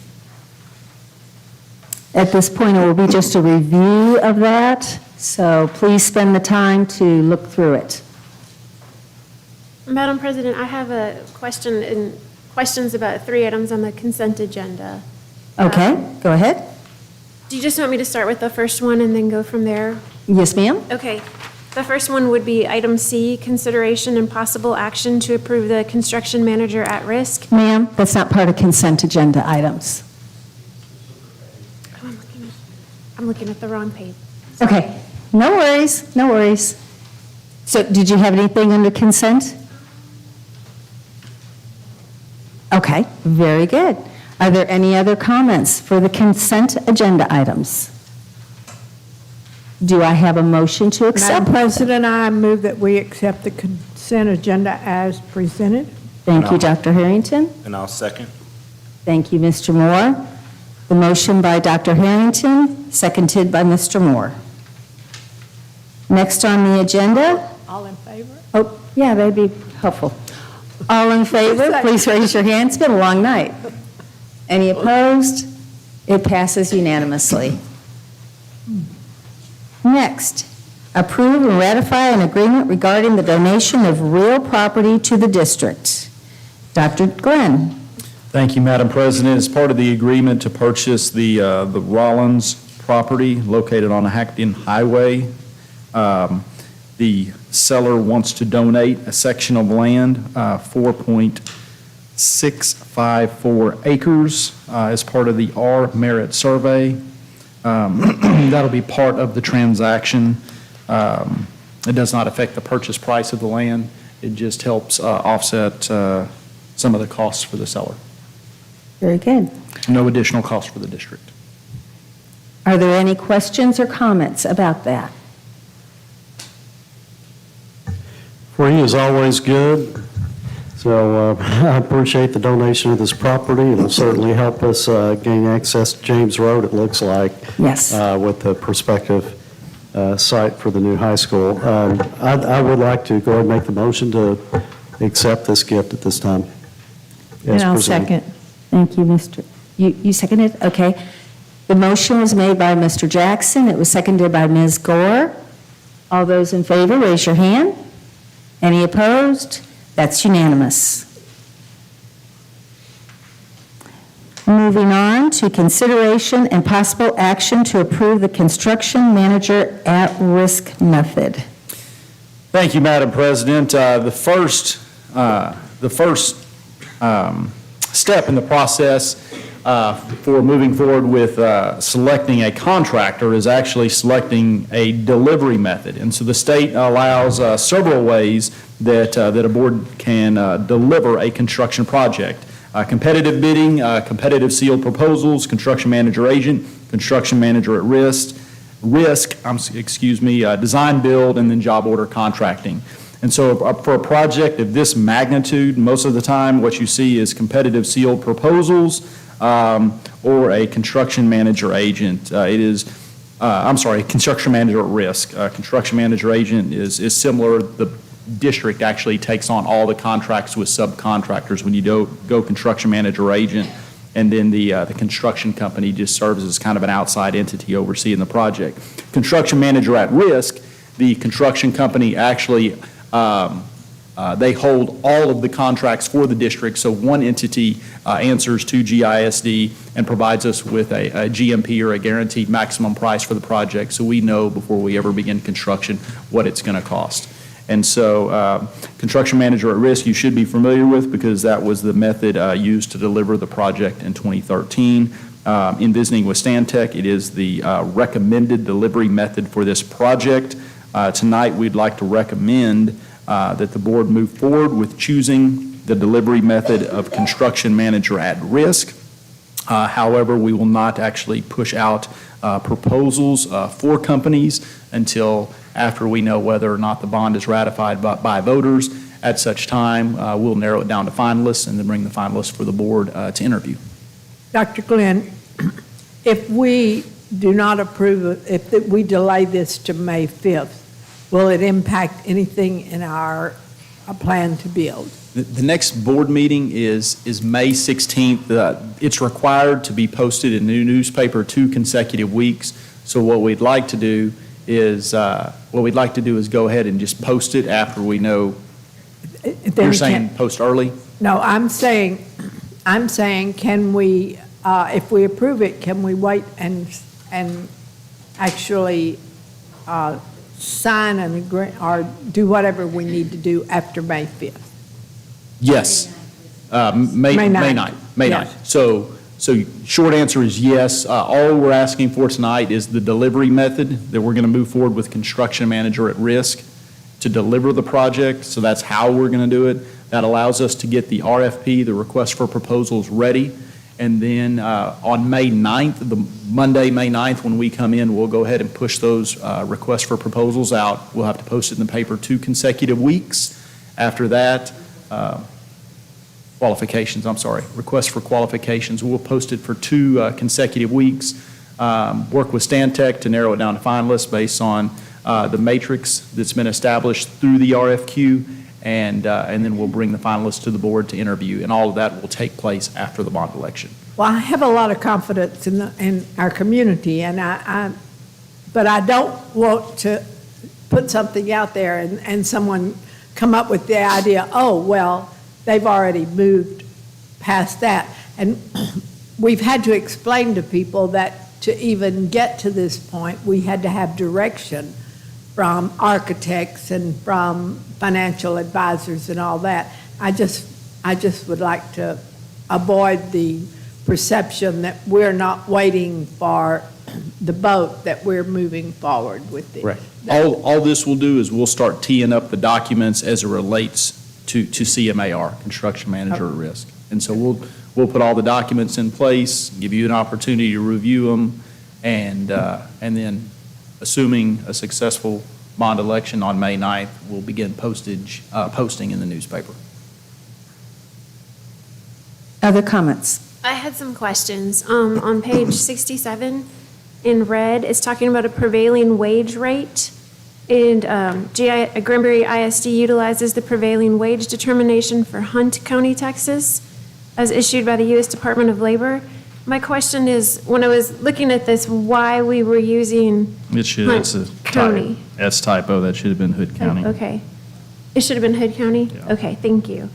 At this point, it will be just a review of that, so please spend the time to look through it. Madam President, I have a question and questions about 3 items on the consent agenda. Okay, go ahead. Do you just want me to start with the first one and then go from there? Yes, ma'am. Okay. The first one would be item C, consideration and possible action to approve the construction manager at risk. Ma'am, that's not part of consent agenda items. Oh, I'm looking at the wrong page. Okay, no worries, no worries. So did you have anything under consent? Okay, very good. Are there any other comments for the consent agenda items? Do I have a motion to accept? Madam President, I move that we accept the consent agenda as presented. Thank you, Dr. Harrington. And I'll second. Thank you, Mr. Moore. The motion by Dr. Harrington, seconded by Mr. Moore. Next on the agenda. All in favor? Oh, yeah, that'd be helpful. All in favor, please raise your hand. It's been a long night. Any opposed? It passes unanimously. Next, approve and ratify an agreement regarding the donation of real property to the district. Dr. Glenn. Thank you, Madam President. As part of the agreement to purchase the Rollins property located on the Hackton Highway, the seller wants to donate a section of land, 4.654 acres, as part of the R Merit Survey. That'll be part of the transaction. It does not affect the purchase price of the land. It just helps offset some of the costs for the seller. Very good. No additional cost for the district. Are there any questions or comments about that? Free is always good, so I appreciate the donation of this property. It'll certainly help us gain access to James Road, it looks like. Yes. With the prospective site for the new high school. I would like to go ahead and make the motion to accept this gift at this time. And I'll presented. second. Thank you, Mr. You seconded? Okay. The motion was made by Mr. Jackson. It was seconded by Ms. Gore. All those in favor, raise your hand. Any opposed? That's unanimous. Moving on to consideration and possible action to approve the construction manager at-risk method. Thank you, Madam President. The first step in the process for moving forward with selecting a contractor is actually selecting a delivery method. And so the state allows several ways that a board can deliver a construction project. Competitive bidding, competitive sealed proposals, construction manager agent, construction manager at risk, design build, and then job order contracting. And so for a project of this magnitude, most of the time what you see is competitive sealed proposals or a construction manager agent. Construction manager at risk. Construction manager agent is similar. The district actually takes on all the contracts with subcontractors when you go construction manager agent, and then the construction company just serves as kind of an outside entity overseeing the project. Construction manager at risk, the construction company actually they hold all of the contracts for the district, so one entity answers to GISD and provides us with a GMP or a guaranteed maximum price for the project, so we know before we ever begin construction what it's going to cost. And so construction manager at risk you should be familiar with because that was the method used to deliver the project in 2013. In visiting with Stantec, it is the recommended delivery method for this project. Tonight we'd like to recommend that the board move forward with choosing the delivery method of construction manager at risk. However, we will not actually push out proposals for companies until after we know whether or not the bond is ratified by voters. At such time, we'll narrow it down to finalists and then bring the finalists for the board to interview. Dr. Glenn, if we do not approve, if we delay this to May 5th, will it impact anything in our plan to build? The next board meeting is May 16th. It's required to be posted in the newspaper 2 consecutive weeks. So what we'd like to do is go ahead and just post it after we know. You're saying post early? No, I'm saying, can we, if we approve it, can we wait and actually sign an agreement or do whatever we need to do after May 5th? Yes. May 9th. May 9th. So short answer is yes. All we're asking for tonight is the delivery method that we're going to move forward with construction manager at risk to deliver the project. So that's how we're going to do it. That allows us to get the RFP, the request for proposals, ready. And then on May 9th, the Monday, May 9th, when we come in, we'll go ahead and push those requests for proposals out. We'll have to post it in the paper 2 consecutive weeks. After that, requests for qualifications. We'll post it for 2 consecutive weeks. Work with Stantec to narrow it down to finalists based on the matrix that's been established through the RFQ. and then we'll bring the finalists to the board to interview, and all of that will take place after the bond election. Well, I have a lot of confidence in our community, and but I don't want to put something out there and someone come up with the idea, oh, well, they've already moved past that. And we've had to explain to people that to even get to this point, we had to have direction from architects and from financial advisors and all that. I just would like to avoid the perception that we're not waiting for the boat, that we're moving forward with it. Right. All this will do is we'll start teeing up the documents as it relates to CMAR, Construction Manager at Risk. And so we'll put all the documents in place, give you an opportunity to review them, and then, assuming a successful bond election on May 9th, we'll begin posting in the newspaper. Other comments? I had some questions. On page 67, in red, it's talking about a prevailing wage rate. And Granbury ISD utilizes the prevailing wage determination for Hunt County, Texas, as issued by the U.S. Department of Labor. My question is, when I was looking at this, why we were using Hunt County? That's typo. That should have been Hood County. Okay. It should have been Hood County? Yeah. Okay, thank you.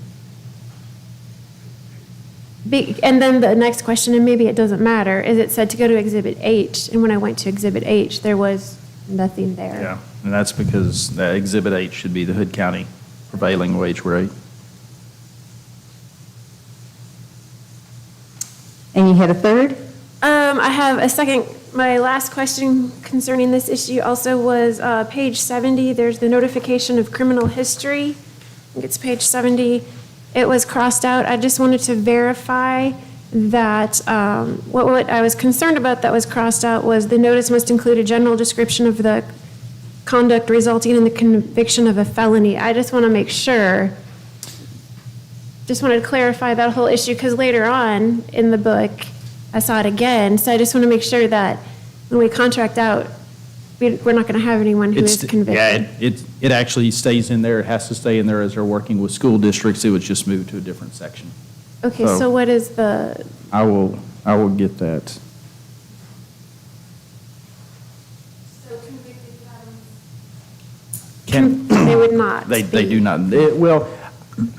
And then the next question, and maybe it doesn't matter, is it said to go to Exhibit H, and when I went to Exhibit H, there was nothing there. Yeah, and that's because that Exhibit H should be the Hood County prevailing wage rate. And you had a third? I have a second. My last question concerning this issue also was page 70. There's the notification of criminal history. I think it's page 70. It was crossed out. I just wanted to verify that what I was concerned about that was crossed out was the notice must include a general description of the conduct resulting in the conviction of a felony. I just want to make sure, just wanted to clarify that whole issue because later on in the book, I saw it again. So I just want to make sure that when we contract out, we're not going to have anyone who is convicted. Yeah, it actually stays in there. It has to stay in there as they're working with school districts. It would just move to a different section. Okay, so what is the? I will get that. So convicted felons? They would not. They do not. Well,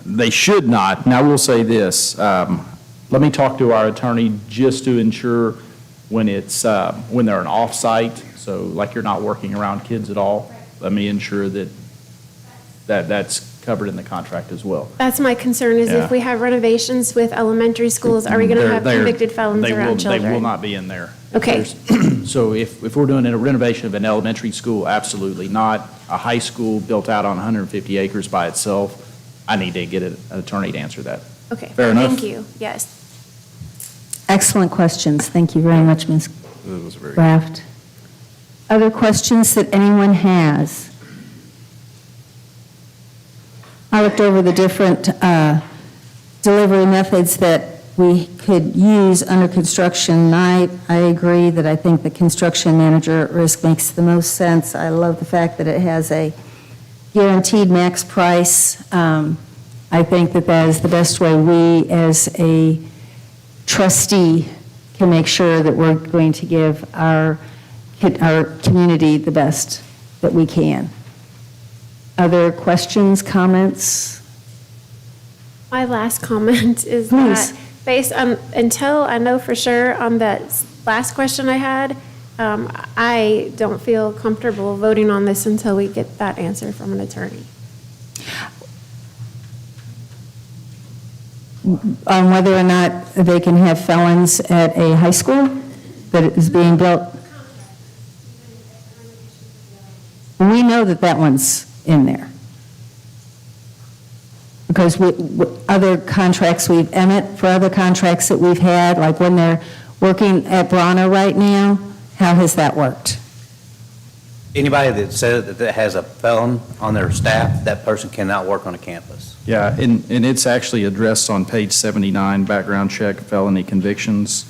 they should not. Now, I will say this. Let me talk to our attorney just to ensure when they're an off-site, so like you're not working around kids at all, let me ensure that's covered in the contract as well. That's my concern, is if we have renovations with elementary schools, are we going to have convicted felons around children? They will not be in there. Okay. So if we're doing a renovation of an elementary school, absolutely not. A high school built out on 150 acres by itself, I need to get an attorney to answer that. Okay. Fair enough? Thank you. Yes. Excellent questions. Thank you very much, Ms. Raft. Other questions that anyone has? I looked over the different delivery methods that we could use under construction. I agree that I think the construction manager at risk makes the most sense. I love the fact that it has a guaranteed max price. I think that is the best way we as a trustee can make sure that we're going to give our community the best that we can. Other questions, comments? My last comment is that based on, until I know for sure on that last question I had, I don't feel comfortable voting on this until we get that answer from an attorney. On whether or not they can have felons at a high school that is being built? We know that one's in there. Because other contracts Emmett, for other contracts that we've had, like when they're working at Bronner right now, how has that worked? Anybody that says that has a felon on their staff, that person cannot work on a campus. Yeah, and it's actually addressed on page 79, background check, felony convictions.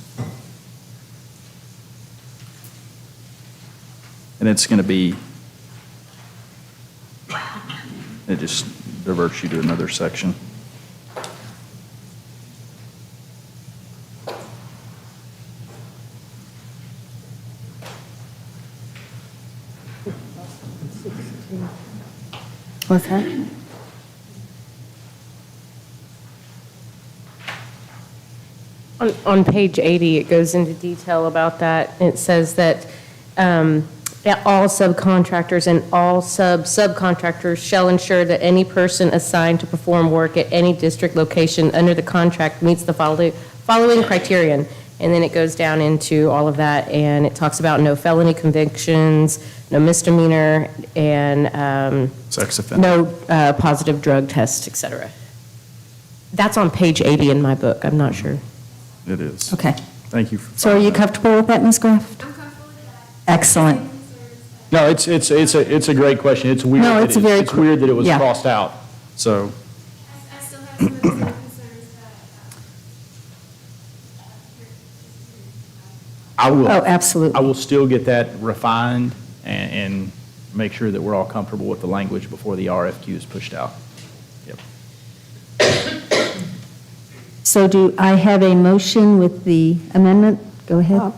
And it's going to be, diverts you to another section. What's that? On page 80, it goes into detail about that. It says that all subcontractors and all subcontractors shall ensure that any person assigned to perform work at any district location under the contract meets the following criterion. And then it goes down into all of that, and it talks about no felony convictions, no misdemeanor, and Sex offender. no positive drug tests, et cetera. That's on page 80 in my book. I'm not sure. It is. Okay. Thank you. So are you comfortable with that, Ms. Graft? I'm comfortable with that. Excellent. No, it's a great question. It's weird. No, it's a very It's weird that it was yeah. crossed out, so. I still have some concerns that I will. Oh, absolutely. I will still get that refined and make sure that we're all comfortable with the language before the RFQ is pushed out. Yep. So do I have a motion with the amendment? Go ahead.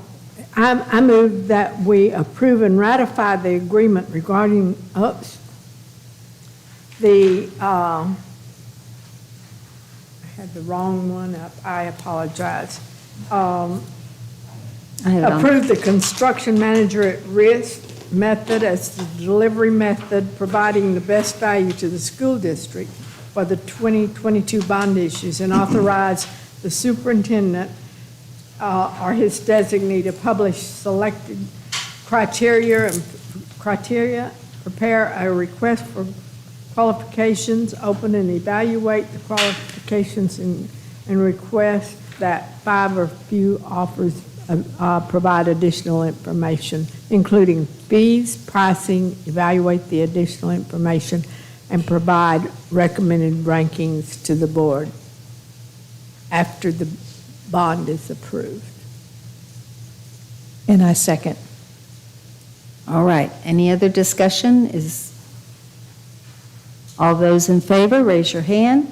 I move that we approve and ratify the agreement regarding, I had the wrong one up, I apologize. Approve the construction manager at risk method as the delivery method, providing the best value to the school district for the 2022 bond issues, and authorize the superintendent or his designee to publish selected criteria, prepare a request for qualifications, open and evaluate the qualifications, and request that 5 or few offers provide additional information, including fees, pricing, evaluate the additional information, and provide recommended rankings to the board after the bond is approved. And I second. All right. Any other discussion? Is all those in favor, raise your hand.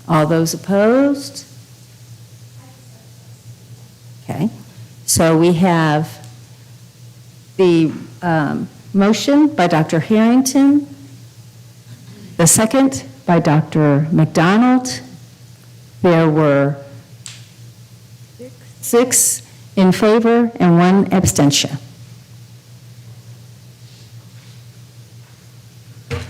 All those opposed? Okay. So we have the motion by Dr. Harrington, the second by Dr. McDonald. There were 6 in favor and 1 abstention.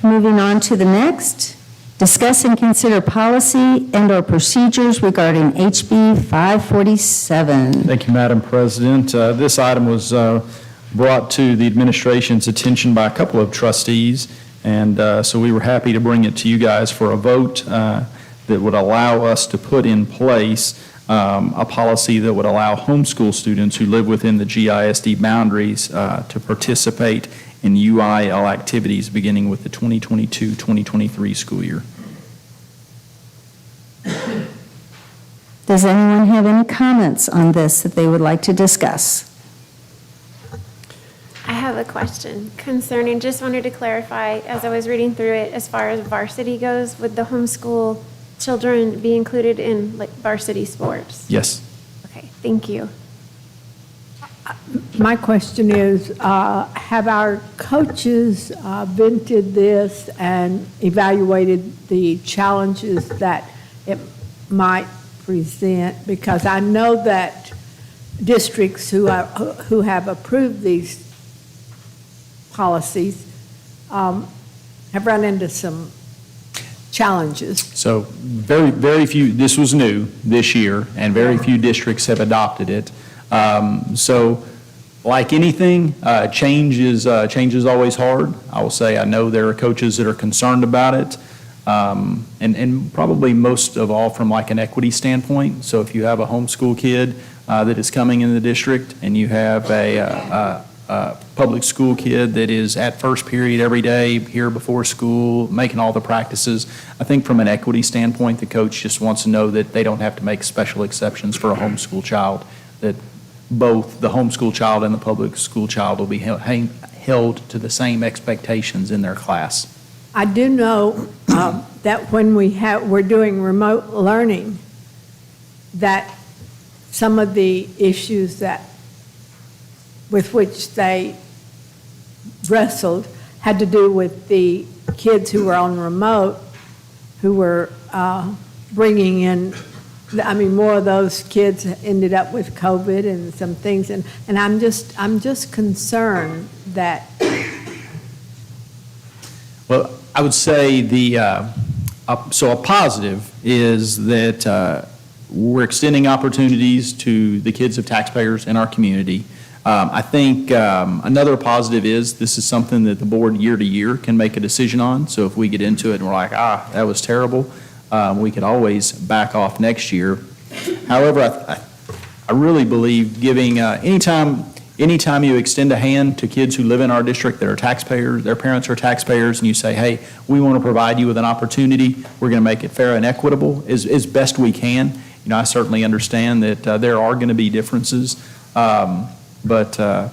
Moving on to the next, discuss and consider policy and/or procedures regarding HB 547. Thank you, Madam President. This item was brought to the administration's attention by a couple of trustees, and so we were happy to bring it to you guys for a vote that would allow us to put in place a policy that would allow homeschool students who live within the GISD boundaries to participate in UIL activities beginning with the 2022-2023 school year. Does anyone have any comments on this that they would like to discuss? I have a question concerning, just wanted to clarify, as I was reading through it, as far as varsity goes, would the homeschool children be included in like varsity sports? Yes. Okay, thank you. My question is, have our coaches vented this and evaluated the challenges that it might present? Because I know that districts who have approved these policies have run into some challenges. So very few, this was new this year, and very few districts have adopted it. So like anything, change is always hard. I will say I know there are coaches that are concerned about it, and probably most of all from like an equity standpoint. So if you have a homeschool kid that is coming in the district, and you have a public school kid that is at first period every day, here before school, making all the practices, I think from an equity standpoint, the coach just wants to know that they don't have to make special exceptions for a homeschool child, that both the homeschool child and the public school child will be held to the same expectations in their class. I do know that when we're doing remote learning, that some of the issues with which they wrestled had to do with the kids who were on remote, who were bringing in, more of those kids ended up with COVID and some things, and I'm just concerned that. Well, I would say so a positive is that we're extending opportunities to the kids of taxpayers in our community. I think another positive is this is something that the board year to year can make a decision on. So if we get into it and we're like, that was terrible, we could always back off next year. However, I really believe giving, anytime you extend a hand to kids who live in our district that are taxpayers, their parents are taxpayers, and you say, hey, we want to provide you with an opportunity, we're going to make it fair and equitable as best we can. I certainly understand that there are going to be differences, but I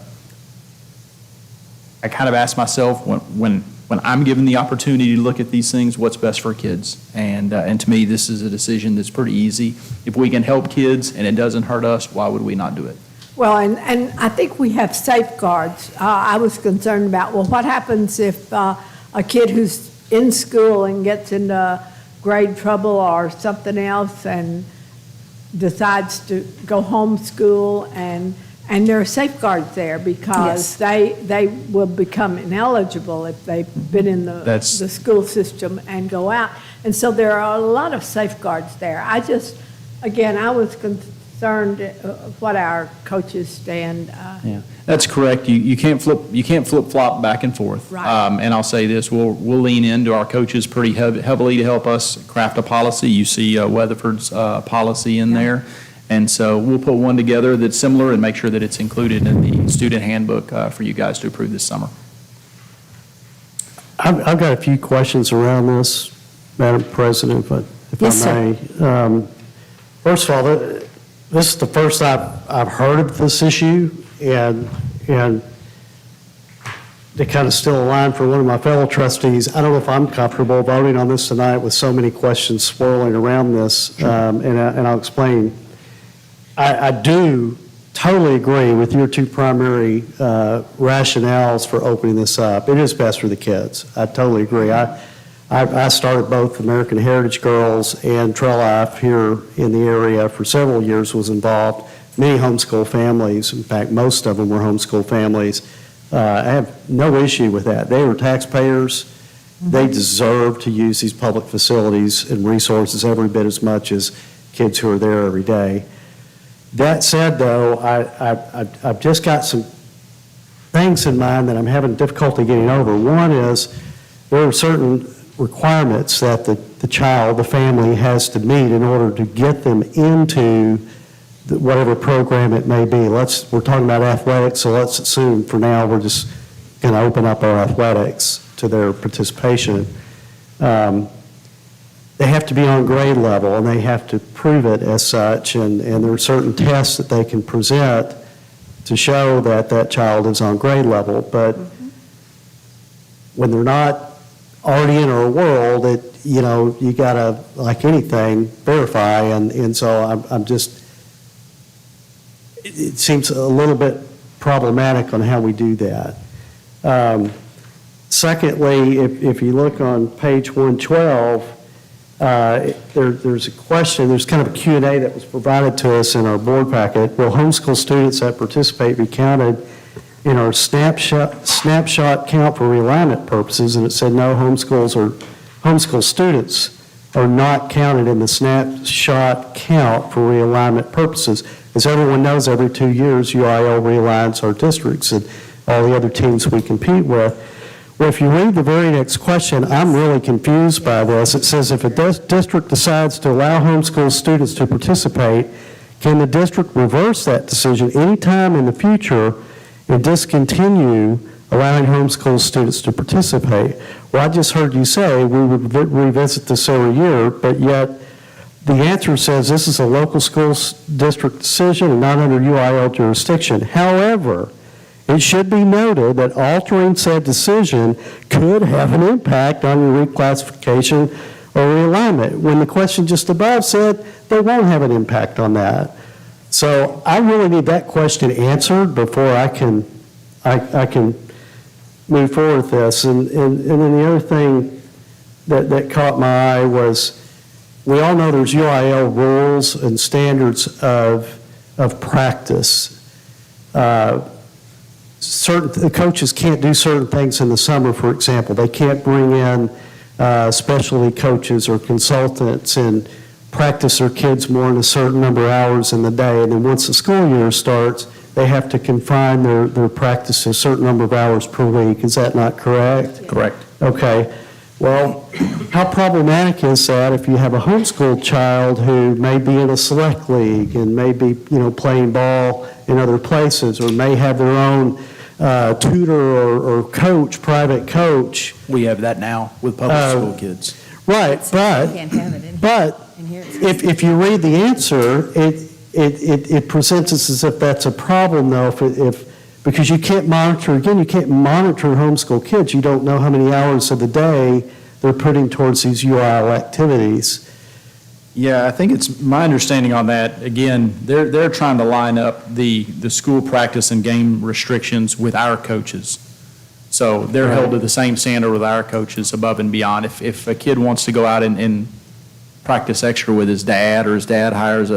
kind of ask myself when I'm given the opportunity to look at these things, what's best for kids? And to me, this is a decision that's pretty easy. If we can help kids and it doesn't hurt us, why would we not do it? Well, and I think we have safeguards. I was concerned about, what happens if a kid who's in school and gets into grade trouble or something else and decides to go homeschool, and there are safeguards there because they will become ineligible if they've been in the school system and go out. And so there are a lot of safeguards there. I was concerned what our coaches stand. Yeah, that's correct. You can't flip-flop back and forth. Right. And I'll say this, we'll lean into our coaches pretty heavily to help us craft a policy. You see Weatherford's policy in there. And so we'll put one together that's similar and make sure that it's included in the student handbook for you guys to approve this summer. I've got a few questions around this, Madam President, if Yes, I may. First of all, this is the first I've heard of this issue, and to kind of steal a line for one of my fellow trustees, I don't know if I'm comfortable voting on this tonight with so many questions swirling around this, and I'll explain. I do totally agree with your two primary rationales for opening this up. It is best for the kids. I totally agree. I started both American Heritage Girls and Trail Life here in the area for several years, was involved. Many homeschool families, in fact, most of them were homeschool families. I have no issue with that. They were taxpayers. They deserve to use these public facilities and resources every bit as much as kids who are there every day. That said, though, I've just got some things in mind that I'm having difficulty getting over. One is there are certain requirements that the child, the family, has to meet in order to get them into whatever program it may be. We're talking about athletics, so let's assume for now we're just going to open up our athletics to their participation. They have to be on grade level, and they have to prove it as such, and there are certain tests that they can present to show that that child is on grade level. But when they're not already in our world, you got to, like anything, verify, and so I'm just, it seems a little bit problematic on how we do that. Secondly, if you look on page 112, there's a question, there's kind of a Q&A that was provided to us in our board packet. Will homeschool students that participate be counted in our snapshot count for realignment purposes? And it said no, homeschool students are not counted in the snapshot count for realignment purposes. As everyone knows, every 2 years UIL realigns our districts and all the other teams we compete with. Well, if you read the very next question, I'm really confused by this. It says if a district decides to allow homeschool students to participate, can the district reverse that decision anytime in the future and discontinue allowing homeschool students to participate? Well, I just heard you say we would revisit this every year, but yet the answer says this is a local school district decision and not under UIL jurisdiction. However, It should be noted that altering said decision could have an impact on your reclassification or realignment, when the question just above said they won't have an impact on that. So I really need that question answered before I can move forward with this. And then the other thing that caught my eye was, we all know there's UIL rules and standards of practice. The coaches can't do certain things in the summer, for example. They can't bring in specialty coaches or consultants and practice their kids more than a certain number of hours in the day. And then once the school year starts, they have to confine their practice to a certain number of hours per week. Is that not correct? Correct. Okay. Well, how problematic is that if you have a homeschooled child who may be in a select league and may be, playing ball in other places, or may have their own tutor or coach, private coach? We have that now with public school kids. Right, but if you read the answer, it presents us as if that's a problem, though, because you can't monitor homeschool kids. You don't know how many hours of the day they're putting towards these UIL activities. Yeah, I think it's my understanding on that, again, they're trying to line up the school practice and game restrictions with our coaches. So they're held to the same standard with our coaches above and beyond. If a kid wants to go out and practice extra with his dad, or his dad hires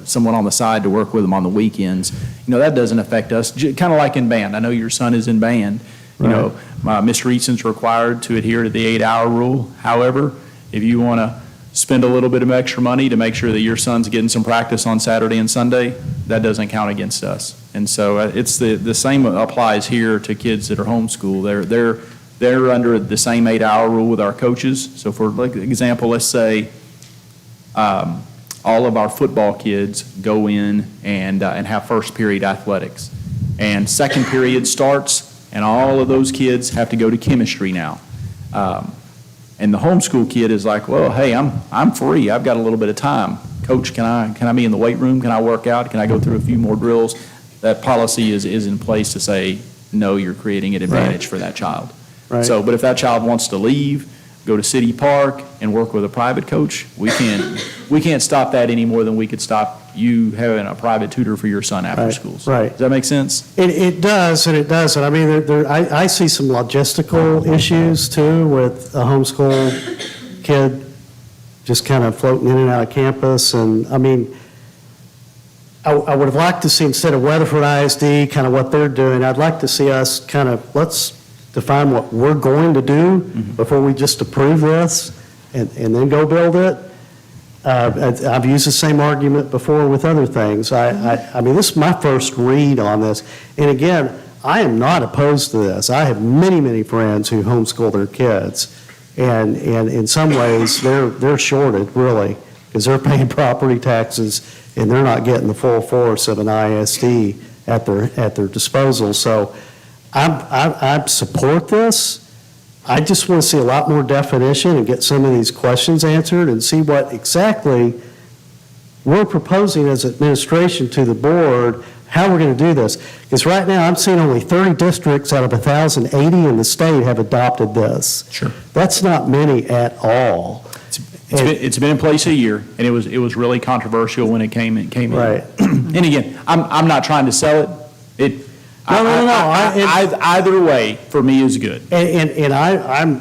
someone on the side to work with him on the weekends, that doesn't affect us. Kind of like in band. I know your son is in band. Mr. Easton's required to adhere to the 8-hour rule. However, if you want to spend a little bit of extra money to make sure that your son's getting some practice on Saturday and Sunday, that doesn't count against us. And so it's the same applies here to kids that are homeschooled. They're under the same 8-hour rule with our coaches. So for example, let's say all of our football kids go in and have first period athletics, and second period starts, and all of those kids have to go to chemistry now. And the homeschool kid is like, well, hey, I'm free. I've got a little bit of time. Coach, can I be in the weight room? Can I work out? Can I go through a few more drills? That policy is in place to say, no, you're creating an advantage for that child. Right. So, but if that child wants to leave, go to City Park and work with a private coach, we can't stop that any more than we could stop you having a private tutor for your son after school. Right. Does that make sense? It does, and it doesn't. I mean, I see some logistical issues, too, with a homeschool kid just kind of floating in and out of campus. And, I mean, I would have liked to see, instead of Weatherford ISD, kind of what they're doing, I'd like to see us kind of, let's define what we're going to do before we just approve this and then go build it. I've used the same argument before with other things. I mean, this is my first read on this. And again, I am not opposed to this. I have many, many friends who homeschool their kids. And in some ways, they're shorted, really, because they're paying property taxes and they're not getting the full force of an ISD at their disposal. So I support this. I just want to see a lot more definition and get some of these questions answered and see what exactly we're proposing as administration to the board, how we're going to do this. Because right now, I'm seeing only 30 districts out of 1,080 in the state have adopted this. Sure. That's not many at all. It's been in place a year, and it was really controversial when it came in. Right. And again, I'm not trying to sell it. No. Either way, for me, is good. And I'm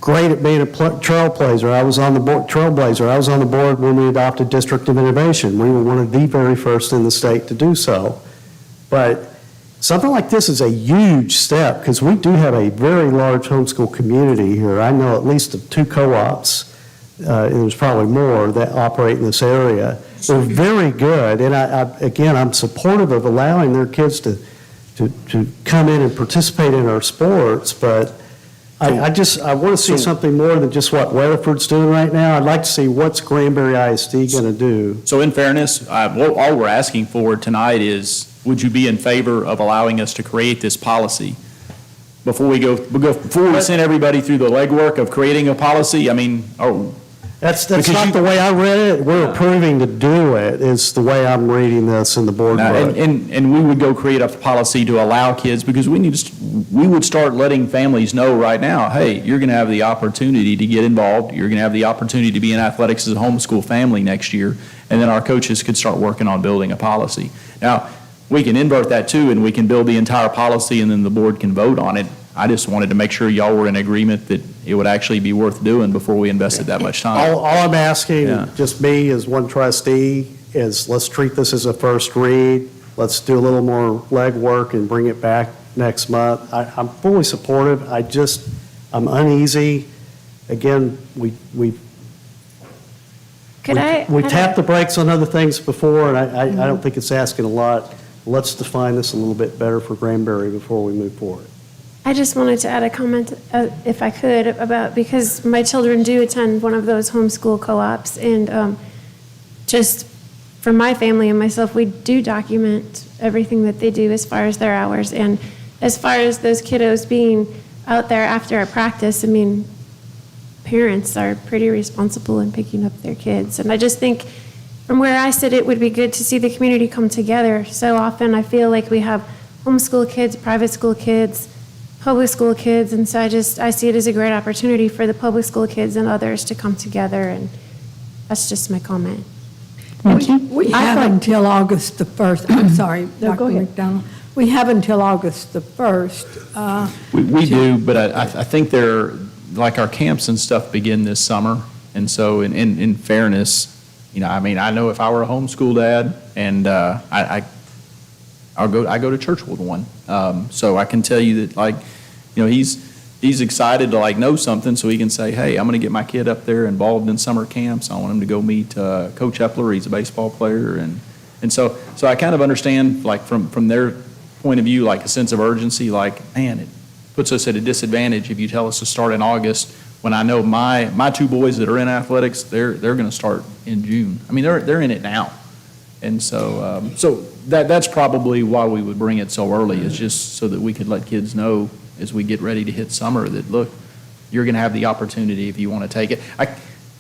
great at being a trailblazer. I was on the board, Trailblazer. I was on the board when we adopted District of Innovation. We were one of the very first in the state to do so. But something like this is a huge step because we do have a very large homeschool community here. I know at least of 2 co-ops, and there's probably more, that operate in this area. They're very good, and I'm supportive of allowing their kids to come in and participate in our sports, but I want to see something more than just what Weatherford's doing right now. I'd like to see what's Granbury ISD going to do. So in fairness, all we're asking for tonight is, would you be in favor of allowing us to create this policy? Before we send everybody through the legwork of creating a policy, I mean, That's Because not you- the way I read it. We're approving to do it, is the way I'm reading this in the board Now, book. and we would go create a policy to allow kids, because we would start letting families know right now, hey, you're going to have the opportunity to get involved, you're going to have the opportunity to be in athletics as a homeschool family next year, and then our coaches could start working on building a policy. Now, we can invert that too, and we can build the entire policy, and then the board can vote on it. I just wanted to make sure y'all were in agreement that it would actually be worth doing before we invested that much time. All I'm asking, Yeah. just me as one trustee, is let's treat this as a first read. Let's do a little more legwork and bring it back next month. I'm fully supportive. I'm uneasy. Again, we tapped the brakes on other things before, and I don't think it's asking a lot. Let's define this a little bit better for Granbury before we move forward. I just wanted to add a comment, if I could, about, because my children do attend one of those homeschool co-ops, and just for my family and myself, we do document everything that they do as far as their hours, and as far as those kiddos being out there after a practice, I mean, parents are pretty responsible in picking up their kids, and I just think from where I sit, it would be good to see the community come together. So often I feel like we have homeschool kids, private school kids, public school kids, and so I see it as a great opportunity for the public school kids and others to come together, and that's just my comment. We have until August the 1st, I'm sorry, No, go Dr. ahead. McDonald. We have until August the 1st. We do, but I think like our camps and stuff begin this summer, and so in fairness, I mean, I know if I were a homeschool dad, and I go to church with one, so I can tell you that, he's excited to know something, so he can say, hey, I'm going to get my kid up there involved in summer camps. I want him to go meet Coach Epler. He's a baseball player, and so I kind of understand, from their point of view, a sense of urgency. Man, it puts us at a disadvantage if you tell us to start in August, when I know my two boys that are in athletics, they're going to start in June. I mean, they're in it now. And so that's probably why we would bring it so early, is just so that we could let kids know as we get ready to hit summer that, look, you're going to have the opportunity if you want to take it.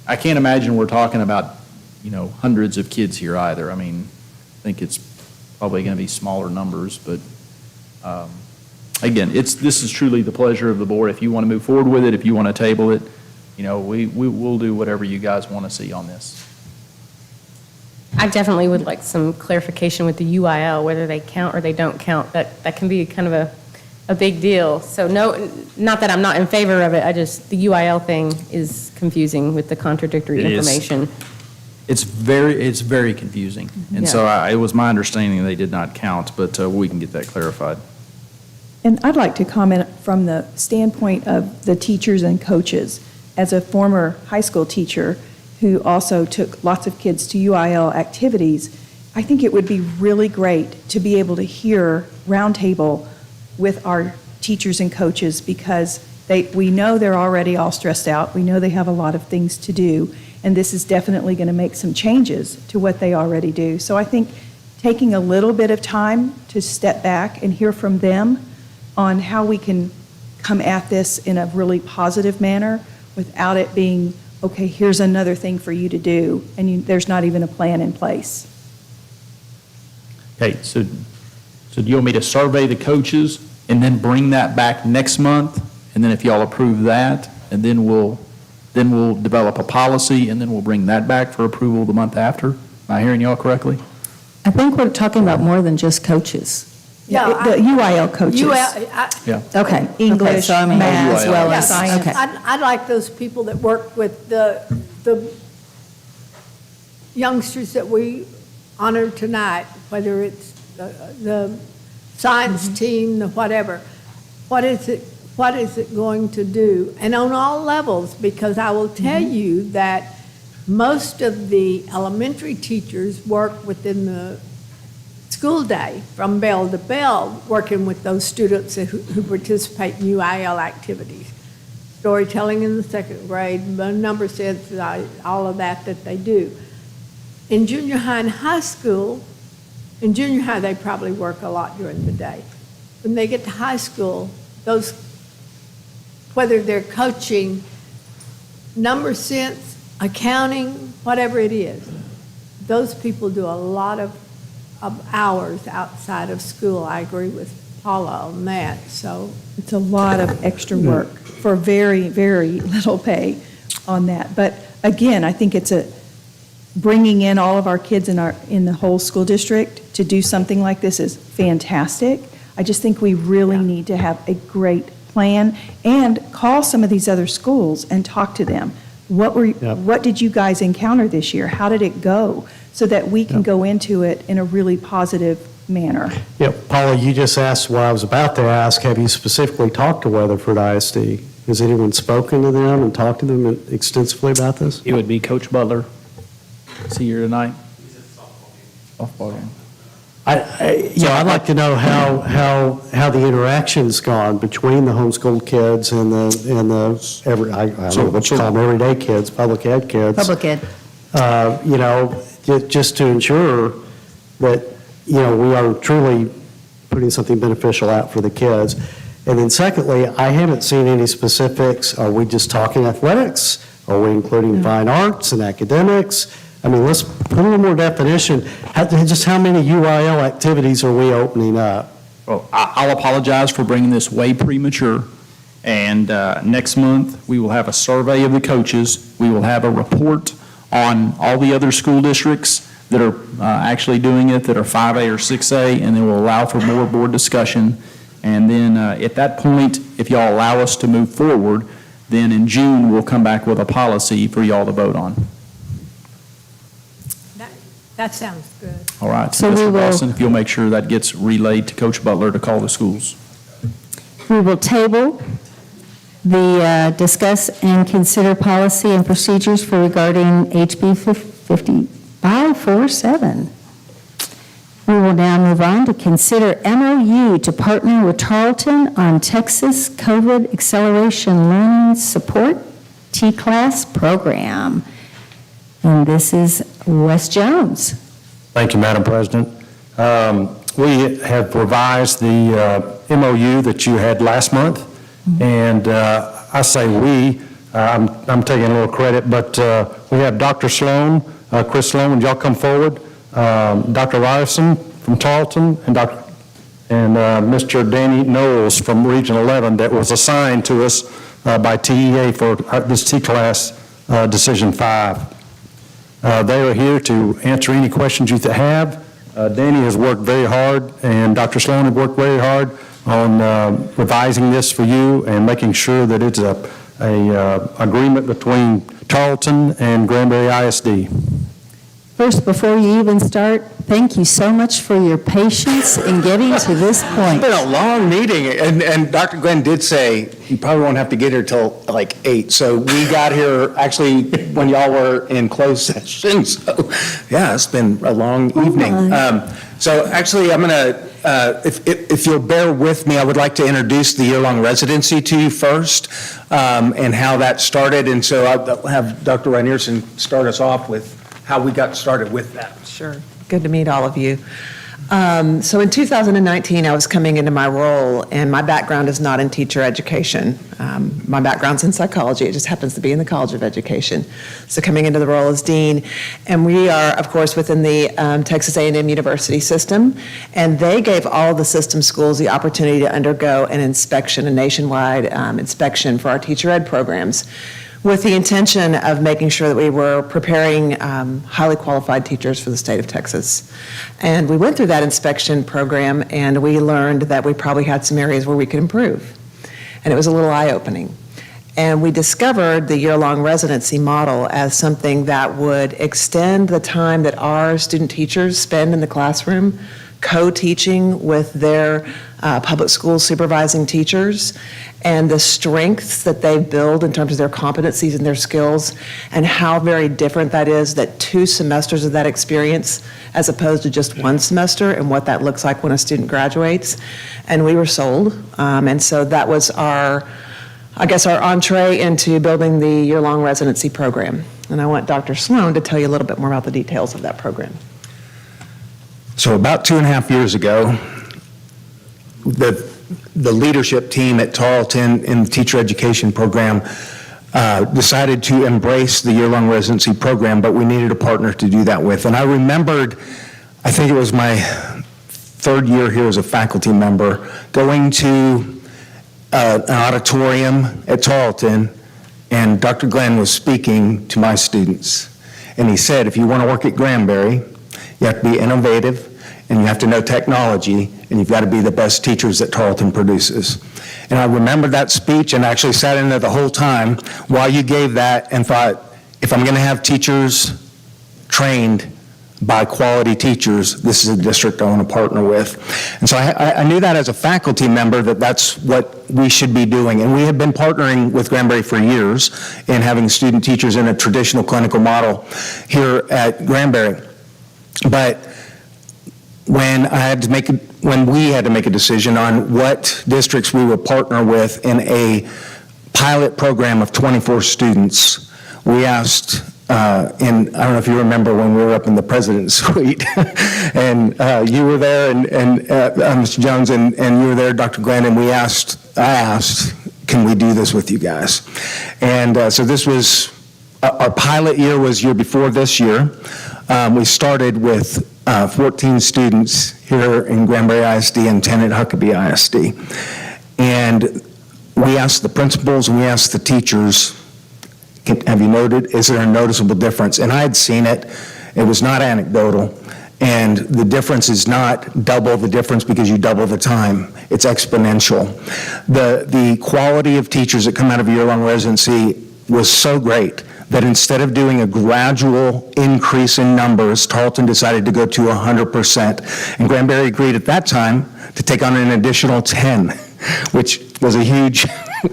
I can't imagine we're talking about, hundreds of kids here either. I mean, I think it's probably going to be smaller numbers, but again, this is truly the pleasure of the board. If you want to move forward with it, if you want to table it, we'll do whatever you guys want to see on this. I definitely would like some clarification with the UIL, whether they count or they don't count. That can be kind of a big deal. So no, not that I'm not in favor of it, the UIL thing is confusing with the contradictory information. It's very confusing. And so it was my understanding they did not count, but we can get that clarified. And I'd like to comment from the standpoint of the teachers and coaches. As a former high school teacher who also took lots of kids to UIL activities, I think it would be really great to be able to hear roundtable with our teachers and coaches, because we know they're already all stressed out. We know they have a lot of things to do, and this is definitely going to make some changes to what they already do. So I think taking a little bit of time to step back and hear from them on how we can come at this in a really positive manner without it being, okay, here's another thing for you to do, and there's not even a plan in place. Okay, so do you want me to survey the coaches and then bring that back next month? And then if y'all approve that, and then we'll develop a policy, and then we'll bring that back for approval the month after? Am I hearing y'all correctly? I think we're talking about more than just coaches. Yeah, the UIL coaches. Yeah. Okay. English, So I mean, math, as well as, science. okay. I'd like those people that work with the youngsters that we honored tonight, whether it's the science team, the whatever. What is it going to do? And on all levels, because I will tell you that most of the elementary teachers work within the school day, from bell to bell, working with those students who participate in UIL activities. Storytelling in the second grade, number sense, all of that they do. In junior high and high school, in junior high they probably work a lot during the day. When they get to high school, whether they're coaching number sense accounting, whatever it is. Those people do a lot of hours outside of school. I agree with Paula on that, so. It's a lot of extra work for very, very little pay on that. But again, I think it's bringing in all of our kids in the whole school district to do something like this is fantastic. I just think we really need to have a great plan and call some of these other schools and talk to them. What did you guys encounter this year? How did it go? So that we can go into it in a really positive manner. Yeah, Paula, you just asked what I was about to ask. Have you specifically talked to Weatherford ISD? Has anyone spoken to them and talked to them extensively about this? It would be Coach Butler. Is he here tonight? Softball game. I'd like to know how the interaction's gone between the homeschooled kids and I don't know what you call them, everyday kids, public ed kids. Public ed. Just to ensure that, we are truly putting something beneficial out for the kids. And then secondly, I haven't seen any specifics. Are we just talking athletics? Are we including fine arts and academics? I mean, let's put a little more definition. Just how many UIL activities are we opening up? Well, I'll apologize for bringing this way premature. And next month, we will have a survey of the coaches. We will have a report on all the other school districts that are actually doing it, that are 5A or 6A, and then we'll allow for more board discussion. And then at that point, if y'all allow us to move forward, then in June, we'll come back with a policy for y'all to vote on. That sounds good. All right, So Mr. we will- Dawson, if you'll make sure that gets relayed to Coach Butler to call the schools. We will table the discuss and consider policy and procedures for regarding HB 5547. We will now move on to consider MOU to partner with Tarleton on Texas COVID Acceleration Learning Support T-Class program. And this is Wes Jones. Thank you, Madam President. We have revised the MOU that you had last month, and I say we, I'm taking a little credit, but we have Dr. Sloan, Chris Sloan, would y'all come forward? Dr. Ryerson from Tarleton, and Mr. Danny Knowles from Region 11 that was assigned to us by TEA for this T-Class Decision 5. They are here to answer any questions you have. Danny has worked very hard, and Dr. Sloan has worked very hard on revising this for you and making sure that it's a agreement between Tarleton and Granbury ISD. First, before you even start, thank you so much for your patience in getting to this point. It's been a long meeting, and Dr. Glenn did say you probably won't have to get here till like 8. So we got here actually when y'all were in closed session. So yeah, it's been a long evening. So actually, I'm going to, if you'll bear with me, I would like to introduce the year-long residency to you first and how that started. And so I'll have Dr. Reinierson start us off with how we got started with that. Sure. Good to meet all of you. So in 2019, I was coming into my role, and my background is not in teacher education. My background's in psychology. It just happens to be in the College of Education. So coming into the role as dean, and we are, of course, within the Texas A&M University system, and they gave all the system schools the opportunity to undergo an inspection, a nationwide inspection for our teacher ed programs, with the intention of making sure that we were preparing highly qualified teachers for the state of Texas. And we went through that inspection program, and we learned that we probably had some areas where we could improve. And it was a little eye-opening. And we discovered the year-long residency model as something that would extend the time that our student teachers spend in the classroom co-teaching with their public school supervising teachers, and the strengths that they build in terms of their competencies and their skills, and how very different that is, that 2 semesters of that experience as opposed to just 1 semester, and what that looks like when a student graduates. And we were sold. And so that was our entree into building the year-long residency program. And I want Dr. Sloan to tell you a little bit more about the details of that program. So about 2.5 years ago, the leadership team at Tarleton in the teacher education program decided to embrace the year-long residency program, but we needed a partner to do that with. And I remembered, I think it was my third year here as a faculty member, going to an auditorium at Tarleton, and Dr. Glenn was speaking to my students. And he said, if you want to work at Granbury, you have to be innovative, and you have to know technology, and you've got to be the best teachers that Tarleton produces. And I remembered that speech and actually sat in there the whole time while you gave that and thought, if I'm going to have teachers trained by quality teachers, this is a district I want to partner with. And so I knew that as a faculty member that that's what we should be doing. And we have been partnering with Granbury for years in having student teachers in a traditional clinical model here at Granbury. But when we had to make a decision on what districts we would partner with in a pilot program of 24 students, we asked, and I don't know if you remember when we were up in the president's suite, and you were there, and Mr. Jones, and you were there, Dr. Glenn, and I asked, can we do this with you guys? And so this was, our pilot year was year before this year. We started with 14 students here in Granbury ISD and 10 at Huckabee ISD. And we asked the principals and we asked the teachers, have you noted, is there a noticeable difference? And I had seen it. It was not anecdotal. And the difference is not double the difference because you double the time. It's exponential. The quality of teachers that come out of year-long residency was so great that instead of doing a gradual increase in numbers, Tarleton decided to go to 100%. And Granbury agreed at that time to take on an additional 10, which was a huge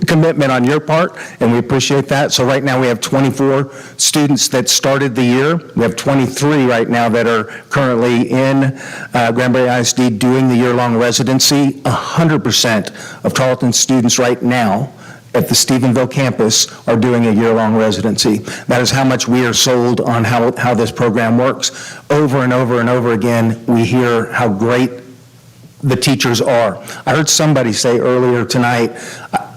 commitment on your part, and we appreciate that. So right now we have 24 students that started the year. We have 23 right now that are currently in Granbury ISD doing the year-long residency. 100% of Tarleton students right now at the Stephenville campus are doing a year-long residency. That is how much we are sold on how this program works. Over and over and over again, we hear how great the teachers are. I heard somebody say earlier tonight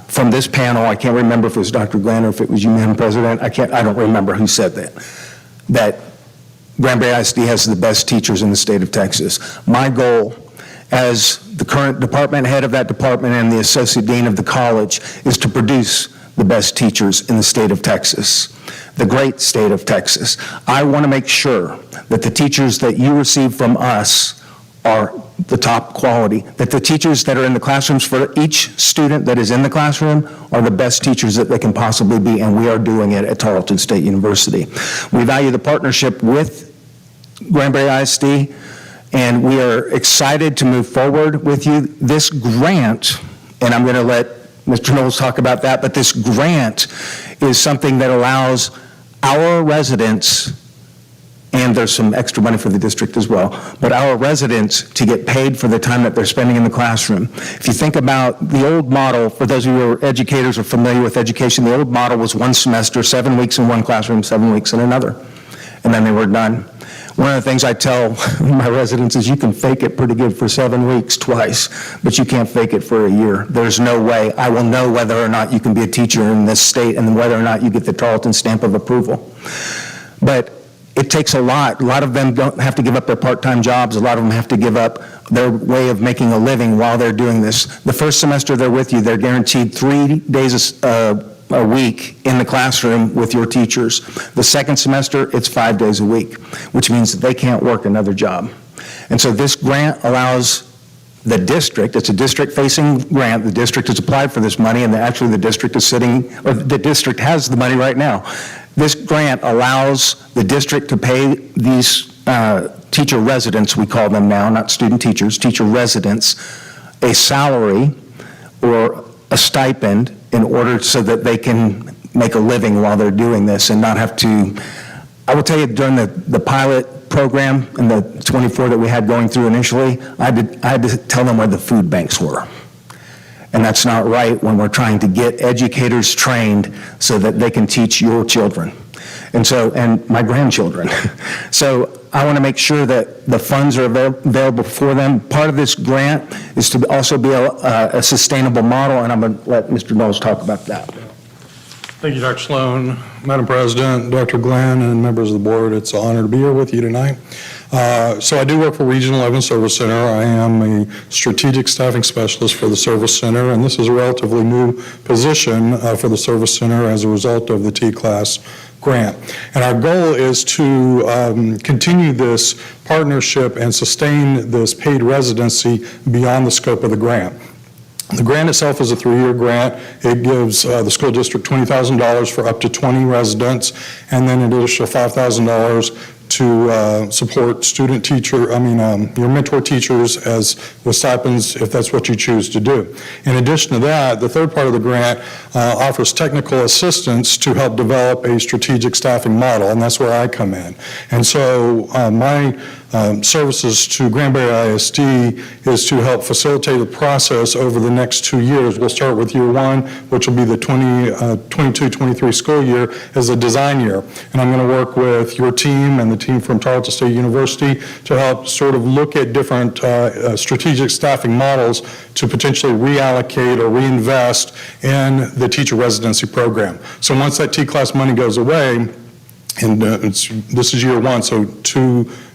from this panel, I can't remember if it was Dr. Glenn or if it was you, Madam President, I don't remember who said that Granbury ISD has the best teachers in the state of Texas. My goal as the current department head of that department and the associate dean of the college is to produce the best teachers in the state of Texas, the great state of Texas. I want to make sure that the teachers that you receive from us are the top quality, that the teachers that are in the classrooms for each student that is in the classroom are the best teachers that they can possibly be, and we are doing it at Tarleton State University. We value the partnership with Granbury ISD, and we are excited to move forward with you. This grant, and I'm going to let Mr. Knowles talk about that, but this grant is something that allows our residents, and there's some extra money for the district as well, but our residents to get paid for the time that they're spending in the classroom. If you think about the old model, for those of you who are educators or familiar with education, the old model was one semester, 7 weeks in one classroom, 7 weeks in another, and then they were done. One of the things I tell my residents is you can fake it pretty good for 7 weeks twice, but you can't fake it for a year. There's no way. I will know whether or not you can be a teacher in this state and whether or not you get the Tarleton stamp of approval. But it takes a lot. A lot of them don't have to give up their part-time jobs. A lot of them have to give up their way of making a living while they're doing this. The first semester they're with you, they're guaranteed 3 days a week in the classroom with your teachers. The second semester, it's 5 days a week, which means that they can't work another job. And so this grant allows the district, it's a district-facing grant, the district has applied for this money, and actually the district is sitting, or the district has the money right now. This grant allows the district to pay these teacher residents, we call them now, not student teachers, teacher residents, a salary or a stipend in order so that they can make a living while they're doing this and not have to. I will tell you, during the pilot program and the 24 that we had going through initially, I had to tell them where the food banks were. And that's not right when we're trying to get educators trained so that they can teach your children and my grandchildren. So I want to make sure that the funds are available for them. Part of this grant is to also be a sustainable model, and I'm going to let Mr. Knowles talk about that. Thank you, Dr. Sloan. Madam President, Dr. Glenn, and members of the board, it's an honor to be here with you tonight. So I do work for Region 11 Service Center. I am a strategic staffing specialist for the Service Center, and this is a relatively new position for the Service Center as a result of the T-Class grant. And our goal is to continue this partnership and sustain this paid residency beyond the scope of the grant. The grant itself is a 3-year grant. It gives the school district $20,000 for up to 20 residents, and then an additional $5,000 to support your mentor teachers as with stipends if that's what you choose to do. In addition to that, the third part of the grant offers technical assistance to help develop a strategic staffing model, and that's where I come in. And so my services to Granbury ISD is to help facilitate the process over the next 2 years. We'll start with year 1, which will be the 22-23 school year, as a design year. And I'm going to work with your team and the team from Tarleton State University to help sort of look at different strategic staffing models to potentially reallocate or reinvest in the teacher residency program. So once that T-Class money goes away, and this is year 1, so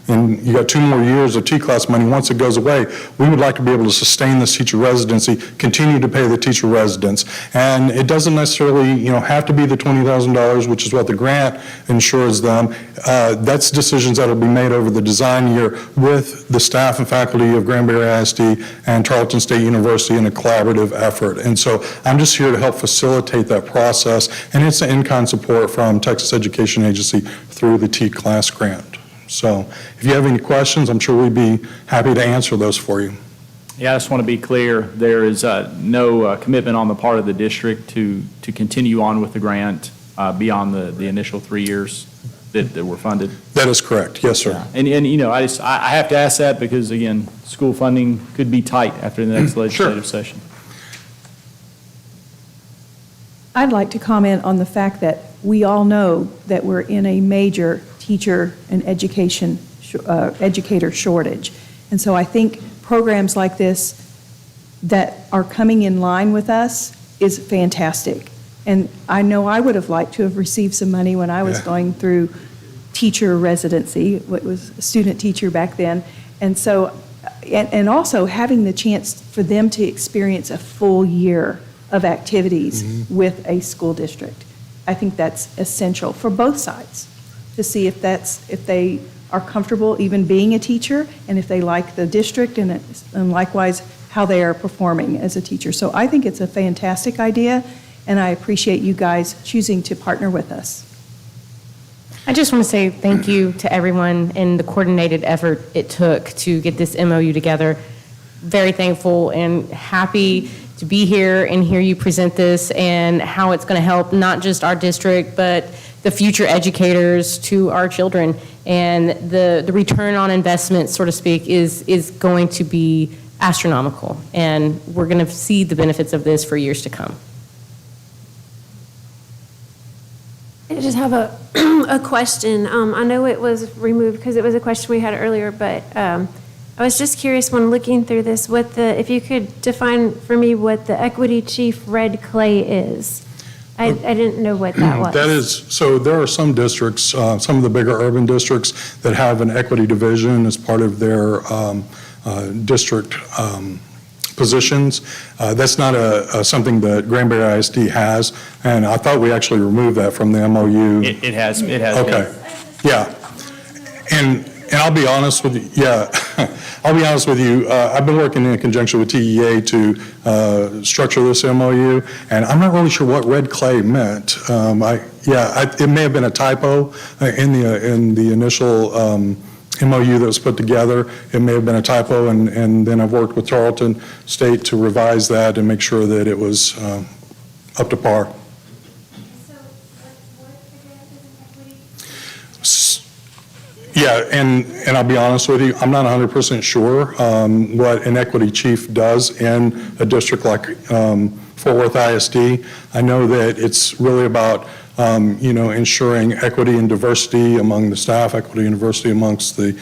and you got 2 more years of T-Class money. Once it goes away, we would like to be able to sustain this teacher residency, continue to pay the teacher residents. And it doesn't necessarily, have to be the $20,000, which is what the grant ensures them. That's decisions that will be made over the design year with the staff and faculty of Granbury ISD and Tarleton State University in a collaborative effort. And so I'm just here to help facilitate that process, and it's an in-kind support from Texas Education Agency through the T-Class grant. So if you have any questions, I'm sure we'd be happy to answer those for you. Yeah, I just want to be clear, there is no commitment on the part of the district to continue on with the grant beyond the initial 3 years that were funded. That is correct, yes, sir. Yeah. And I have to ask that because, again, school funding could be tight after the next legislative session. I'd like to comment on the fact that we all know that we're in a major teacher and educator shortage. And so I think programs like this that are coming in line with us is fantastic. And I know I would have liked to have received some money when I was going through teacher residency, what was a student teacher back then. And so, and also having the chance for them to experience a full year of activities with a school district. I think that's essential for both sides to see if they are comfortable even being a teacher, and if they like the district, and likewise how they are performing as a teacher. So I think it's a fantastic idea, and I appreciate you guys choosing to partner with us. I just want to say thank you to everyone and the coordinated effort it took to get this MOU together. Very thankful and happy to be here and hear you present this and how it's going to help not just our district, but the future educators to our children. And the return on investment, so to speak, is going to be astronomical. And we're going to see the benefits of this for years to come. I just have a question. I know it was removed because it was a question we had earlier, but I was just curious when looking through this, if you could define for me what the Equity Chief Red Clay is. I didn't know what that was. That is, so there are some districts, some of the bigger urban districts that have an equity division as part of their district positions. That's not something that Granbury ISD has, and I thought we actually removed that from the MOU. It has. Okay, yeah. And I'll be honest with you, I'll be honest with you, I've been working in conjunction with TEA to structure this MOU, and I'm not really sure what red clay meant. It may have been a typo in the initial MOU that was put together. It may have been a typo, and then I've worked with Tarleton State to revise that and make sure that it was up to par. Yeah, and I'll be honest with you, I'm not 100% sure what an equity chief does in a district like Fort Worth ISD. I know that it's really about ensuring equity and diversity among the staff, equity and diversity amongst the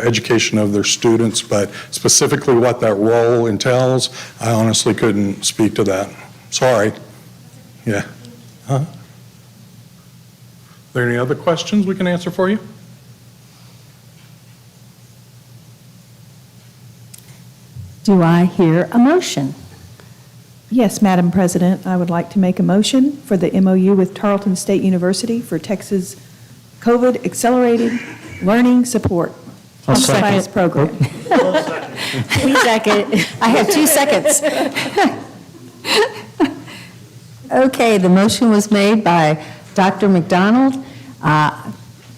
education of their students, but specifically what that role entails, I honestly couldn't speak to that. Sorry. Yeah. Are there any other questions we can answer for you? Do I hear a motion? Yes, Madam President, I would like to make a motion for the MOU with Tarleton State University for Texas COVID Accelerated Learning Support I'll Home second. Science Program. We second. I have 2 seconds. Okay, the motion was made by Dr. McDonald.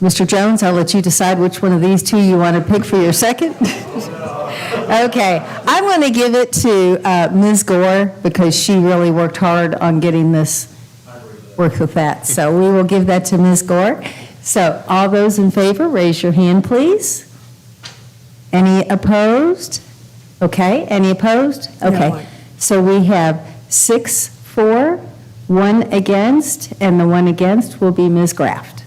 Mr. Jones, I'll let you decide which one of these two you want to pick for your second. Okay, I'm going to give it to Ms. Gore because she really worked hard on getting this, work with that. So we will give that to Ms. Gore. So all those in favor, raise your hand, please. Any opposed? Okay, any opposed? Okay, so we have 6 for, 1 against, and the 1 against will be Ms. Graft.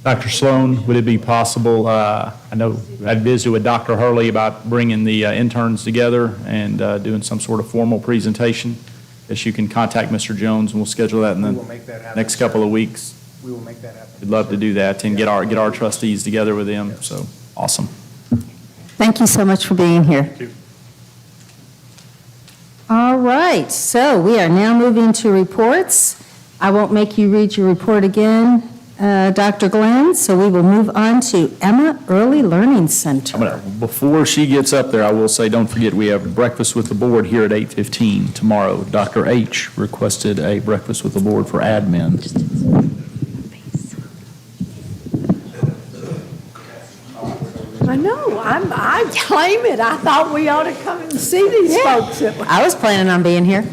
Dr. Sloan, would it be possible, I know I visited with Dr. Hurley about bringing the interns together and doing some sort of formal presentation. If you can contact Mr. Jones, and we'll schedule that in the next couple of weeks. We will make that happen. We'd love to do that and get our trustees together with them, so awesome. Thank you so much for being here. Thank you. All right, so we are now moving to reports. I won't make you read your report again, Dr. Glenn, so we will move on to Emma Early Learning Center. Before she gets up there, I will say, don't forget, we have breakfast with the board here at 8:15 tomorrow. Dr. H requested a breakfast with the board for admin. I know, I claim it. I thought we ought to come and see these folks I was planning on being here.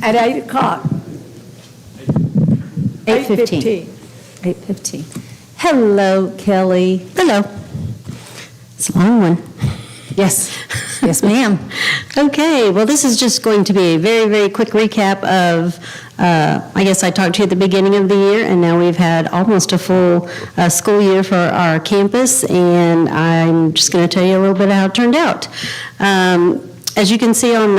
at 8 o'clock. 8:15. 8:15. Hello, Kelly. Hello. It's a long one. Yes, yes, ma'am. Okay, well, this is just going to be a very, very quick recap of, I guess I talked to you at the beginning of the year, and now we've had almost a full school year for our campus, and I'm just going to tell you a little bit how it turned out. As you can see on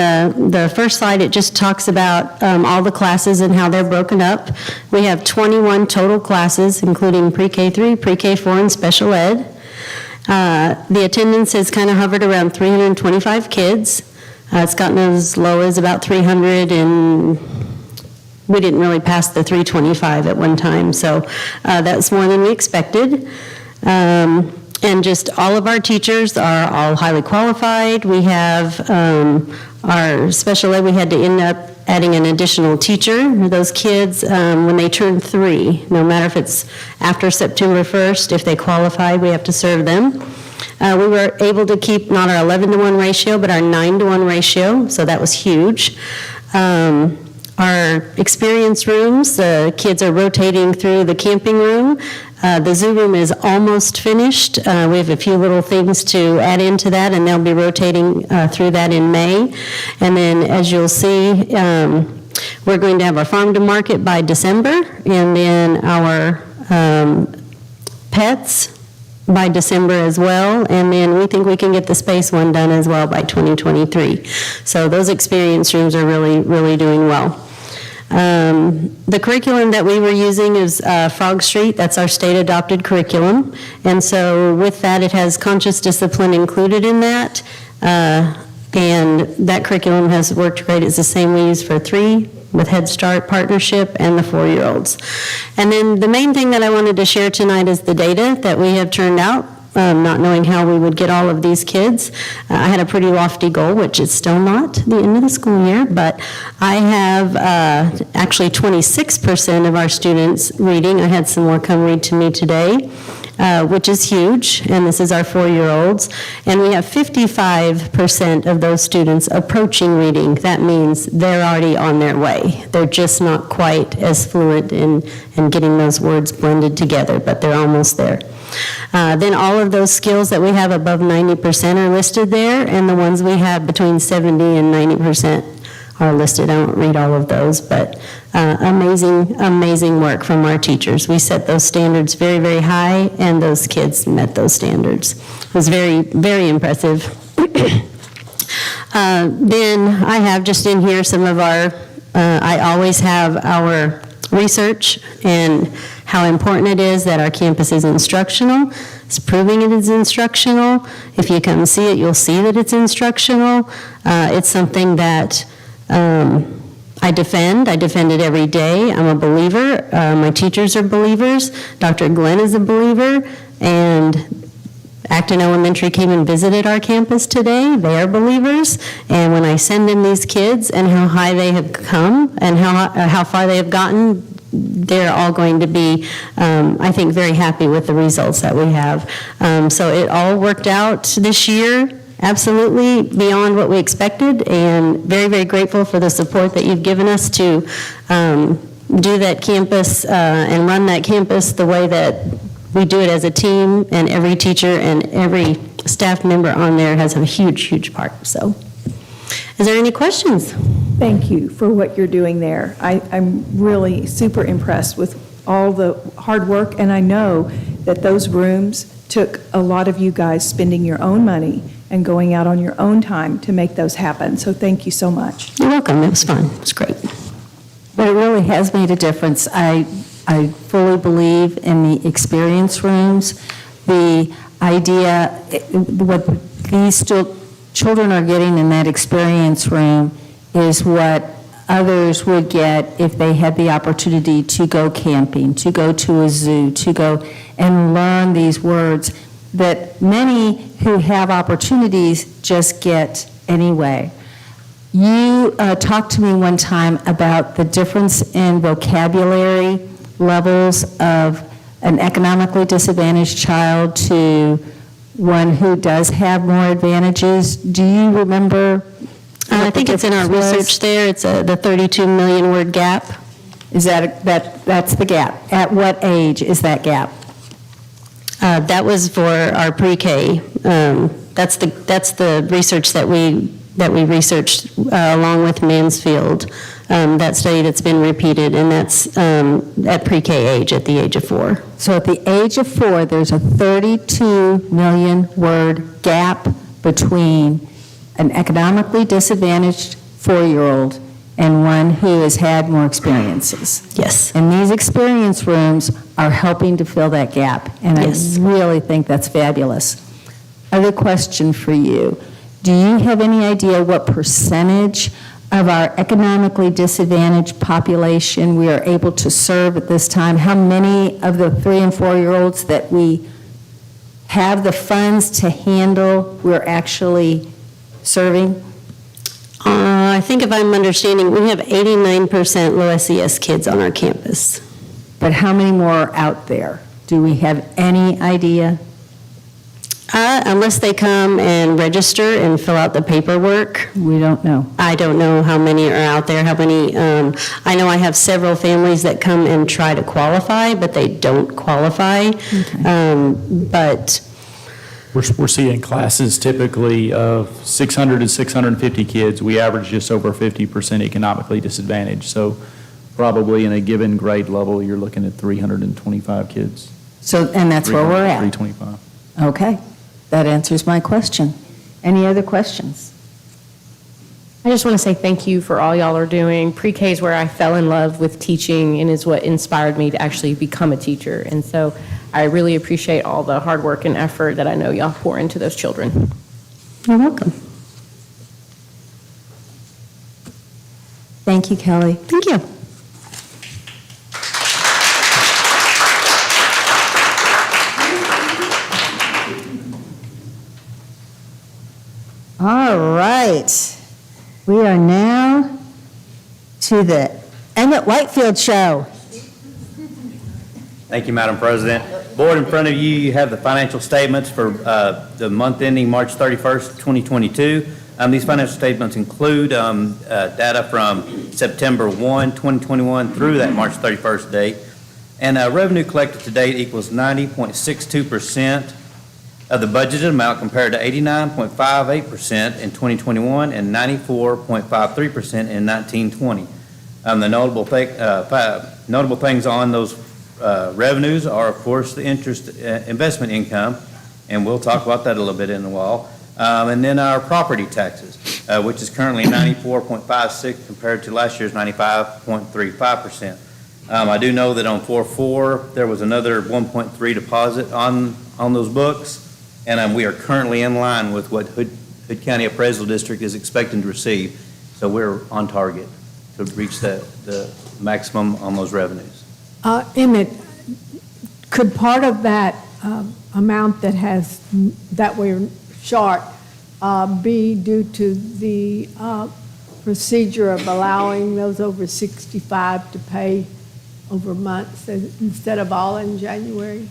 the first slide, it just talks about all the classes and how they're broken up. We have 21 total classes, including pre-K 3, pre-K 4, and special ed. The attendance has kind of hovered around 325 kids. It's gotten as low as about 300, and we didn't really pass the 325 at one time, so that's more than we expected. And just all of our teachers are all highly qualified. We have our special ed, we had to end up adding an additional teacher. Those kids, when they turn 3, no matter if it's after September 1st, if they qualify, we have to serve them. We were able to keep not our 11-to-1 ratio, but our 9-to-1 ratio, so that was huge. Our experience rooms, the kids are rotating through the camping room. The zoo room is almost finished. We have a few little things to add into that, and they'll be rotating through that in May. And then, as you'll see, we're going to have our farm to market by December, and then our pets by December as well, and then we think we can get the space one done as well by 2023. So those experience rooms are really, really doing well. The curriculum that we were using is Frog Street. That's our state-adopted curriculum. And so with that, it has conscious discipline included in that. And that curriculum has worked great. It's the same we use for 3 with Head Start partnership and the 4-year-olds. And then the main thing that I wanted to share tonight is the data that we have turned out. Not knowing how we would get all of these kids. I had a pretty lofty goal, which is still not the end of the school year, but I have actually 26% of our students reading. I had some more come read to me today, which is huge, and this is our 4-year-olds. And we have 55% of those students approaching reading. That means they're already on their way. They're just not quite as fluent in getting those words blended together, but they're almost there. Then all of those skills that we have above 90% are listed there, and the ones we have between 70 and 90% are listed. I won't read all of those, but amazing, amazing work from our teachers. We set those standards very, very high, and those kids met those standards. It was very, very impressive. Then I have just in here some of our, I always have our research and how important it is that our campus is instructional. It's proving it is instructional. If you come see it, you'll see that it's instructional. It's something that I defend. I defend it every day. I'm a believer. My teachers are believers. Dr. Glenn is a believer. And Acton Elementary came and visited our campus today. They are believers. And when I send in these kids and how high they have come and how far they have gotten, they're all going to be, I think, very happy with the results that we have. So it all worked out this year, absolutely beyond what we expected, and very, very grateful for the support that you've given us to do that campus and run that campus the way that we do it as a team, and every teacher and every staff member on there has a huge, huge part. So, is there any questions? Thank you for what you're doing there. I'm really super impressed with all the hard work, and I know that those rooms took a lot of you guys spending your own money and going out on your own time to make those happen. So thank you so much. You're welcome. It was fun. It was great. But it really has made a difference. I fully believe in the experience rooms. The idea, what these children are getting in that experience room is what others would get if they had the opportunity to go camping, to go to a zoo, to go and learn these words that many who have opportunities just get anyway. You talked to me one time about the difference in vocabulary levels of an economically disadvantaged child to one who does have more advantages. Do you remember? I think it's in our research there. It's the 32 million word gap. Is that's the gap? At what age is that gap? That was for our pre-K. That's the research that we researched along with Mansfield. That study that's been repeated, and that's at pre-K age, at the age of 4. So at the age of 4, there's a 32 million word gap between an economically disadvantaged 4-year-old and one who has had more experiences. Yes. And these experience rooms are helping to fill that gap, and Yes. I really think that's fabulous. Other question for you. Do you have any idea what percentage of our economically disadvantaged population we are able to serve at this time? How many of the 3- and 4-year-olds that we have the funds to handle we're actually serving? I think if I'm understanding, we have 89% low SES kids on our campus. But how many more are out there? Do we have any idea? Unless they come and register and fill out the paperwork. We don't know. I don't know how many are out there, how many, I know I have several families that come and try to qualify, but they don't qualify. But We're seeing classes typically of 600 to 650 kids. We average just over 50% economically disadvantaged. So probably in a given grade level, you're looking at 325 kids. So, and that's where we're at. 325. Okay, that answers my question. Any other questions? I just want to say thank you for all y'all are doing. Pre-K is where I fell in love with teaching and is what inspired me to actually become a teacher. And so I really appreciate all the hard work and effort that I know y'all pour into those children. you're welcome. Thank you, Kelly. Thank you. All right. We are now to the Emmett Whitefield Show. Thank you, Madam President. Board, in front of you, you have the financial statements for the month ending March 31st, 2022. These financial statements include data from September 1, 2021 through that March 31st date. And revenue collected to date equals 90.62% of the budgeted amount compared to 89.58% in 2021 and 94.53% in 1920. The notable things on those revenues are, of course, the interest investment income, and we'll talk about that a little bit in a while. And then our property taxes, which is currently 94.56 compared to last year's 95.35%. I do know that on 4-4, there was another 1.3 deposit on those books, and we are currently in line with what Hood County Appraisal District is expecting to receive. So we're on target to reach the maximum on those revenues. Emmett, could part of that amount that we're short be due to the procedure of allowing those over 65 to pay over months instead of all in January?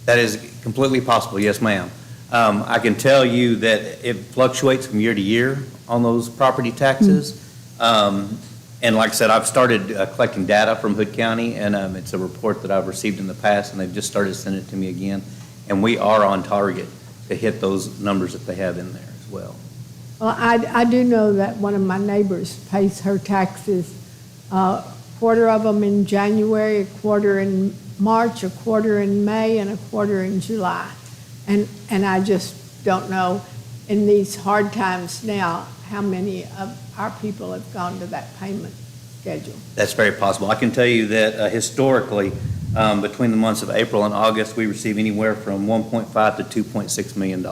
That is completely possible, yes, ma'am. I can tell you that it fluctuates from year to year on those property taxes. And like I said, I've started collecting data from Hood County, and it's a report that I've received in the past, and they've just started sending it to me again. And we are on target to hit those numbers that they have in there as well. Well, I do know that one of my neighbors pays her taxes, a quarter of them in January, a quarter in March, a quarter in May, and a quarter in July. And I just don't know, in these hard times now, how many of our people have gone to that payment schedule. That's very possible. I can tell you that historically, between the months of April and August, we receive anywhere from $1.5 to $2.6 million in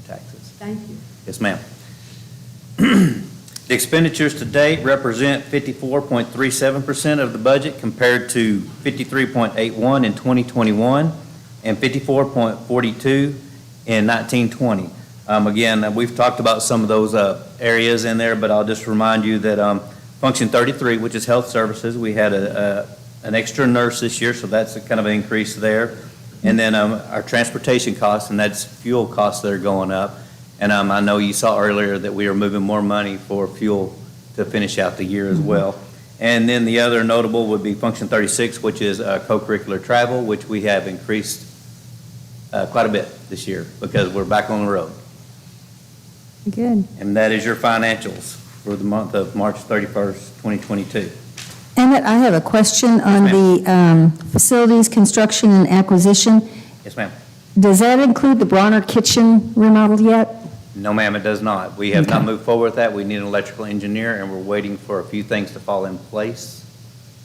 taxes. Thank you. Yes, ma'am. The expenditures to date represent 54.37% of the budget compared to 53.81 in 2021 and 54.42 in 1920. Again, we've talked about some of those areas in there, but I'll just remind you that Function 33, which is health services, we had an extra nurse this year, so that's a kind of an increase there. And then our transportation costs, and that's fuel costs that are going up. And I know you saw earlier that we are moving more money for fuel to finish out the year as well. And then the other notable would be Function 36, which is co-curricular travel, which we have increased quite a bit this year because we're back on the road. Good. And that is your financials for the month of March 31st, 2022. Emmett, I have a question on the facilities, construction, and acquisition. Yes, ma'am. Does that include the Bronner kitchen remodel yet? No, ma'am, it does not. We have not moved forward with that. We need an electrical engineer, and we're waiting for a few things to fall in place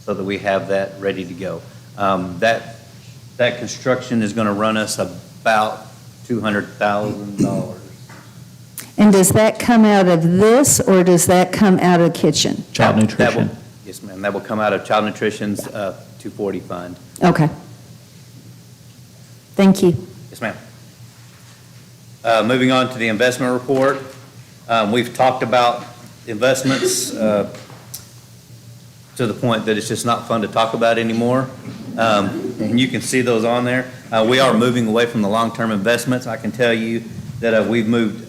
so that we have that ready to go. That construction is going to run us about $200,000. And does that come out of this, or does that come out of the kitchen? Child nutrition. Yes, ma'am. That will come out of Child Nutrition's 240 fund. Okay. Thank you. Yes, ma'am. Moving on to the investment report. We've talked about investments to the point that it's just not fun to talk about anymore. And you can see those on there. We are moving away from the long-term investments. I can tell you that we've moved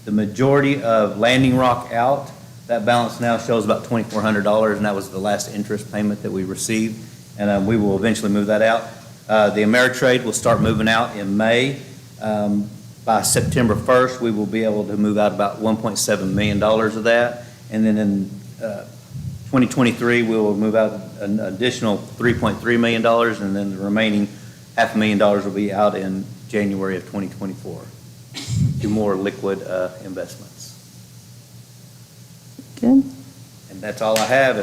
the majority of Landing Rock out. That balance now shows about $2,400, and that was the last interest payment that we received. And we will eventually move that out. The Ameritrade will start moving out in May. By September 1st, we will be able to move out about $1.7 million of that. And then in 2023, we will move out an additional $3.3 million, and then the remaining $500,000 will be out in January of 2024 to more liquid investments. Good. And that's all I have,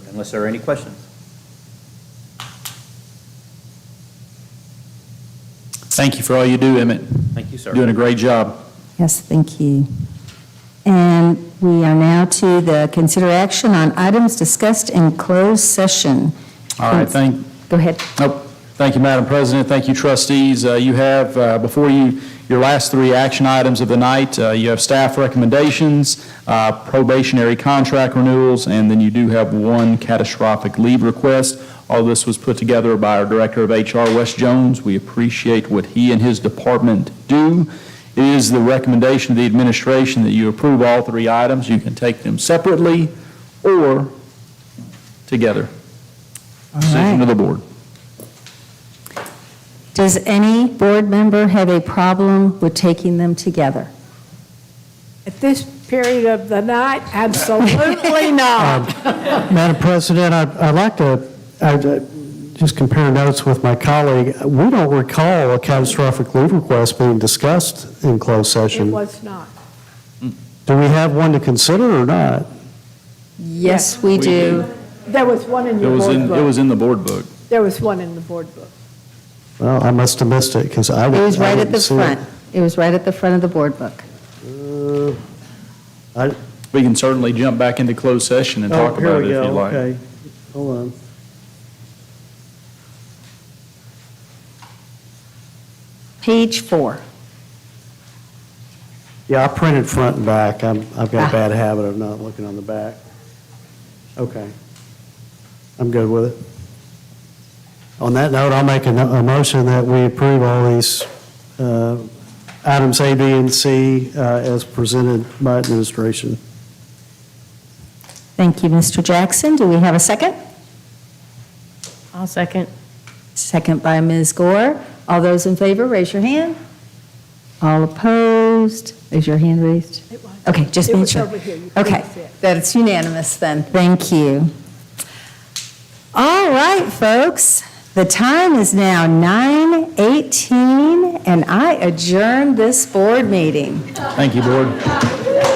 unless there are any questions. Thank you for all you do, Emmett. Thank you, sir. Doing a great job. Yes, thank you. And we are now to the consider action on items discussed in closed session. All right, Go ahead. Thank you, Madam President. Thank you, trustees. You have before you your last three action items of the night. You have staff recommendations, probationary contract renewals, and then you do have one catastrophic leave request. All this was put together by our Director of HR, Wes Jones. We appreciate what he and his department do. It is the recommendation of the administration that you approve all three items. You can take them separately or together. Decision of the board. Does any board member have a problem with taking them together? At this period of the night, absolutely not. Madam President, I'd like to just compare notes with my colleague. We don't recall a catastrophic leave request being discussed in closed session. It was not. Do we have one to consider or not? Yes, we do. There was one in It your was board in, book. it was in the board book. There was one in the board book. Well, I must have missed it, because I It was right at didn't the see front. It was right at the front of the board book. We can certainly jump back into closed session and talk Oh, here about we it if go. you like. Okay, hold on. Page 4. Yeah, I printed front and back. I've got a bad habit of not looking on the back. Okay. I'm good with it. On that note, I'll make a motion that we approve all these items A, B, and C as presented by administration. Thank you, Mr. Jackson. Do we have a second? I'll second. Second by Ms. Gore. All those in favor, raise your hand. All opposed? Is your hand raised? Okay, just It make was sure. over here. You couldn't Okay, see it. that's unanimous then. Thank you. All right, folks. The time is now 9:18, and I adjourn this board meeting. Thank you, board.